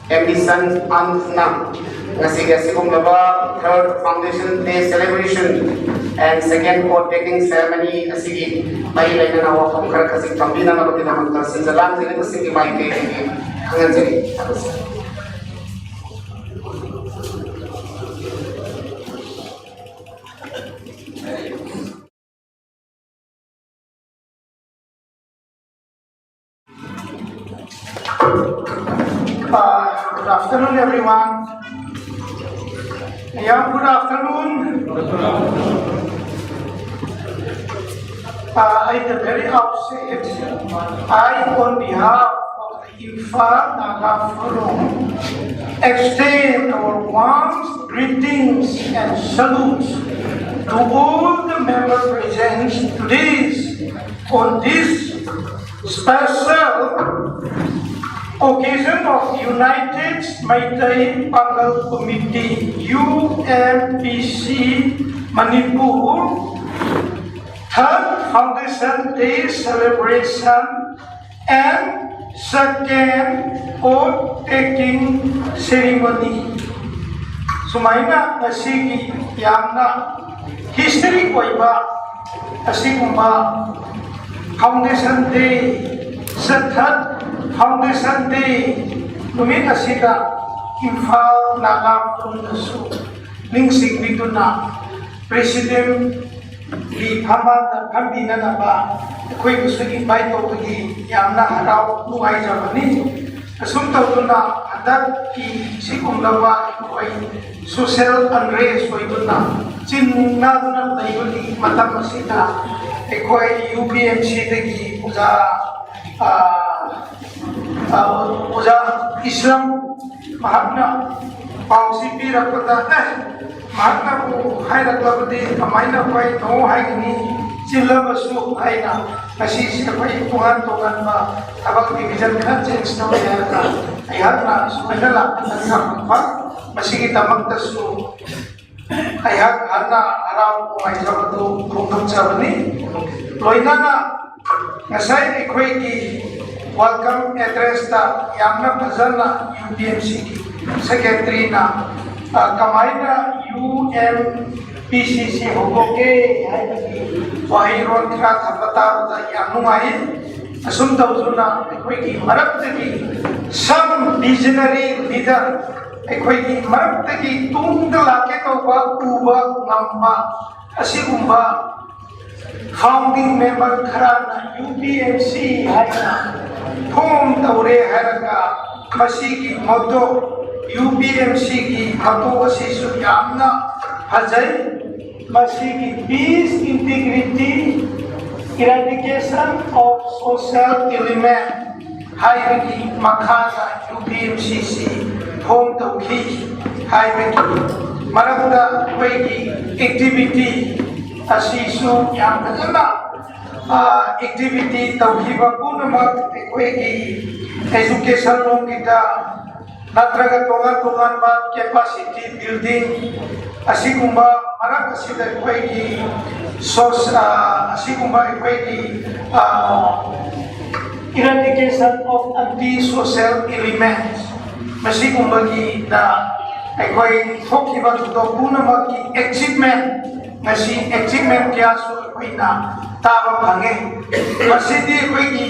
Ambition Amna Nasiga Sikumlaba third Foundation Day celebration and second court taking ceremony Asigi Mai Laina na wakam karakasik tambina na bakit naman kasi jalan sila kusigi mai ke hangan sila Good afternoon, everyone. Yeah, good afternoon. At the very outset, I, on behalf of the Imphal Naga Forum, extend our warmth, greetings, and salutes to all the members present today on this special occasion of United Maitai Pangal Committee UMPC Manipur third Foundation Day celebration and second oath taking ceremony. Sumaina asigi yamna history koiba asigumba Foundation Day third Foundation Day numit asida Imphal Naga Forum nasu ningsig dito na President di Hamad Kambina na ba ako'y gusto invite ko di yamna haraw nungay jamani asumtaw to na adat ki sikum lawa ako'y social unrest ko ito na sinna to na tayo di matam asida ako'y UPMC dagi uza uza Islam Mahatma pausi pirakata Mahatma ko hai raklabadi kamaina pai no hai ni silabasu aina kasi siya pai tuhan ba abang division kan change no ya ka ayat na sumaila ang pa masigi tamang tasu ayat ana araw ko ay sabado kung sabani loina na ngasay ikway ki welcome address ta yamna fazana UPMC secretary na kamaina UMPCC hokoke hai wahiron kra thapata da yanumai asum tawzuna ekoi ki maraptagi some visionary leader ekoi ki maraptagi tungda lake tawba uba ngamba asigumba founding member khara na UPMC hai na form tawre haraka masigi modo UPMC की खतों से सुयामना हजाई मसी की peace, integrity, eradication of social element high की मखाना UPMCC home तौखी high की मरकदा कोई की activity असीसु याम जना activity तौखी बकुन मत कोई की education लोग किता natraga tongan ba capacity building asigumba marak asida akhoi sos asigumba akhoi eradication of anti-social elements masigumba ki na akhoi thokiba to punama ki achievement ngasi achievement kya so akhoi na taba bhange masidi akhoi ki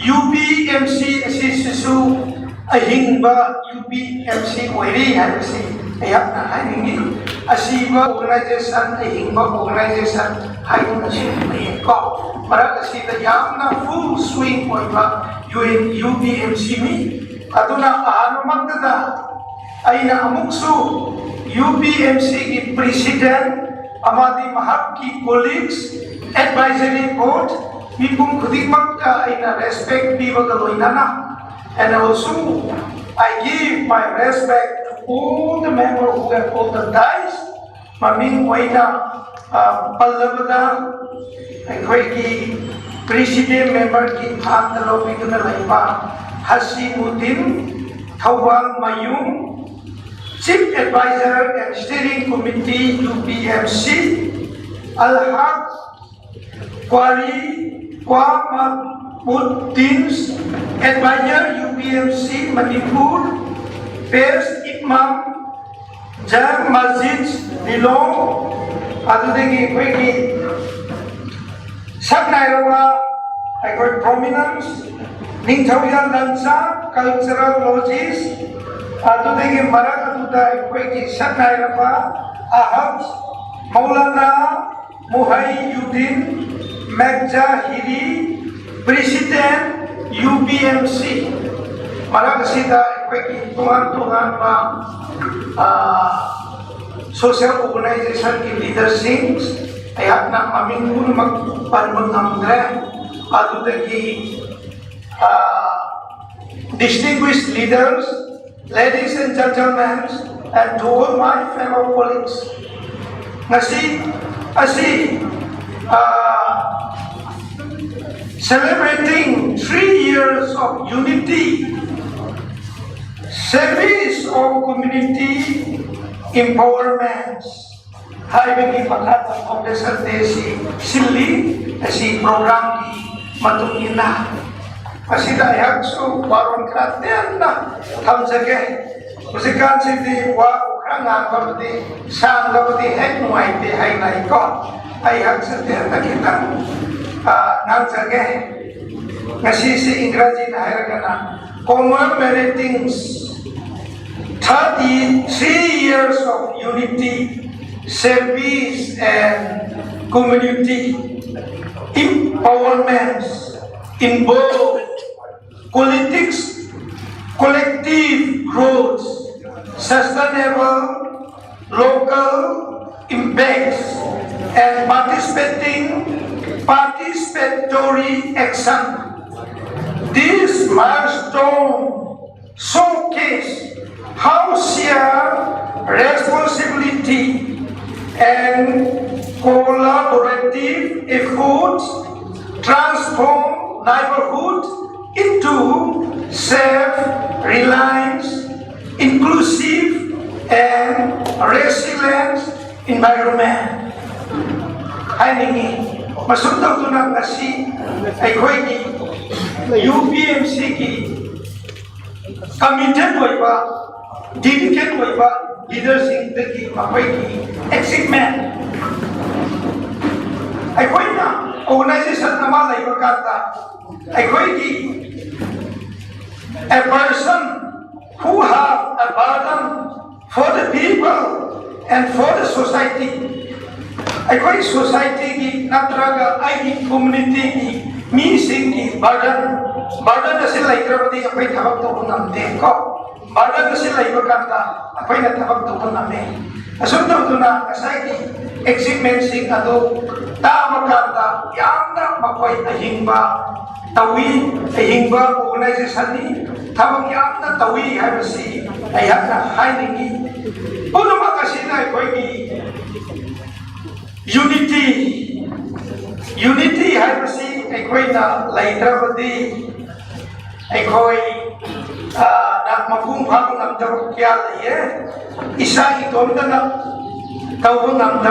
UPMC asisu ahingba UPMC oiri habisi ayap na haningi asiba organization ahingba organization hayin asi ko marak asida yamna full swing oiba UPMC ni aduna ahano magdada aina amuksu UPMC ki president amadi mahak ki colleagues advisory board mipum khudikmak aina respect piba galoinana. And also, I give my respect to all the members who have pulled the dice. Maming Waina Pallavada, Akweki, President Member Ki Khandalo Biduna Laipa, Hasimuddin, Thawal Mayung, Chief Advisor and Steering Committee UPMC, Al-Haq Kwari Kwama Muddin's Advisor UPMC Manipur, First Imam Jam Masjid Nilong, Adudegi Kweki Saknairawa, I got prominence, Ningthawiyan Dansa, Cultural Lodges, Adudegi Marakaduda Kweki Saknairawa, Ahad Maulana Muhayyuddin Megzahiri, President UPMC, Maragasida, Kweki, Tuhan social organization ki leadership, ayat na maming pun magpanmag namdre, adudagi distinguished leaders, ladies and gentlemen, and to all my fellow colleagues. Celebrating 3 years of unity, service of community empowerment. Haibagi Makata Foundation Desi Sili si program di Matungina. Masida yakso baron kraten na tamsage. Musikan sidi wa ukrangan kabdi sang kabdi hek muaiti hai naiko. Ayak setia kita. Nagsage ngasi si Ingraji na hiragana commemorating 33 years of unity, service and community empowerment in both politics, collective growth, sustainable local impacts and participatory action. This milestone showcases how shared responsibility and collaborative efforts transform neighborhood into self-reliant, inclusive and resilient environment. Haningi masukdaw to na kasi aikoy ki UPMC ki committed hoy ba, dedicated hoy ba leadership ki makoy ki achievement aikoy na organization na malay pagkata aikoy ki a person who have a burden for the people and for the society. Aikoy society ki natraga ai community ki missing ki burden na sila ikrapati akoy thabak to namte ko burden na sila ibakanta akoy na thabak to namme asunto to na asai ki achievement sing ato tamakanta yamna makoy ahingba tawi ahingba organization ni thabak yamna tawi habisi ayakna hainingi puno makasina akoy ki Unity habisi aikoy na laitrabadi aikoy na magumphang namdaro kya laye isa itom na tawang ngam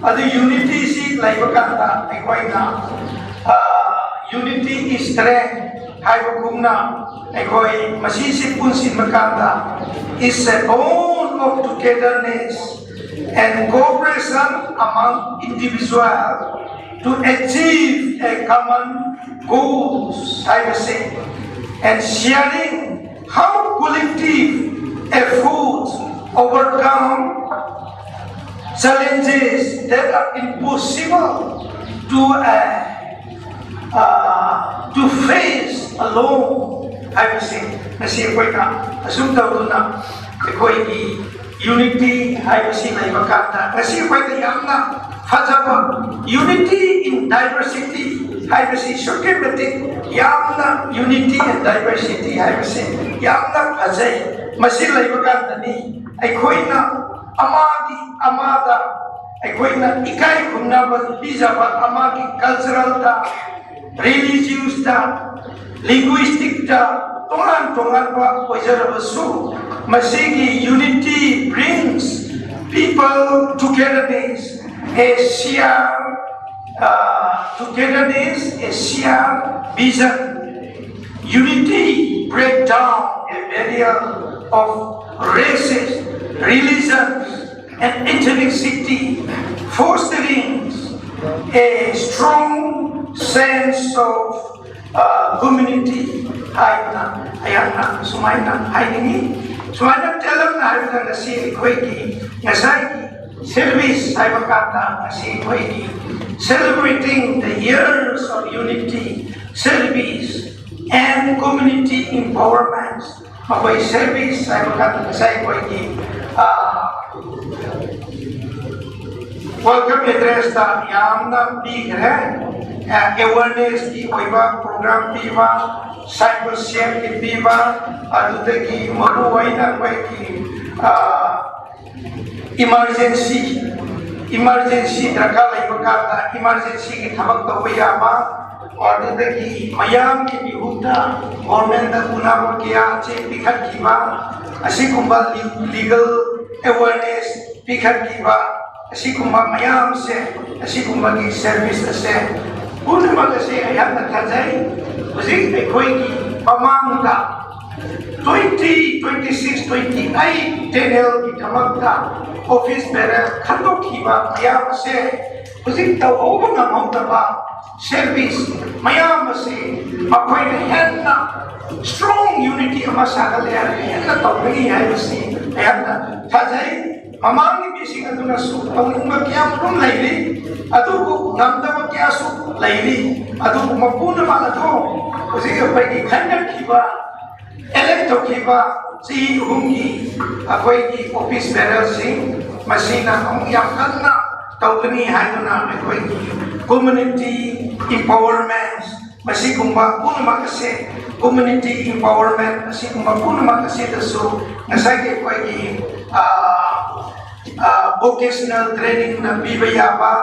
adu unity si laiba kanta aikoina unity is strength haiba kumna aikoi masisi punsin makanta is a bond of togetherness and cooperation among individuals to achieve a common goals, I would say, and sharing how collective efforts overcome challenges that are impossible to face alone. I would say, nasi koi ka asum tahu na koi ki unity I would say na ibakata nasi koi ka yamna fajaba unity in diversity I would say systematic yamna unity and diversity I would say yamna fajai masi la ibakata ni ay koi na amada ay koi na ikai kumna ba bijaba amagi cultural ta religious ta linguistic ta tongan ba oizarabasu masigi unity brings people togetherness a shared vision. Unity break down a barrier of races, religions and ethnicity, fostering a strong sense of community. Ayana sumaina haini sumaina telam na haibang nasi koiki ngasai service haibakata nasi koiki celebrating the years of unity, service and community empowerment. Makoy service haibakata nasi koiki welcome address ta yamna big awareness ki oiba program piba cyber share ki piba adutagi maru waina koi ki emergency drakala ibakata emergency ki thabak to yama adutagi mayam ki bihuta government da kunabo kiya che pikhat kiba asikumba legal awareness pikhat kiba asikumba mayam se asikumba ki service se una magasi ayat na kazai uzik ekoi ki pamangka 20, 26, 28 tenel ki thamakta office bearer khatok kiba mayam se uzik taw over na mautaba service mayam se makoy na henna strong unity ama sagal ya henna tawni ay se ayat na kazai amang ibising aduna su pangumba kiyam kum laili adu namdaba kya su laili adu mapuna ma adu usi pai khanda kiba electo kiba si humgi akoi ki office bearer si masina ang yam kanna tawni haiduna akoi ki community empowerment masi kumba puna makase community empowerment masi kumba puna makase dasu nasai akoi ki vocational training na bibaya ba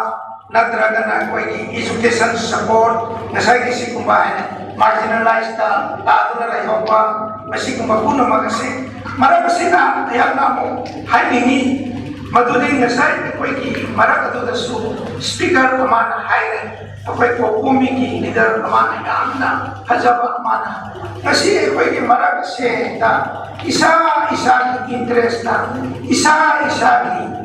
natraga na koi education support nasai kisi kumbahan marginalized ta tado na rayo pa masi kumapuno magasi marabasina ayat namo haini maduling nasai koi ki maragado da su speaker amana haire koi ko kumiki leader amana amna hajaba amana kasi koi ki maragase ta isa interest na isa ki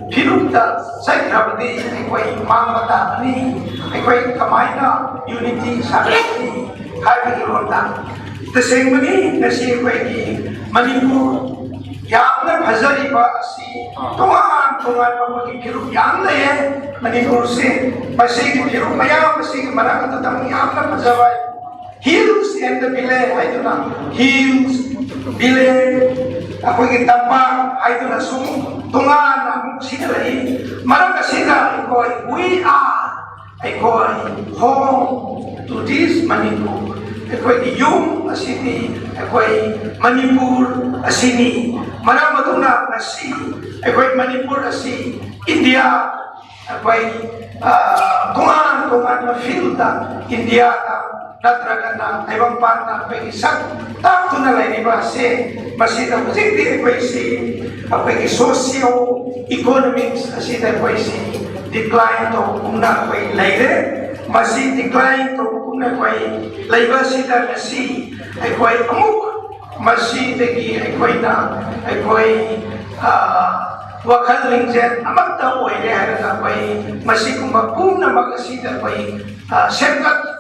philupta sai rabdi koi mangata ni koi kamaina unity sakati hai ronda the same mani nasi koi ki manipur yamna bhajari ba asi tongan ba ki philup yamna ye manipur se basi ki philup maya basi ki marakata tam yamna bhajawai hills and the village haiduna hills village akoi ki tampa haiduna sum tungan ang sinalai marang kasina ikoi we are ikoi home to this Manipur ikoi ki yung asini ikoi Manipur asini marang matuna nasi ikoi Manipur asi India ikoi tungan na filta India natragana taibang pana pagi sak tak tu na lain iba se masih tak mesti di paisi apa yang socio economics masih tak paisi decline to kumna pai lain masih decline to kumna pai lain masih tak masih pai amuk masih lagi pai na pai wakal lingzen amat tahu ini ada apa masih kumpul nama kasih apa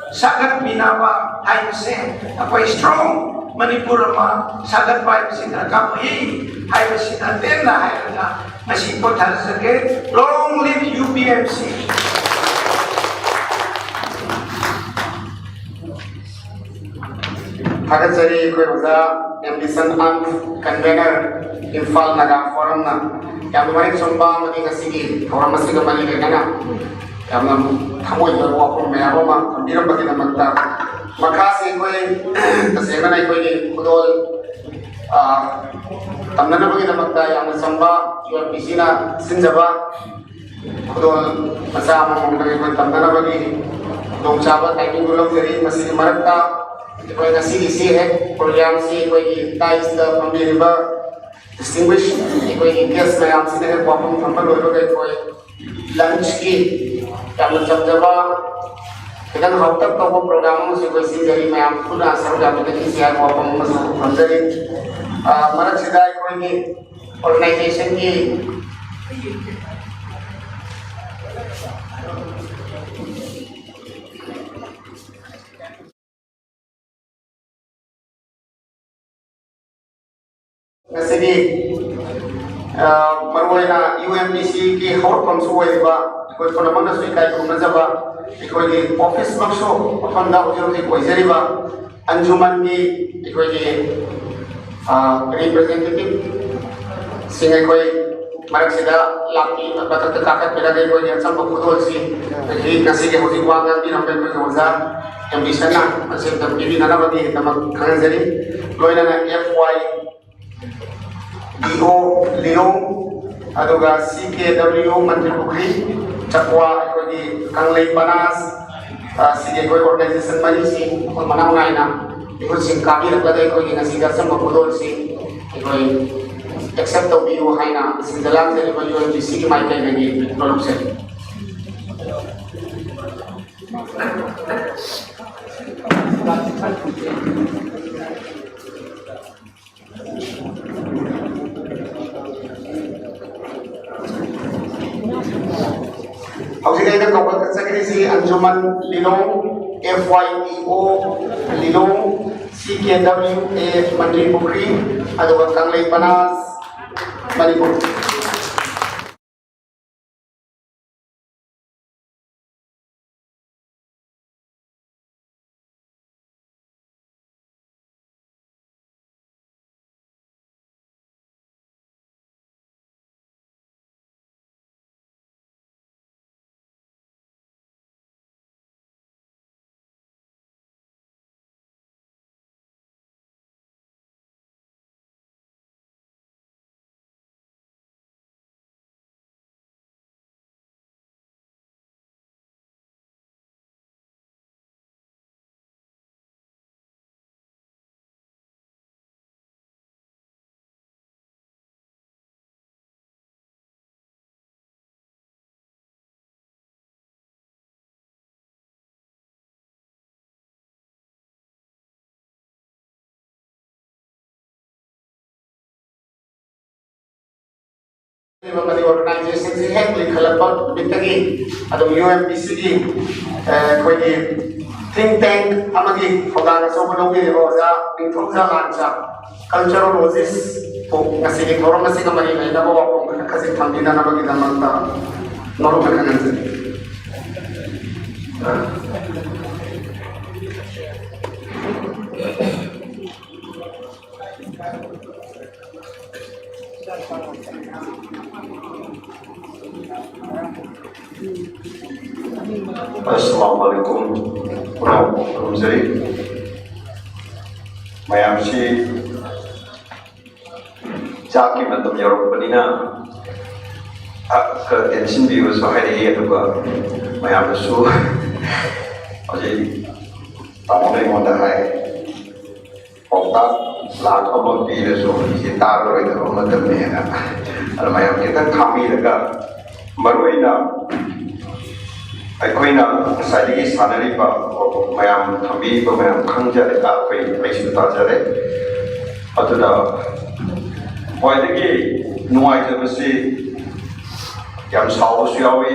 sangat minawa hai se apa strong Manipur ma sangat baik sih kamu hai masih tena hai masih potal sebagai long live UPMC. Hakat jadi kau ambition and convener Infal Naga Forum na yang kemarin sumpah mati kasih orang masih kembali ke kana yang kamu itu wapun meyawa mah kambira bagi nama kita makasih kau kasih mana kau ini kudol tamnana bagi nama kita yang sumpah jual pisina sinjaba kudol masa mau mengenai kau tamnana bagi dong sahabat typing dulu jadi masih mereka kau kasih isi program si kau ini tais the pembeliba distinguished कोई guest मैं आपसे ने perform थंबल हो गए कोई lunch की या मतलब जब kita hafta to ko program se ko si jari मैं आपको ना सर का बता कि यार परफॉर्म मस अंदर मरा छिदाई कोई की ऑर्गेनाइजेशन की Jadi marwayna UMDC ki hor from suway ba koi phone man sui kai ko najaba koi ki office makso apanda ujro ki koi jari ba anjuman ki koi ki representative singai koi marak sida laki batak takat peda dai koi yang sampai kudol si ki nasi ke hoti wa ngan di nampai koi hoza ambition na masih tapi nana bagi tamak khan jari loina na FY DO Leong aduga CKW Mantri Pukri Chakwa koi Kanglei Panas sige koi organization mari si koi manang ngai na ikut sing kami nak lagi koi ngasi gasam bakudol si koi accept to biu hai na sing dalam dari koi UMDC ki mai kai lagi tolong se Hausi kaya kau sekali si Anjuman Lilong FYEO Lilong CKWA Mantri Pukri atau Kanglei Panas Manipur. Bagi organisasi sih klik kalau bitagi atau UMDC di koi di think tank amagi fogara so belum di roza intruza lanca cultural roses po ngasih di forum ngasih kembali na bawa po kasih tampil na bagi zaman ta normal kan nanti Assalamualaikum warahmatullahi mayam si jaki matam yaropanina ke tension views bahari aduga mayam su aje तामोने मोंदा है पौता लाख अमल पीरे सो ये तार रोई तो मतलब नहीं है ना अरे मैं अब कितना खामी लगा मरुइना अखोइना साइडिगी सानरी पा मयाम थंबी पा मयाम खंगजरे का अखोइ ऐसी ताजरे अतुदा वाइदगी नुआइजबसी याम सावसु यावे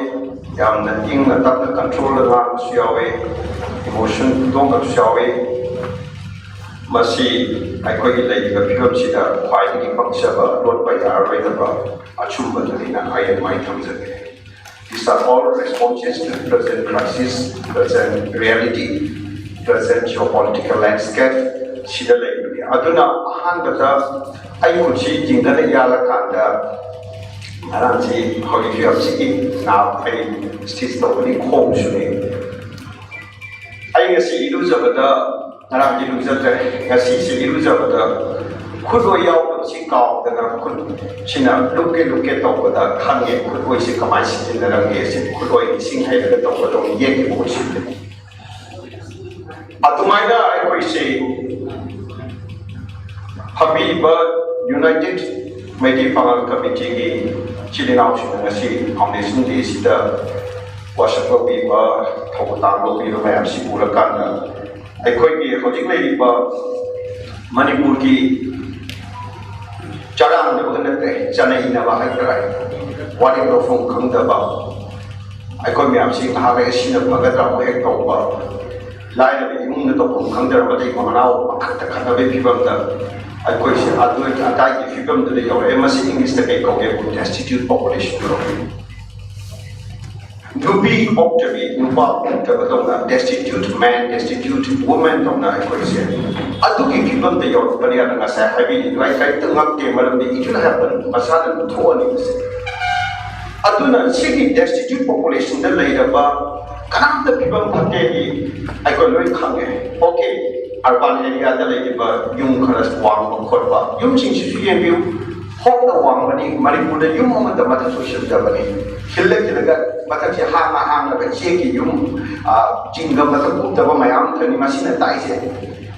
यामना इंगना तपना कंट्रोल लगाबसु यावे इमोशन दोंगबसु यावे मसी अखोइगी लेइबा फिबमसिदा ख्वाइदगी पंक्चबा लोटबा यारोइदबा अचुम्बदुनिना आयन माइ थमजगे. These are all responses to the present crisis, present reality, present geopolitical landscape. Sida leibani. Aduna ahanbada ai kuchi jingdana yala kanda maranji holifi apsiki na ai stis tawani khom suni. Ai ngasi iluzabada naranji iluzabada ngasi si iluzabada खुदो याव सी काव दना खुद छिना लुके लुके तौबदा खांगे खुदो सी कमाई सिन रंगे से खुदो सिंग है लगा तौबदो ये की कोशिश अतुमाइना आई कोई से हबीबा यूनाइटेड मेडी पांगल कमिटी की चिलिनाउ सिनसी फाउंडेशन दी सिदा वाशको बीबा थौतांगो बीबा मैम सी पुरकाना आई कोई की होजिक लेबा मणिपुर की Jarang dia berkata, jangan ina bahai kerai. Wadi profong kang daba. Aku miam sih hari sini bagai tahu ekor ba. Lain lagi imung itu pun kang daba tadi mengenal kata kata bepibam dah. Aku sih adu ada di bepibam tu dia orang masih English tak kau dia pun destitute population. Nubi optabi nuba optabi tu na destitute man destitute woman tu na aku sih. Adu ki bepibam tu dia orang berian dengan saya habis itu. Saya tengah ke malam ni itu lah happen masalah tu ni mesti. Adu na segi destitute population dah lagi apa? Kenapa tu bepibam pakai ni? Aku lagi kangge. Okay, urban area dah lagi apa? Yung keras wang korba. Yung sing sesuatu yang hok dah wang bani. Mari muda yung moment dah mata social dah bani. Hilak hilak mata si hang hang dah ceki yung jinggam mata pun dah mayam thani masih nak tai je.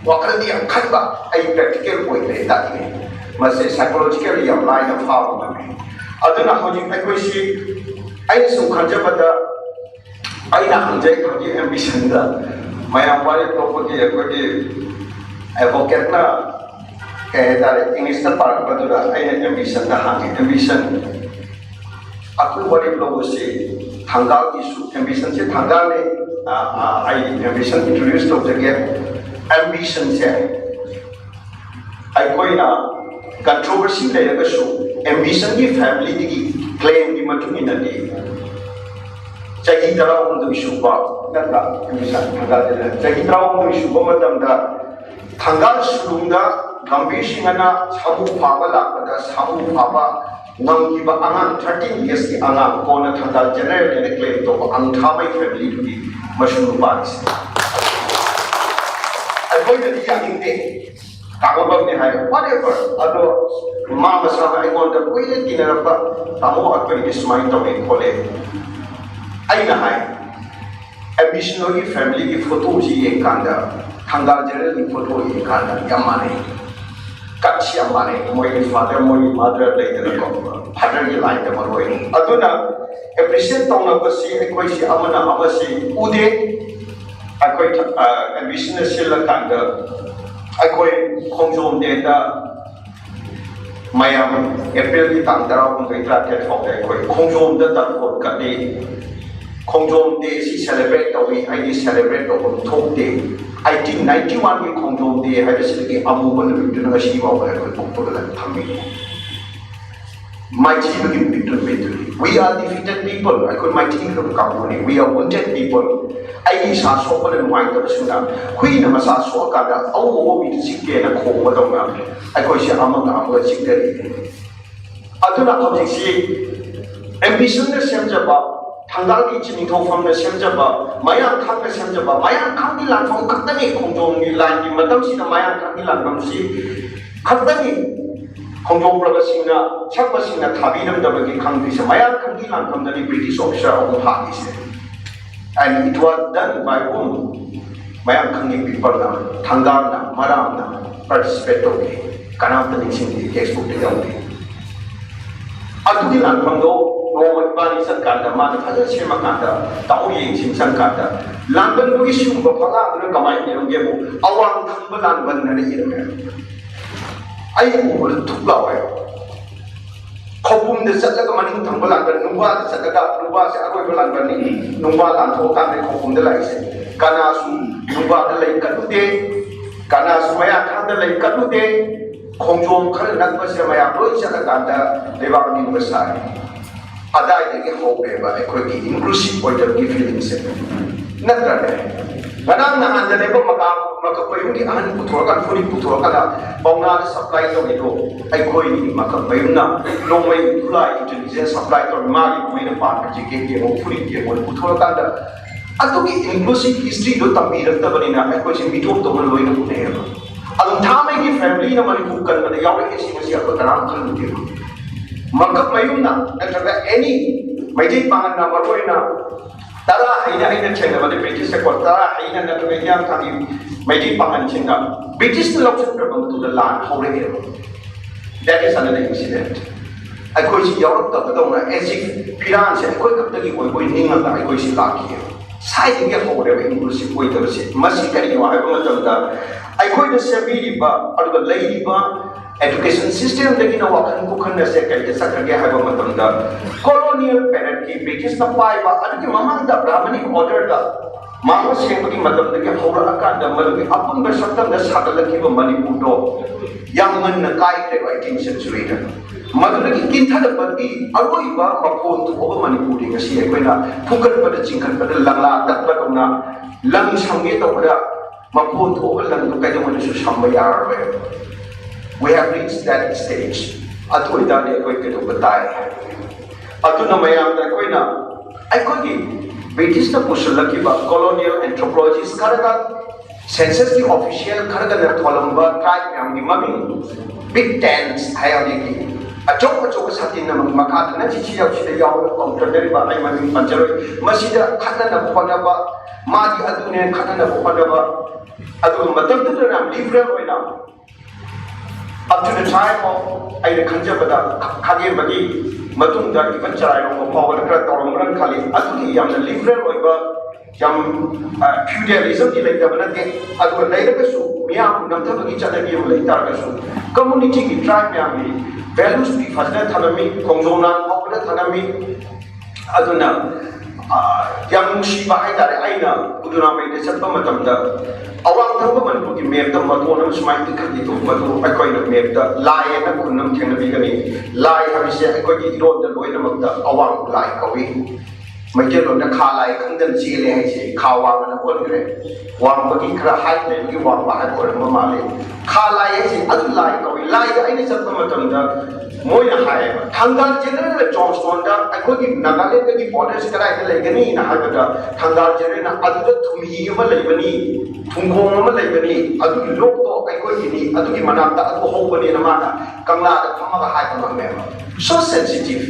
Waktu dia kan ai practical point le tadi ni masih psychological yang lain yang faham kami aduna hoji aku isi ai sung kerja pada ai nak kerja kerja ambition dah mayam balik property aku di advocate na kayak dari English terpakai pada dah ai nak ambition dah hangi ambition aku balik proposal tanggal isu ambition je tanggal ni ai ambition introduce to the gap ambition से आई कोई ना controversy ले लगा show ambition की family की claim की मचुनी नदी चाहिए तरह उन इशू बा नंगा ambition थंगा जले चाहिए तरह उन इशू बा मतलब दा थंगा शुरुंगा गंभीर सिंगना सामू फाबा लापदा सामू फाबा नंगी बा अंगान 13 years की अंगान कोना थंगा general ने claim तो अंगठामई family की मशहूर बात aku jadi yang ini, kalau begini hai, whatever, ado mama sama aku ada boleh kena apa, kamu aku ini semai tahu ini boleh. Aina hai, ambition lagi family ki foto sih yang kanda, tanggal jadi ni foto yang kanda, yang mana, kaci yang mana, moi father, moi mother lagi dalam kau, father yang lain dalam moi. Ado na appreciate tahu nak sih, aku sih amana sih, udah. Aku ambition sila tanda, aku konsum data, mayam April di tanggal aku interact dengan aku konsum data for kali, konsum day si celebrate tahu, I celebrate tahu thok day, I think 91 ni konsum day, I just lagi amu pun lebih tu nak siapa aku pukul dalam kami. My team is victory. We are defeated people. I could my team look company. We are wounded people. I is a so called white of Sudan. Queen of a so called oh, we sick and a cold water. I could say among our sick. I do not have to see ambition the same job. Tangal kitchen from the same job. Mayan come the same job. Mayan come the land from Katani, Kondong, land, Madam Sina Mayan come the land from sea. Katani. Kongdong Prabasina, Chapasina, Tabinam, the Bagi country, Maya Kangilan from the British officer of the parties. And it was done by whom? mayam khangi people na thangam na maram na participate to be kanam ta ningsing di textbook de yaw di adu di lan phang do no ma bani san kan da ma da phaja chema kan da tau yin chim san kan da lan ban bu gi shum ba phala na kamai ne nge bu awang thang ba lan ban na ni ne ai bu ba thuk la wa khopum de sat la ka maning thang ba lan ban nuwa de sat la ka nuwa se aroi ba lan ban ni nuwa lan tho kan de khopum de lai se kana su nuwa de lai ka tu de kana su maya thang de lai ka tu de khong jom khal nak ba se maya loi sat la kan da de ba ni ba sai adai de ho be ba e ko ki inclusive order ki feeling se natra de ganang na han de ba maka payu ni an puthor kan furi puthor kala bongna supply to ni do ai koi ni maka payu na no mai thulai intelligence supply to ma ki koi na pa ji ke mo furi ke mo puthor kan da atu ki inclusive history do tambi rakta bani na ai koi sin bitom to man loi na ku ne adum tha mai ki family na mani ku kan ba yaw ke si ma si ko taram kan ni maka payu na natra any mai ji pangan na maroi na tara haina haina chena bade British se kor tara haina na to yang thani mai ji pangan chinga British the lots of problem to the land how they that is another incident ai koi si yaw ta ta na as if piran se koi kap ta ki koi ninga ta ai koi si la ki sai ding ge ho re ba inclusive koi ta se masi kari wa ha ba ta da ai koi de se bi ba adu ga lai ba education system de kina wakan ku khan se kai sa ka ge ha ba matam da colonial parent ki British na pai ba adu ki mamang da brahmanic order da mama se ki matam de ke hora ka da mal ki apun ba saktam da sadal ki ba manipur do yang man na kai te 18th century da madura ki kin tha da ba ki aroi ba ma phon tu ba manipur ri ngasi ai koina phukan ba da chingkan ba da langla tat ba na lang samge to ba ma phon tu ba lang tu kai da man su sam ba yar ba we have reached that stage atoi da ne koi ke to batai atu na mayam da koi na ai koi ki British na pushala ki ba colonial anthropologists karaga census ki official karaga na tholamba tribe yam ni mami big tents hayali ki achok satin na makha na chi chi yaw chi da yaw counter ba ai mami panjaroi masida khana na phona ba ma di adu ne khana na phona ba adu matam tu na liberal oina up to the time of ai khanjabada khage bagi matung da ki pancharai ro power kra torom ran khali atu yam na liberal oiba yam feudalism ki laita bana de atu lai da su mia nam tha bagi chana gi lai tar ka su community ki tribe ya mi values ki fazna thanami khongjona power thanami aduna yang mushi ba ai da aina uduna mai de chatba matam da awang thang ba man ki map da mato nam smai ti khali to mato ai koi na map da lai na kun nam theng na bi gani lai ha bi se ai koi ki ro da loi na mak da awang lai ka wi mai ke lo da kha lai khang dan chi le hai se kha wang na kon gre wang ba ki khra hai le ki wang ba ha ko ma ma le kha lai hai se adu lai ka wi lai da ai ni chatba matam da moi na hai thangal general le Johnston da ai koi ki Nagaland ki borders kara ai le gani na ha da thangal general na adu da thumi ma le bani thungkhong ma lai bani adu lok to ai koi ki ni adu ki manam ta adu ho bani na ma na kangla da thama ga hai ma me so sensitive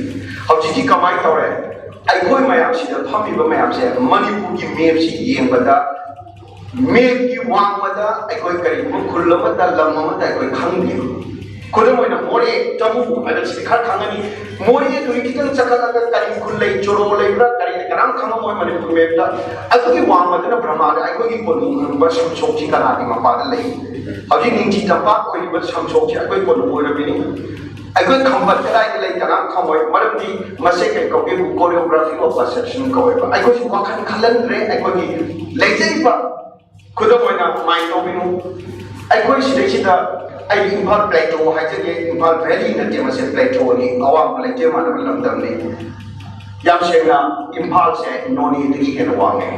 how ji ki kamai tore ai koi mayam si da thami ba mayam se manipur ki map si yeng ba da map ki wang ma da ai koi kari mu khul ma da lam ma da ai koi khang bi kodam oina more tamu ada si khar khangani more tu kitang chakala ka kari khul lai choro lai bra kari karam khama moi manipur map da atu ki wang ma da brahma da ai koi ki ponu ba sam chok ji kana ki ma pa da lai abi ning ji ta pa koi ba sam chok ji ai koi ponu moi ra bi ni ai koi khambat kai lai karam khamoi maram di mase kai ko ke choreography of perception ko ba ai koi su khan khalan re ai koi ki lai jai pa kodam oina mai to bi nu ai koi si dei si da ai Impal Plateau hai je Impal Valley na te ma se Plateau ni awam Plateau ma na lam dam ni yam se na Impal se noni de ki hen wa nge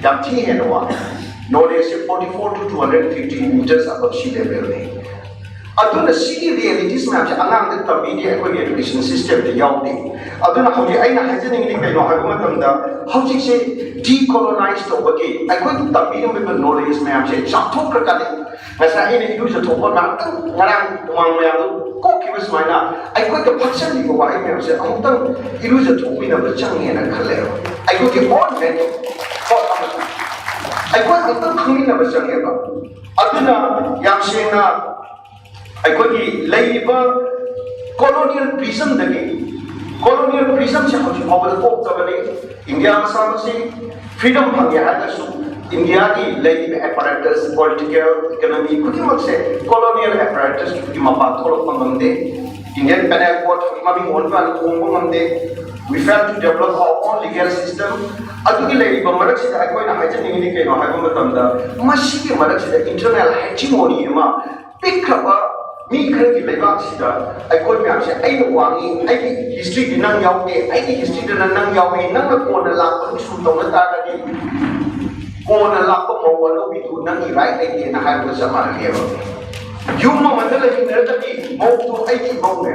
yam thi hen wa noni se 44 to 250 meters above sea level ni aduna city realities ma cha angang de tabi di ai education system de yaw ni aduna hauji ai na haje ni kai no ha ma tam da hauji se decolonize to bagi ai koi tabi ni me knowledge ma se cha thok ka ka Masa ini itu satu orang ngarang uang yang tu kok kita semua ai koi ke paksa ni ko ai me se ang tang itu satu ni na berchang ni na khale ai koi ke on ne ko ꯑꯩꯈꯣꯏ ꯑꯃꯨꯛꯇꯪ ꯈꯪꯃꯤꯟꯅꯕ ꯆꯪꯉꯦꯕ ꯑꯗꯨꯅ ꯌꯥꯝ ꯁꯦꯡꯅ ꯑꯩꯈꯣꯏꯒꯤ ꯂꯩꯔꯤꯕ colonial prism se hojik mawal ko tabani India masamasi freedom phangya hadasu India ki lady apparatus political economy kudimak se colonial apparatus ki mapa tholok mamde Indian penal court mami onwan khombo mamde we failed to develop our own legal system adugi lady bamarak sida akoina hajan ni ke no hagam tamda mashi ke marak sida internal hegemony ma pikraba mi khar ki lebak sida aikoi myam se ai no wangi ai ki history di nang yaw ke ai ki history de nang yaw me nang na ko na la ko su to na ta ka ni ko na la ko mo wa no bi tu nang i right ai ke na ha ko sa ma ke ba yum ma man la ni na ta ki mo tu ai ki mo ne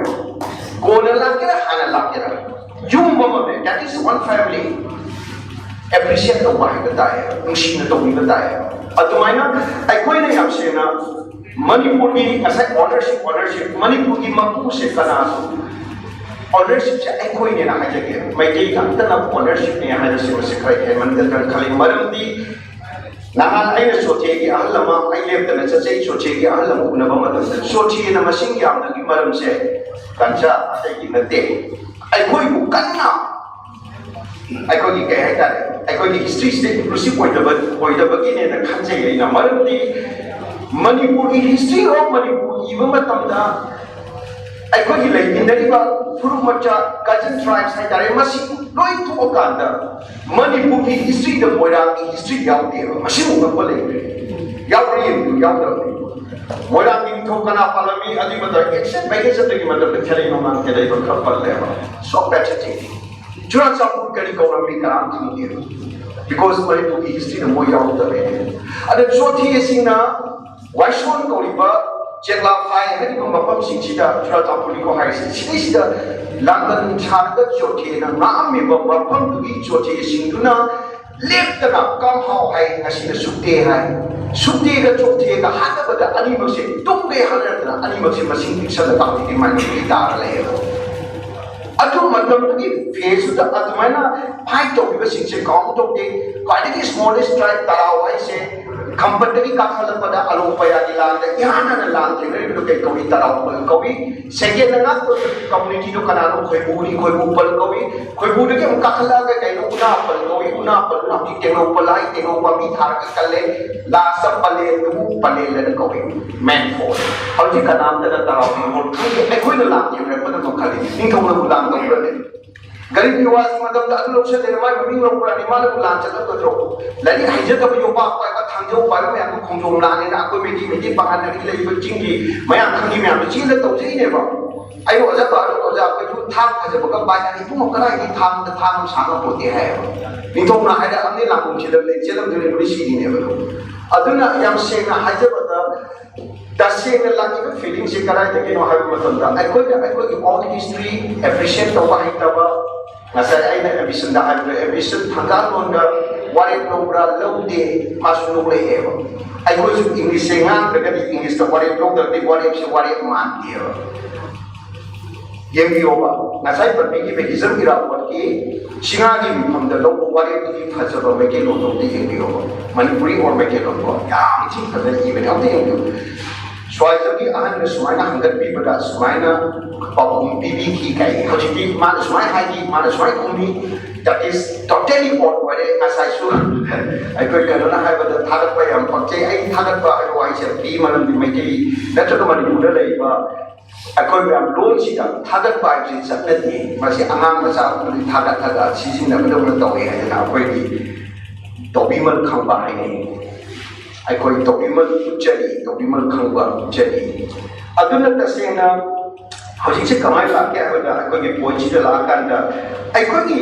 ko na la ke ha na la ke ra yum ma ma that is one family appreciate the why the die nung shi na to ni the die adumaina aikoi na yam se na Manipur ki asai ownership Manipur ki mapu se kana ownership se aikoi ne na hajage mai dei ka tana ownership ne ha se se kai he man da kan khali maram di nahan aina soche ki ahlama ai lep da cha chei soche ki ahlam kuna ba matam soche na masing yam na ki maram se kancha asai ki na de aikoi bu kanna aikoi ki kai hai ta aikoi ki history se inclusive point da ba ki ne na khan chei na maram di Manipur ki history of Manipur iba matamda aikoi lai indariba furu macha cousin tribes hai tare masi loi to okanda Manipur ki history da moirang ki history yaw de masi mo ba le yaw ri yaw da moirang ki to kana palami adi mata except bagai satu ki matlab khale no man ke dai ba khapal le ba so better thing jura sapur kari ko rambi karam thi because Manipur ki history da mo yaw da be ada chothi singna Waishon Koriba, Jekla Fai, Henry Mapam Singida, Trata Polico High Sida, London Changa Jote, and Rami Mapam to each Jote Singuna, lift them up, come how high as in the Sute High. Sute the Jote, the Hana, but the animals say, don't they have the animals in machine picture the bounty in my guitar layer. Atu matam to give face to the Atumana, Pike to give a six account of the quite smallest tribe Tarao, I say. Company kakhala pada alopaya di land yana na land ke do ke kowi tarau pal kowi second na to community do kanano khoi buri khoi bu pal kowi khoi bu de ke kakhala ke kai no una pal na ki ke no palai ke no pa mi thar ka kalle la sab pale tu pale le kowi man for how ji kanam da tarau ni mo ke khoi na land ke pa no khali ning thong na land to le Garib niwas madam da adu lokse de mai bing lo pura ni mal ku lan chat to tro lani haje ta yo pa pa ka thang jo pa me aku khong jom la ne na aku me di pa han ni le ba jing gi mai ang khang ni me am chi le to ji ne ba ai ro ja ba ro ja pe thu thang ka je ba ka ba ni tu mo ka rai ni thang sa ka po te hai ni thong na hai da am ni la ku chi le che lam de ni si ni ne ba aduna yam se na haje ba da Dasi ne lagi ke feeling se karai te ke no ha ma tam da ai ko ki all history appreciate to ba hi ta ba nasa ai na ambition da ambition thanga non da wari program lo de masuk le e ba ai ko su english se ngang da di english to wari program de wari man dia yang yo ba nasa par me ki vegism ira par ki singa gi ham da lo wari ki phaja ba me ke lo to de yang yo ba manipuri or me ke lo ba ya chi pha da even out de yo Soalnya di ahan semuanya hangat bi pada semuanya pabung bibi ki kai hojiti mana semuanya haji mana semuanya kumi that is totally odd where asai su ai ko kan na hai pada thagat pa yam pakche ai thagat pa ai wai se bi manam bi mai ki nato ko mani uda lai ba ai ko yam loi si da thagat pa ji sa na ni masi angang ma sa ko thagat si sin na ko na to ai na ko di to bi man khang ba ai ni aikoi topimal khangba chari aduna tasena hoji se kamai la ke hoda aikoi ge pochi de la kan da aikoi gi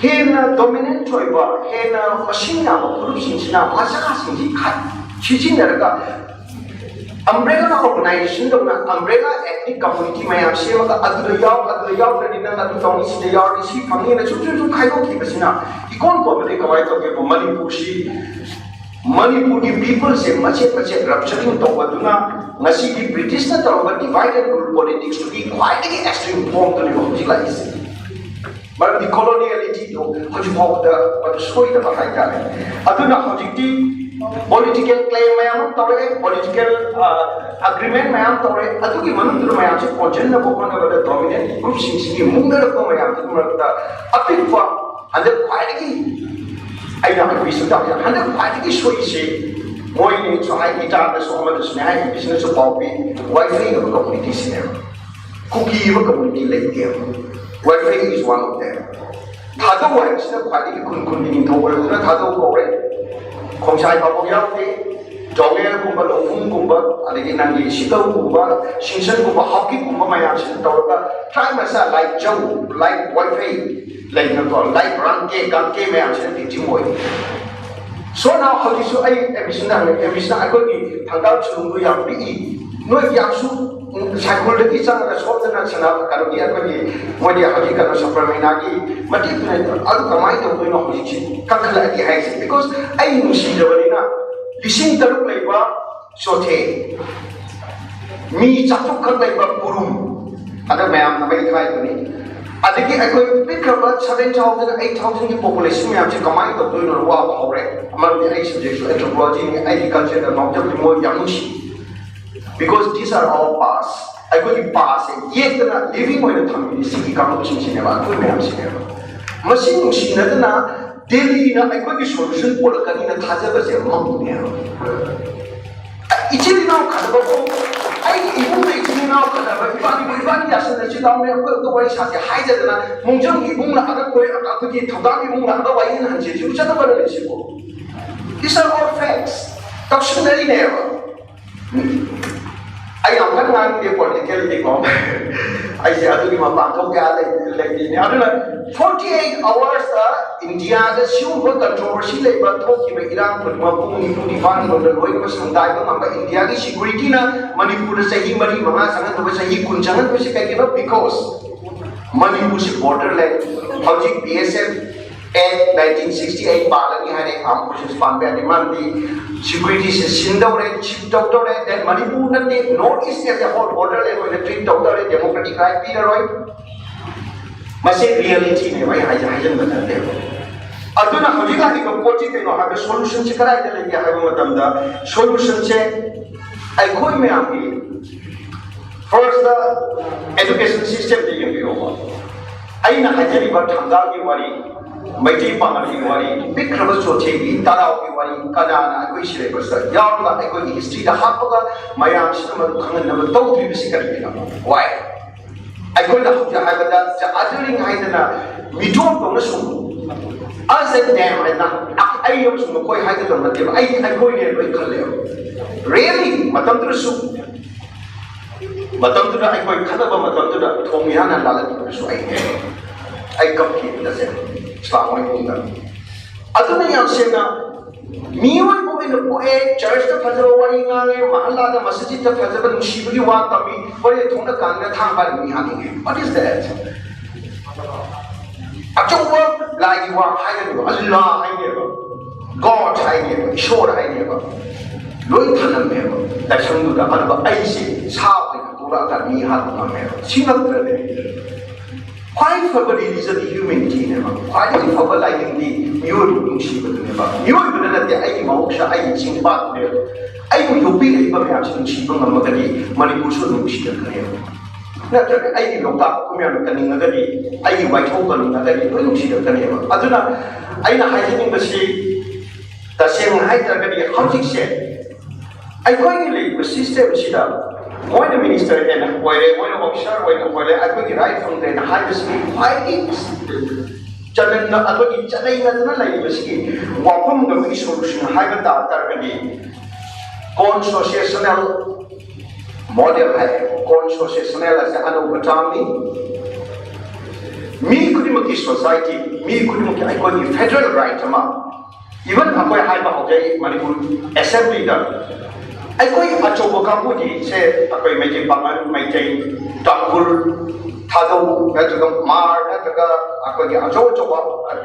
hena dominant choiba hena machine na group sinchina masa sinji khat chijin daga umbrella organization do na umbrella ethnic community mayam sewa ka adu yaw tradina na tu tong si yaw ri si phangi na chu khai ko ki basina ikon ko de kawai to ge Manipur ki people se mache rupturing to baduna ngasi ki British na to divide and rule politics to be quite extreme form to the like but the coloniality to तो हजू फाउदा सोइदबा हाइतारे अदुना हजिकती political claim मैम तौरे political agreement मैम तौरे अदुगी मनुंदुर मैम से कोजन न बोकन बदा dominant group सिंसी मुंगदर को मैम तो मरता अपिफा हंदे क्वाइटगी आइना बिसुदा हंदे क्वाइटगी सोइसे मोइने चोहाई इटा द सोमद स्नेहा business copy wifi of community से cookie of community like them Wi-Fi is one of them थादो वाई से क्वाइटगी कुन कुन नि थोबर ना थादो कोरे खोंसाई पापो यावते जोगे कुंबा लोफुम कुंबा अदगी नंगी सितौ कुंबा शिंसन कुंबा हॉकी कुंबा माया से तौरका ट्राई मसा लाइक जौ like wifi like no like run के गन के माया से टीचिंग होय so now how this I एबिसना अकोगी थांगा चुंगु या पी नो यासु साइकोल की चांगा सोतना सना करोगी अकोगी मोदी हजी का सप्रामेना की मति अदु कमाई तो कोई नो हजी कखला की है बिकॉज़ आई नुसी जबनीना लिसिंग तरुक लेबा सोथे मी चाचु खक लेबा पुरुम अदा मैम नबै थाई बनी अदगी अकोई पिकरबा 7000 8000 की पॉपुलेशन में आपसे कमाई तो कोई नो वा पावरे अमर दे आई सब्जेक्ट एंथ्रोपोलॉजी ने एग्रीकल्चर दा नॉलेज मो यामुशी because these are all past. I go to past. Yet the living with the family, city communication cinema, good man cinema. Machine machine na daily na I go to solution for the canina Taza was a monk. It's in now Kadabo. I even make it now Kadaba. If I doesn't down there, the way she hides it. Munjum, Muna, other way, Akaki, Togami, Muna, other way in and you shut up on These are all facts. Doctionary never. I am not going to be politically I say, I do my panto like 48 hours, India, the super controversy, but talking about Iran, but Mapuni to define on the way was some diamond, but India is security, Manipur say he Mari Mamas and was a he couldn't give up because Manipur borderland, Hojik BSF. And 1968 Palani had a competition span by the security system, chief doctor, then Manipur, Northeast at the whole border level, the treat doctor, democratic right, Peter Roy. Must say reality, never I haven't done that. Aduna Hojika, you can put it in have a solution check. I tell you, I have the solution check. I call me up here. First, the education system, the young over. I know I tell you about Tangal, worry. Mighty Pamali Wari, big Krabas Choti, Tara Wari, Kadana, I wish they were such. Yarla, I go to history, the Hapaga, my arms, never told you basically. Why? I go to have that, the othering Haidana, we don't know the soul. I said, damn, I was no quite hiding on the table. I go in here very clear. Really? Matamtra soup. Matamtra, I go Kanaba Matamtra, Tomiana Lala, I come here, that's it. Aduna yang sena miwai ko in ko church ta phajaba wari ngange mahalla da masjid ta phajaba nushibuli wa kami bole thongna kangna thang bar mi hani what is that achawa lagi wa haide Allah haide God haide Ishwar haide loi thanam me da shangu da arba aise sa ko tura da mi ha ma me sinat de Quite for religion, the humanity never. Quite for liking the new sheep never. You will let the Aimoksha, I sing part there. I will be able to have some sheep on the Magadi, Manipusha, no sheep career. Not that I look up, come here, Kaningadi, I white hole in Nagadi, no sheep career. Aduna, I know hiding the sea, the same height already, how she said. I quite the system she does. When the minister and when the officer, when I could right from the high speed, why it's Jalan atau Jalan yang lagi meski wapun kami solution high target constitutional model high constitutional as anu pertama mi kudi maki society mi kudi maki I call federal right ama even apa high bahaya Manipur assembly dah I go to Bokapudi, say, a quay making Paman, making Tangul, Tado, Vetuga, Mar, Vetuga, a quay a Jojo,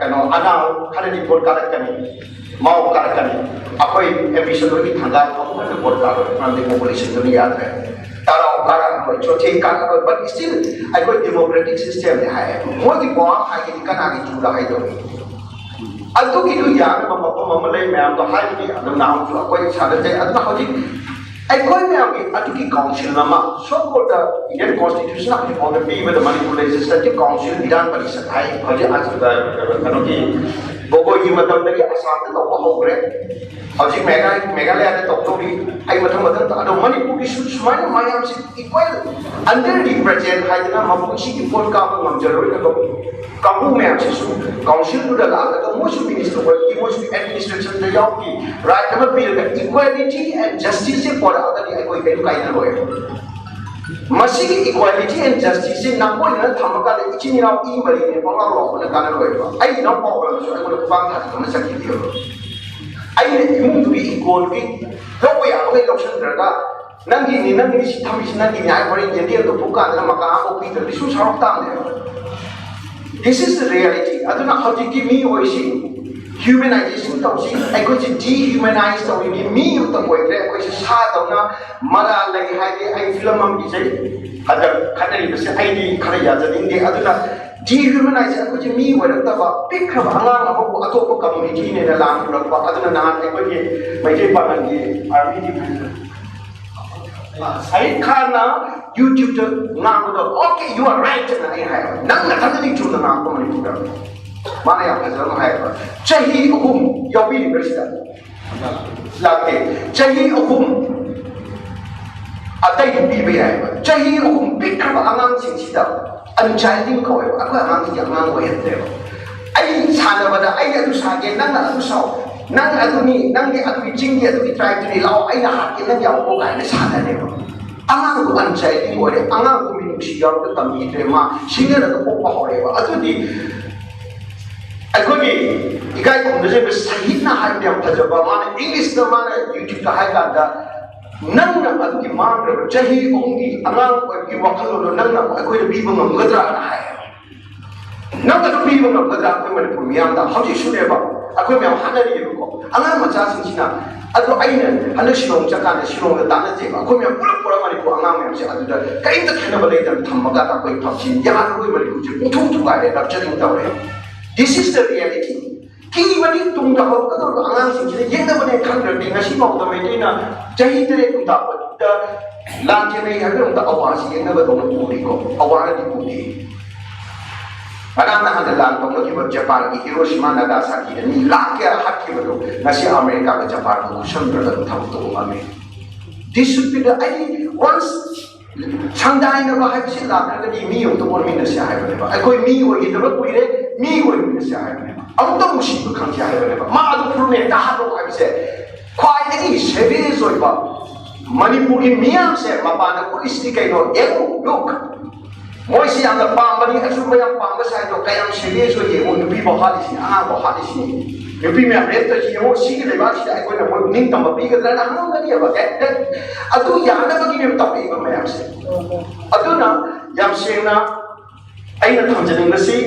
Ana, Kennedy for Karakani, Mao Karakani, a quay emission of Tanga, the Borka, from the population to the other. tarau kara ko chothi kara ko but still I go democratic system ne hai mo ki bo hai ki kana ki chula hai do adu ki du ya ma ma lai ma am to hai ni adu naam ju ko cha de adu hoji I go me am ki adu ki council nama so called the Indian constitution of the on the be with the Manipur legislative council Vidan Parishad hai hoji aju da kano ki bogo yi matam da ki asam da to ho gre hoji Meghalaya da to to bi ai matam ta adu Manipur ki su smai mayam se equal under represent hai na ma bu si ki pol ka ngam jaroi da to kamu me am se su council du da la da mo su minister ko ki mo su administration da yaw ki right ma bi da equality and justice se for other ai koi kai kai na roe masi ki equality and justice se na ko na thamaka da ichi ni na i mari ne ko la ro ko na kana roe ba ai na ko ko so ai ko pang tha ko na sakki dio ai ne imung du bi equal ki lo ko ya ko lo chen da nangi ni si thami si nangi nyai bari ye dia to puka na maka ko pi da su sarok ta ne this is the reality aduna how to give me voice humanization to see I go to dehumanize to me to boy I go to sa to na mara lai hai de I film am bi sai ada khatari bi sai ai di khara ya ja ding de aduna dehumanize I go to me wa ta ba pick ka ala na ko ato ko community ne na lang lo ba aduna na I go ki mai je pa nan ki army defense I kana YouTube to na ko okay you are right na ai hai nang na thang ni chu na ko mai tu da mana yang kita nak hai cahi hukum yawi presiden lagi cahi hukum ada yang bibi hai cahi hukum pikir angan sing sida anjaying kau aku angan yang angan kau yang tu ai sana pada ai adu sage nang adu sau nang adu ni nang di adu jing di adu try tu ni lau ai nak hati nang yang kau kai sana ni angan ku anjaying kau ni angan ku minum siar tu kami terima singa dah tu apa hal ni adu di अखोगी इकाई को मुझे बस सही ना high पे हम तजर्बा माने इंग्लिश ना माने यूट्यूब का हाई काटा नंग ना अदु की मांग रहे चाहे उनकी अनाम की वक़्त लो नंग ना अखोई भी बंगम गदरा ना है नंग तो भी बंगम गदरा अखोई मैंने पुमियां दा हम जी सुने बा अखोई मैं हाना नहीं रुको अनाम मचा सिंचिना अदु आइने हने शिलोंग चकाने शिलोंग दाने जे अखोई मैं पूरा माने को अनाम में से अदु दा कहीं तो खेने वाले इधर थम्मगा ता कोई फंक्शन यार कोई माने कुछ उठूं तुगा है रप्चरिंग ता रहे This is the reality. Kini bani tunggu apa kata angan sih jadi yang dah bani kan berarti nasi mau tu mereka na jadi terus kita pada lantai ni ada kita awal sih yang dah betul puri ko awal di puri. Padahal ada lantai tu kita Jepang di Hiroshima Nagasaki ni lantai hak kita betul nasi Amerika ke Jepang tu semua berada tahu tu kami. This should be the idea once Chandai na bahaya sih lah kerana di mi untuk orang minus ya hai berapa. Aku mi orang itu berapa kiri mi orang minus ya hai berapa. Aku tak mesti berkan ya hai berapa. Mak ada problem dah ada orang bisa. Kuai ini sebiji soiba. Manipur ini miam se mapana polis ni kaino elu look. Moi si yang pam bani asu bayang pam besar itu kayam sebiji soiye untuk pi bahali sini. Bahali sini. Tapi मैं रेत तो चीज़ वो सीख ले बात सीधा कोई ना कोई निंग तम बपी के तरह हम लोग नहीं है बात अतु यहाँ ना बगी में तपी को मैं आपसे अतु ना जब से ना आई ना थम जनिंग नसी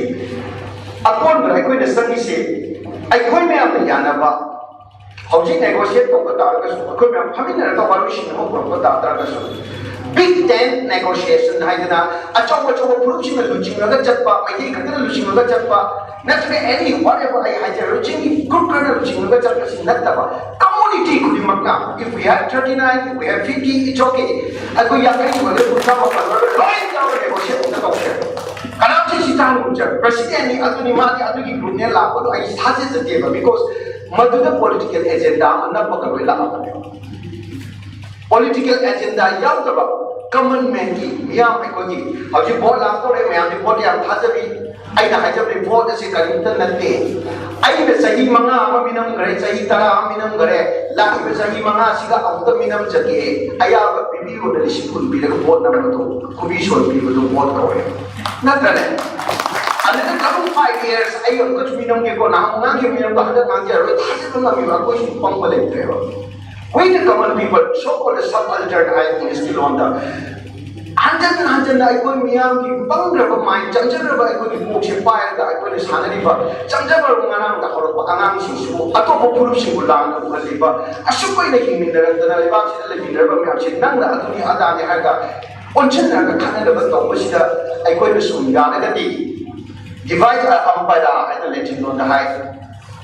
अकॉन में कोई नसंगी से आई कोई में आप यहाँ ना बा हौजी नेगोशिएट तो बता रहा है कोई में हम ही ना तो वालों शी ना हो बता रहा है Big Ten negotiation hai na achaw puruchi na luching na chatpa mai ka na luching na chatpa not any whatever I had luching group na luching na chatpa sin natta ba community kudi makka if we have 39 if we have 50 it's okay ako yakai ni wala putha ma pa right now negotiate na to kanam si sitan unja president ni atu ni ma ki atu ki group ne la ko ai saje jate ba because madhuda political agenda na pa ka la ba political agenda yang tu common man ki yang aku ni, hari vote last tu le, yang vote yang thasa bi, ai dah hajar bi vote si kalimtan nanti, ai besahi manga ama minam gare, sahi tara ama minam gare, lagi besahi manga siga amta minam jake, ayah bibi udah disipun bila vote nama tu, kubi soal bila tu vote kau ya, nak kan? Ada kan kamu 5 years, ayah kuch minam ke ko nang ke minam tu ada nang jaro, thasa tu nang minam aku simpang balik tu. We the common people, so-called subaltern, I think is still on the hanjan aikoi miyam ki bangraba mai chanjaraba aikoi ki mokse pair da aikoi ni sanani ba chanjaba nganam da horo angang si su ato ko purup si bulang ko khali ba asukoi na hingmin da dana le ba si le min da ba mi si nang da atuni ada ni ha ga onchen na ka khana da ba to ba si da aikoi ni sum ga da di divide am pa da ai le tin don da hai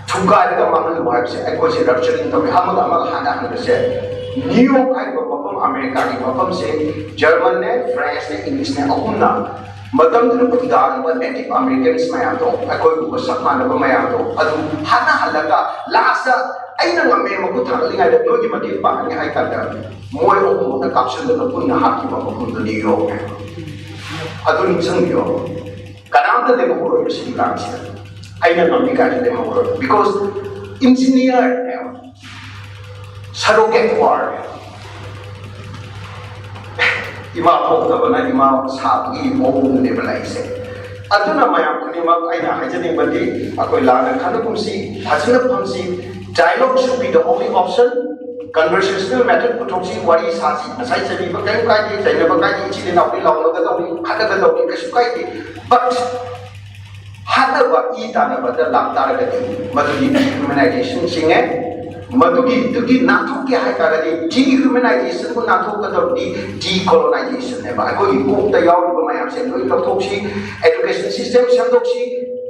thunga da ma ngal wa se aikoi si rupturing to ha ma ma hana han se New York I बपम America की बपम से German ने France ने English ने अहुना मतम दुन खुदान व native Americans मयाम तो अकोई को सकमान व मयाम तो अदु हना हलका लास्ट अइना ngame मकु थालिंगा द नोगी मति पानी हाई का मोय ओ द कैप्शन द पुन हाकी बपम द न्यू यॉर्क अदु निसंग यो कनाम द देबो को सिंगाम से अइना नोगी का दे मो because engineer surrogate war ima phokta bana ima sabi mong ne balai se aduna mayam khani ma aina hajani badi akoi lana khana kumsi hasna phamsi dialogue should be the only option conversational method puthoksi wari sasi asai sabi ba kai kai de jaina ba kai chi de nauri law da da khada da da kasu kai de but hada ba I ta na ba da lam ta ga de madudi humanization singe मधुगी दुगी नाथों के हाय का रे dehumanization को नाथों का तो decolonization है bye कोई को तैयार को मैं आपसे कोई लथोक्सी education system संदोक्सी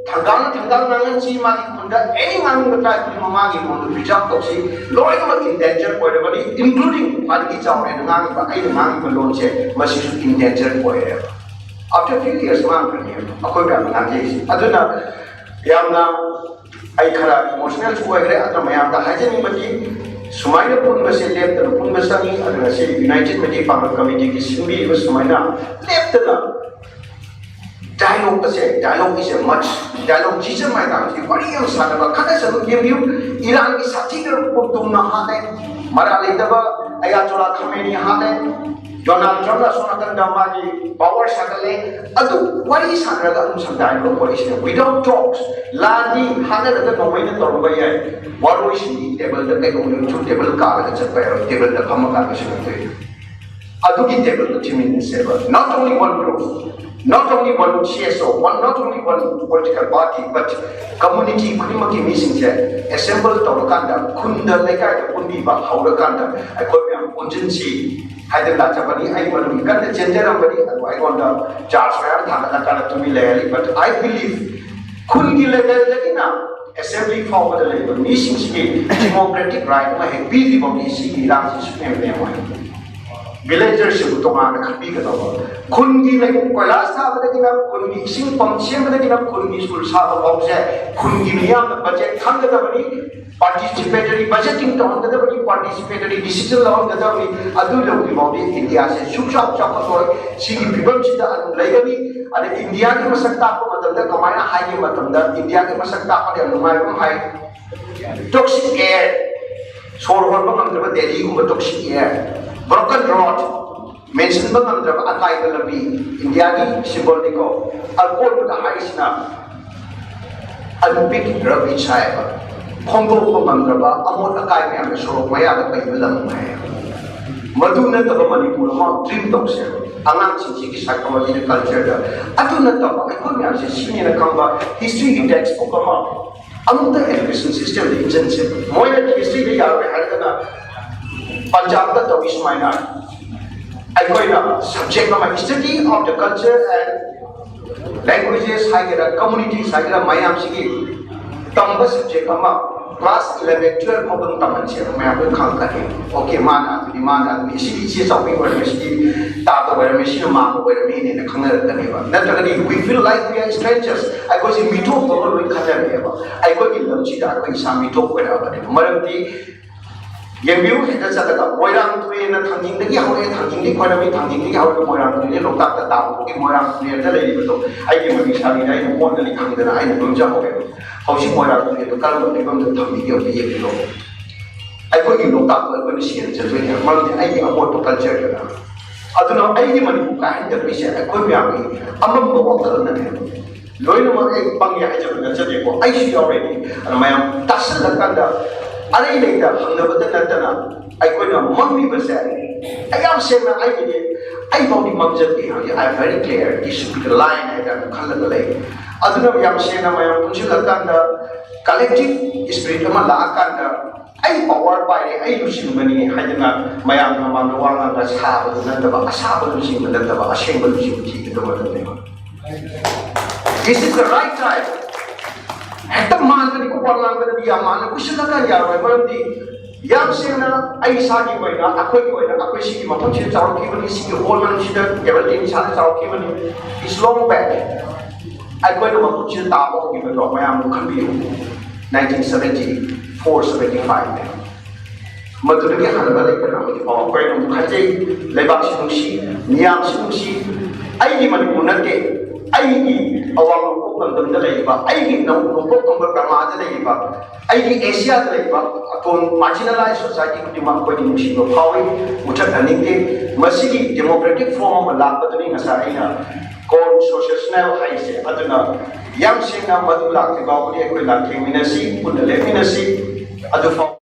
थंगांग नांगन सी मागी कुंडा any नांगन का टाइप की मागी मोन रिजल्ट तोक्सी लोय को इंडेंजर पॉइंट बनी including पार्टी चावरे नांग का आई नांग को लोन से machine in danger point after few years मांग करनी अकोई का नांग ये अदुना यामना आई खरा इमोशनल छुआ गरे अतर मयाम दा हाजनी मती सुमाइना पुन बसे लेप त पुन बसनी अदर से यूनाइटेड मती पावर कमिटी की सिंबी बस सुमाइना लेप त डायलॉग बसे dialogue is a much dialogue जीजर माय दा की बड़ी हम सादा बा खना सब गेम यू ईरान की साथी कर तुम ना हाले मरा लेदबा अयातोला खमेनी हाले डोनाल्ड ट्रम्प ला सोना कर दमा की पावर शकले अदु वरी सानरगा हम सब डायलॉग वरी से विदाउट टॉक्स लादी हाने द नोमैन तोरबा याय वरोई सी टेबल द कई उन चु टेबल का ग चपय टेबल द खम का ग से अदु की टेबल द थिमिन से not only one group not only one CSO not only one political party but community kunima ki meeting je assemble to kanda khunda lekai ka pundi ba haura kanda ai ko am urgency haida la chabani ai manu kan gender bani I want to charge fair thana kana to be layali but I believe khun ki legal lakina assembly forward the labor meeting ki democratic right ma he busy body si ram si supreme ne mo villagers से तो मान खपी का तो खुनगी में कोयलास था बता कि ना खुनगी सिंह पंक्षी बता कि ना खुनगी स्कूल साथ बॉक्स है खुनगी में यहाँ में बजट थंग का तो बनी participatory budgeting तो हम तो बनी participatory decision लाओ तो बनी अदू लोग की बॉडी इंडिया से सुचाप चाप तो सिंह विभम चिता लेगा भी अरे इंडिया की मसक्ता आपको मतलब कमाया हाई की मतलब इंडिया की मसक्ता आपको अनुमान को हाई toxic air सोर होल पर मतलब दिल्ली को toxic air broken road mention bang andra akai galabi india ki symbol diko alcohol da haisna alpic drug chaiba khongdo ko mandra amot akai me am so maya da pai lam mai maduna ta manipur ma dream tok se angang chi ki psychology and culture da aduna ta ko me am se senior kamba history ki textbook ma amta education system de engine se moya history de yaar harana Punjab का तो विश्वमायना आई कोई ना subject में study of the culture and languages हाइगरा communities हाइगरा मायाम सिगी तंबा subject में class 11 12 में बंद तमन से मैं आपको खान करें ओके माना इसी चीज़ चापी पर में इसी ताप पर में इसी मांग पर में इन्हें खाना करने वाला न तो कभी we feel like we are strangers आई कोई सी मीठो तो लोग खाना नहीं है आई कोई की लंची दा कोई सा मीठो कोई ना बने मरम्ती ये व्यू है जैसा लगा मोयरांग तुरे न थांगिंग दगी हाउ ए थांगिंग दी कोना में थांगिंग दी हाउ तो मोयरांग तुरे लोकता का ताऊ की मोयरांग तुरे द लेली तो आई के मनी सारी आई न मोन दली खांग दना आई न दुम जा हो गए हाउ सी मोयरांग तुरे तो कल में बम तो थांगिंग दी ये भी लो आई को की लोकता को को सियन चल रे मन दे आई की अमोट तो कल्चर का अदुना आई की मनी का हन दे से आई को म्या की अमम को वक्त न है लोइन म आई पंग या जब न चले को आई सी ऑलरेडी अन मयम तसल लकंदा अरे लेता हमने बता नतना आई कोई ना मम्मी बसे आई आम से ना आई I body mabjati I am very clear this should be the line I am khalaga lay aduna yam sena mayam punjilakanda collective spirit ama laakanda ai power pai ai lusin mani haidana mayam mamam wanga ga saba nandaba asaba lusin nandaba ashenga lusin ti do this is the right time hekta man ko parlang ka diya man kushilaka yaroi maramdi yam sena ai sagi waina akoi sigi mapon chi chawki bani sigi hol man sida everything sala chawki bani is long back akoi no mapon chi ta mo ki do mayam khambi 1974 75 maduragi halba lai kana mo ko akoi no khajai lebak si nungsi niam si nungsi ai di mani punate ai di awang ko kan da lai ba ai di no ko ko ko ma da lai ba ai di asia da lai ba aton marginalized society ko di ma ko di nungsi no pawi mutat aning masigi democratic form of la patani ngasa aina kon social hai se aduna yam sena madu la ke ba ko di ko la ke minasi kun le minasi adu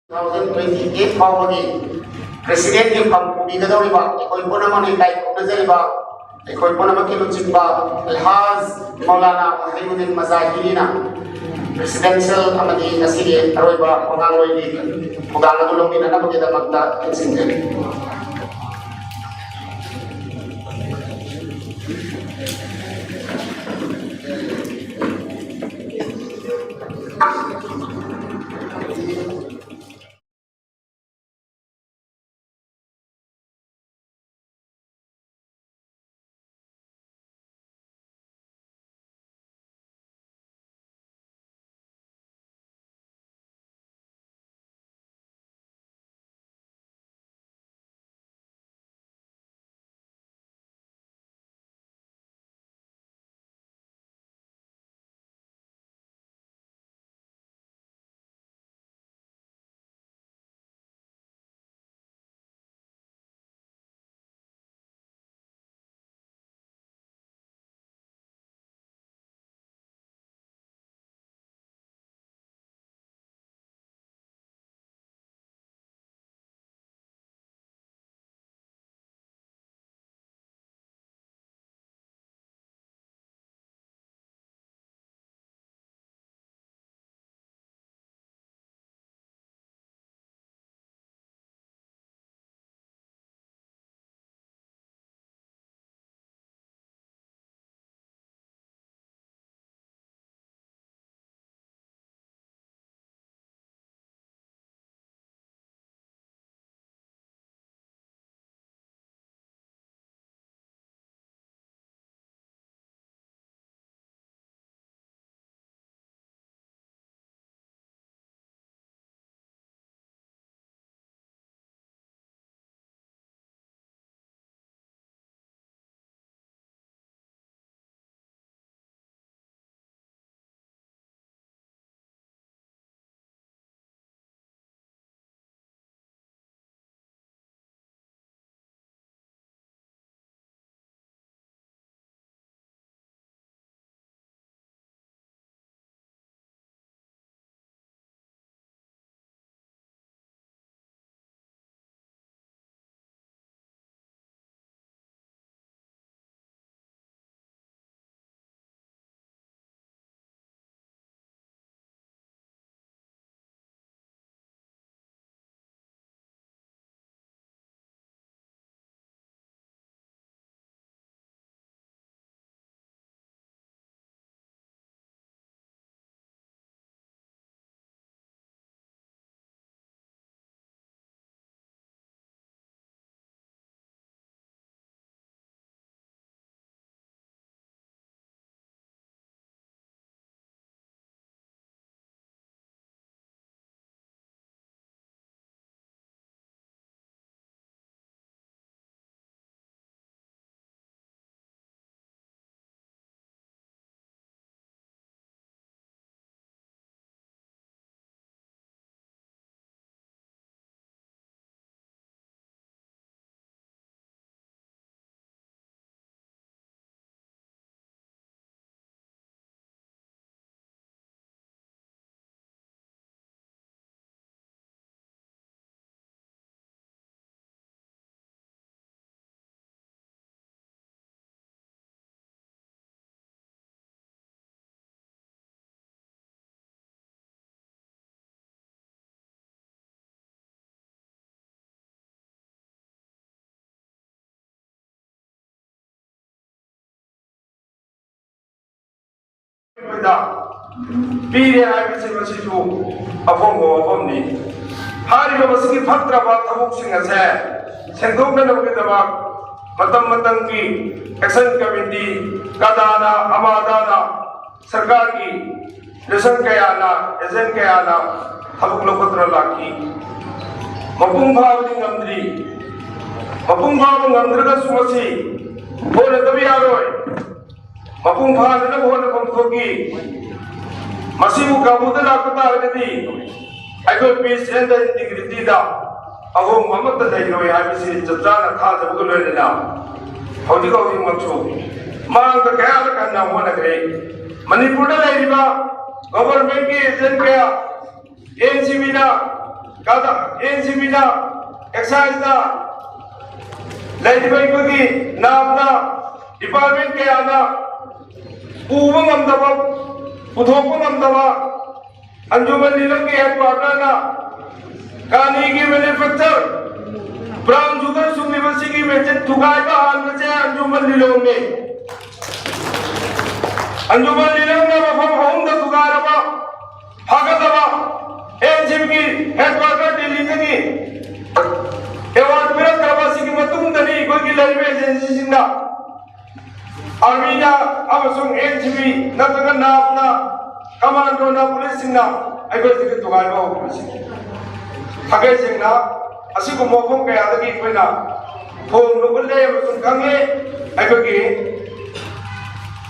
2028 फाउबगी president की फम पुबीगदौरिबा एकोई पुनमनि दाइ खुनजरिबा एकोई पुनमकि लुचिबा अलहाज मौलाना मुहय्यिद्दीन मजाहिरीना presidential अमदी नसिगे अरोइबा वगांगलोइगी पुगांगदु लोंगिननबगी दमक्ता इंसिंजरि पीरे हाइबसिमसिसु अफोंगो अफोमनी हारिबा मसिगी फत्रबा थबुकसिंग असे सेंदोकनबगिदबा मतम मतम की action committee कदाना अमादाना सरकार की lesson कयाना agent कयाना थबुक लोकत्र Laki मपुंग भावनी ngамद्री मपुंग भाव ngамद्रगा सुमसी बोले तभी आरोय मपुंग भावना बोले पंथोगी मसीबु काबूदा लाकता हरदी अगो पीस एंड इंटीग्रिटी दा अगो ममत दैरोय हाबिसि चचाना खाजबगो लोयना हौदी गौरी मचो मांग द कया कन्ना होनगरे मणिपुर दा लेरिबा गवर्नमेंट की एजेंट कया एनसीबी ना kada NCB na exercise na laidibay ko gi na department kaya na uwa ngamdaba uthok ngamdaba anjuman nilang ki headquarter na kani ki manufacture brown sugar university में जब दुकान का हाल में से अंजुमन नीलों में मफम होम द दुकान अब भागत अब एनजीबी की हेडक्वार्टर दिल्ली की एवार्ड पर करवासी की मतुम दनी कोई की रेलवे एजेंसी सिंगा आर्मी ना अब सुन एनजीबी न तक ना अपना कमांडो ना पुलिस सिंगा अगर इसके दुकान का पुलिस थके सिंगा असी को मौकों के आदि की कोई ना फोन नुकले मसुन कंगे अगर की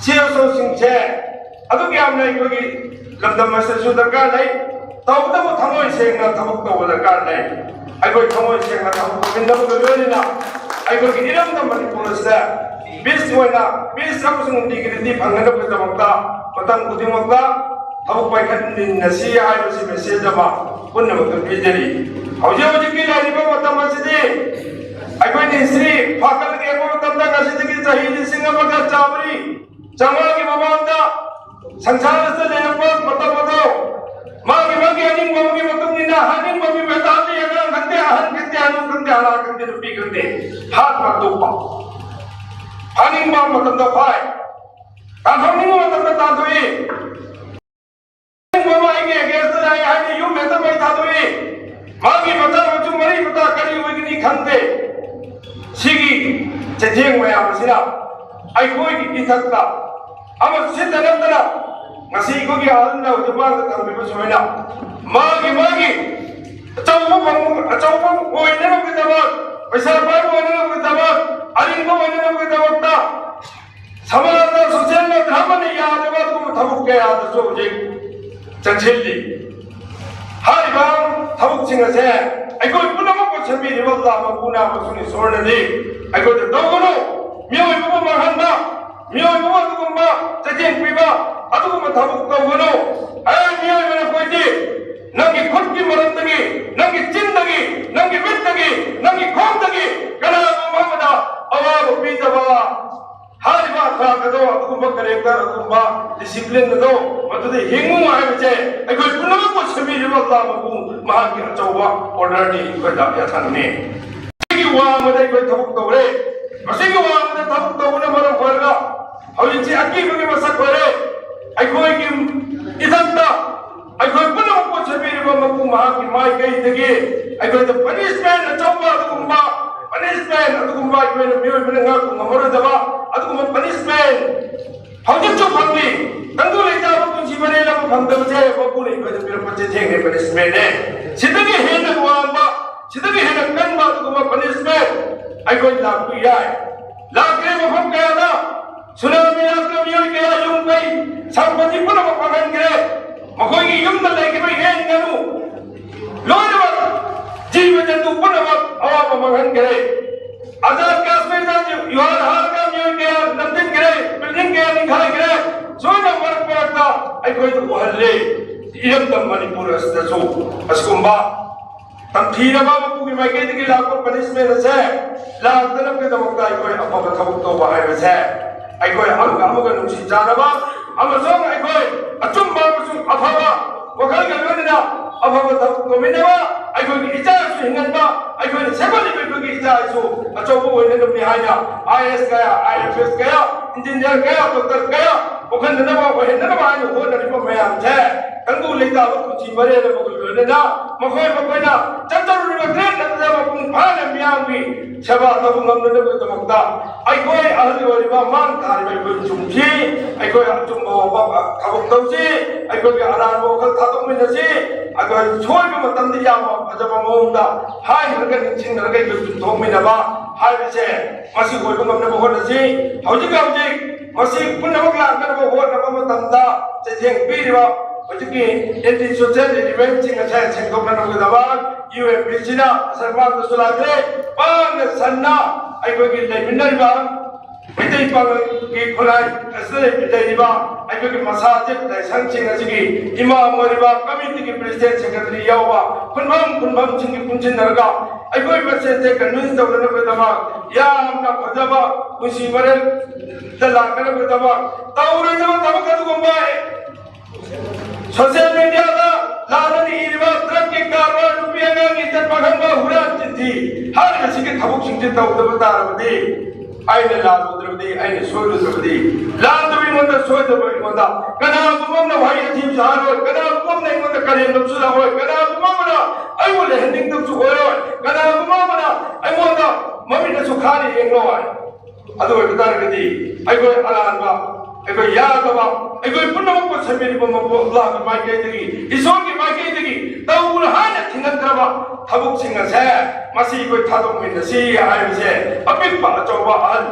CSO सिंचे अदु क्या हमने कोई लंदन में से सुधर कर नहीं तब तक वो थमोई सेंगा थमक तो वो दरकार नहीं अगर थमोई सेंगा थमक तो बिंदु को जो लेना अगर की इरम तम बनी पुलिस है बीस वैना बीस सब सुन डिग्री फंगने को तमकता पतंग कुदिमकता थमक पैकेट नसी आये उसी मैसेज जमा पुण्य मतलब भेजरी हौजे की लाइफ में मतलब मस्जिदी अगर निश्री फाकल के को तब तक मस्जिद की चाहिए सिंगम का चावरी चंगा की ममांदा संसार से लेने पर मतलब मांगी अनिंग मम्मी मतलब निना हनिंग मम्मी बेताली अगर गंदे आहन गंदे अनु गंदे आला गंदे रुपी गंदे हाथ पर दो पा हनिंग मम मतलब दो पाए तांधोनिंग मतलब तांधोई मम्मा आएंगे गैस तो जाए हनी यूं में तो मैं तांधोई मांगी बता बच्चों मरी बता करी हुई कि नहीं खंदे सिगी चेंग में आप सिरा आई कोई की थकता अब सिद्ध नंदना ngasi ko gi halan na ujabar da tambi ba soina magi achawbang oi na ko daba paisa pa ko na ko daba arin ko na ko daba ta samana social na dharma ne yaad ba ko thabuk ke yaad so je chanchilli hai bang thabuk singa se ai ko punama ko chambi ri ba ma puna ko suni sorna ni ai ko da dogono mioi bu ma hanna mioi bu ko ma chajen piba अदुगुम थबुक तवनो ऐ मियां मेरे कोई नंगी खुद की मरंदगी नंगी जिंदगी नंगी मित्तगी नंगी खोंदगी कला मोहम्मदा अवाब पीतबा हारी बात था कदो अदुगुम करेक्टर अदुगुम डिसिप्लिन दो मतदे हिंगु आए बचे ऐ कोई पुनम को छबी अल्लाह मकु महा की अचौवा ऑर्डर दी कोई दाया थाने की वा मदे कोई थबुक तवरे मसिंग वा मदे थबुक तवने मरो फरगा हौजी अकी बगे मसक फरे अखोई की इधंता अखोई पुनः को छबीर व मकु महा की माई गई तगे अखोई द पनिशमेंट अचौबा अदुगुम्बा पनिशमेंट अदुगुम्बा अखोई न मियो बिन nga ku ngamoro daba अदुगुम्बा पनिशमेंट हौजि चो फंगी तंगु लेता बकु जीवने ला फंगदब जे बकु ने को बिर पचे जेंगे पनिशमेंट ने सिदगी हेन वांबा सिदगी हेन कनबा अदुगुम्बा पनिशमेंट अखोई लागु याय लागरे मफम कयादा सुनामी आक्रम यों के आयुं कई संपत्ति पुनः पकड़ के मकोई की युम न लेके भी है इन्हें लोग जीव जंतु पुनः आवाज़ मगन करे आजाद कश्मीर का युवान हार का यों के नंदिन करे बिल्डिंग के निकाले करे सोना मर्द पड़ता आई कोई तो बहले इधम तम मणिपुर अस्तेजो अस्कुंबा तम थीरा बाबू की मगे की लाखों पनिशमेंट है लाख तलब के दमकता आई कोई अपा बथबक तो बाहर है अखोई अमुक नुसी जानबा अमसों अखोई अचुम्बा अमसों अफबा वखल के लोनिना अफबा तमिनबा अखोई की इजा सु हिंगनबा अखोई सेबली बेबु की इजा सु अचौबो होने नुमी हाया IAS गया IFS गया इंजीनियर गया डॉक्टर गया वखल नबा वहेनबा आइ हो नरिबा मयाम छे तंगु लेता कुची मरे न बगु लोनिना मखोई मखोइना चंचरु रिबा ग्रेट नबा पुं फाने मियांगी सेवा तबु ngमने बगु तमकता अखोई अहली वरिबा मान तारिबा को चुमजी अखोई अचुम्बा बाबा थबक तौजी अखोई अरानबो खल थातोक मिनसी अखोई छोइबा मतमदि यामा अजबा मोंदा हाय नरगन निचिन नरगै को तुथोक मिनबा हाय बिसे मसी होइबा ngमने बहोनसी हौजिक मसी पुनमक लांगनबो होनबा मतमदा चेथेंग पीरिबा हौजिकी एंटी सोशल एलिमेंट सिंग अछा सेंगोकनबगदबा UNPCना सरकार दसुलाग्रे पान सन्ना अखोई की लेमिनरबा ꯃꯩꯇꯩ ꯄꯥꯉꯜꯒꯤ ꯈꯨꯟꯅꯥꯏ ꯑꯁꯤꯗ ꯂꯩꯔꯤꯕ ꯑꯩꯈꯣꯏꯒꯤ ꯃꯁꯥꯖꯤꯠ ꯂꯥꯏꯁꯪꯁꯤꯡ ꯑꯁꯤꯒꯤ ꯏꯃꯥꯝ ꯑꯣꯏꯔꯤꯕ ꯀꯃꯤꯇꯤꯒꯤ ꯄ꯭ꯔꯦꯁꯤꯗꯦꯟꯠ ꯁꯦꯀ꯭ꯔꯦꯇꯔꯤ ꯌꯥꯎꯕ ꯈꯨꯟꯐꯝꯁꯤꯡꯒꯤ ꯄꯨꯟꯁꯤꯟꯅꯔꯒ ꯑꯩꯈꯣꯏ ꯃꯁꯦꯟꯁꯦ ꯀꯟꯚꯤꯟꯁ ꯇꯧꯅꯅꯕꯒꯤꯗꯃꯛ ꯌꯥꯝꯅ ꯐꯖꯕ ꯄꯨꯟꯁꯤ ꯃꯔꯦꯜꯗ ꯂꯥꯛꯅꯅꯕꯒꯤꯗꯃꯛ ꯇꯧꯔꯣꯏꯗꯕ ꯊꯕꯛ ꯑꯗꯨꯒꯨꯝꯕ ꯁꯣꯁꯤꯌꯦꯜ ꯃꯤडियाꯗ ꯂꯥꯟꯅ ꯏꯔꯤꯕ ꯗ꯭ꯔꯒꯀꯤ ꯀꯔꯕꯥꯔ ꯅꯨꯄꯤ ꯑꯉꯥꯡꯒꯤ ꯏꯖꯠ ꯃꯥꯡꯍꯟꯕ ꯍꯨꯔꯥꯟ ꯆꯤꯟꯊꯤ ꯍꯥꯏꯔꯤꯕꯁꯤꯒꯤ ꯊꯕꯛꯁꯤꯡꯁꯤ ꯇꯧꯗꯕ ꯇꯥꯔꯕꯗꯤ ꯑꯩꯅ ꯂꯥꯜꯂꯨꯗ꯭ꯔꯕꯗꯤ ꯑꯩꯅ ꯁꯣꯏꯔꯨꯗ꯭ꯔꯕꯗꯤ ꯂꯥꯟꯗꯕ ꯑꯩꯉꯣꯟꯗ ꯁꯣꯏꯗꯕ ꯑꯩꯉꯣꯟꯗ ꯀꯅꯥꯒꯨꯝꯕ ꯑꯃꯅ ꯋꯥꯍꯩ ꯑꯊꯤꯕ ꯁꯥꯔꯣꯏ ꯀꯅꯥꯒꯨꯝꯕ ꯑꯃꯅ ꯑꯩꯉꯣꯟꯗ ꯀꯔꯦꯝ ꯅꯞꯁꯤꯜꯂꯛꯑꯣꯏ ꯀꯅꯥꯒꯨꯝꯕ ꯑꯃꯅ ꯑꯩꯕꯨ ꯂꯩꯍꯟꯅꯤꯡꯗꯕꯁꯨ ꯑꯣꯏꯔꯣꯏ ꯀꯅꯥꯒꯨꯝꯕ ꯑꯃꯅ ꯑꯩꯉꯣꯟꯗ ꯃꯃꯤꯠꯅꯁꯨ ꯈꯥꯅ ꯌꯦꯡꯂꯣꯏ ꯑꯗꯨ ꯑꯣꯏꯕ ꯇꯥꯔꯒꯗꯤ ꯑꯩꯈꯣꯏ ꯑꯔꯥꯟꯕ ꯑꯩꯈꯣꯏ ꯌꯥꯗꯕ ꯑꯩꯈꯣꯏ ꯄꯨꯝꯅꯃꯛꯄꯨ ꯁꯦꯝꯕꯤꯔꯤꯕ ꯑꯜꯂꯥꯍꯒꯤ ꯃꯥꯏꯀꯩꯗꯒꯤ ꯏꯁꯣꯔꯒꯤ ꯃꯥꯏꯀꯩꯗꯒꯤ ꯇꯧꯅ ꯍꯥꯏꯅ ꯊꯤꯡꯍꯟꯗ꯭ꯔꯕ ꯊꯕꯛꯁꯤꯡ ꯑꯁꯦ ꯃꯁꯤ ꯑꯩꯈꯣꯏ ꯊꯥꯗꯣꯛꯃꯤꯟꯅꯁꯤ ꯍꯥꯏꯕꯁꯦ ꯑꯄꯤꯛꯄ ꯑꯆꯧꯕ ꯑꯍꯜ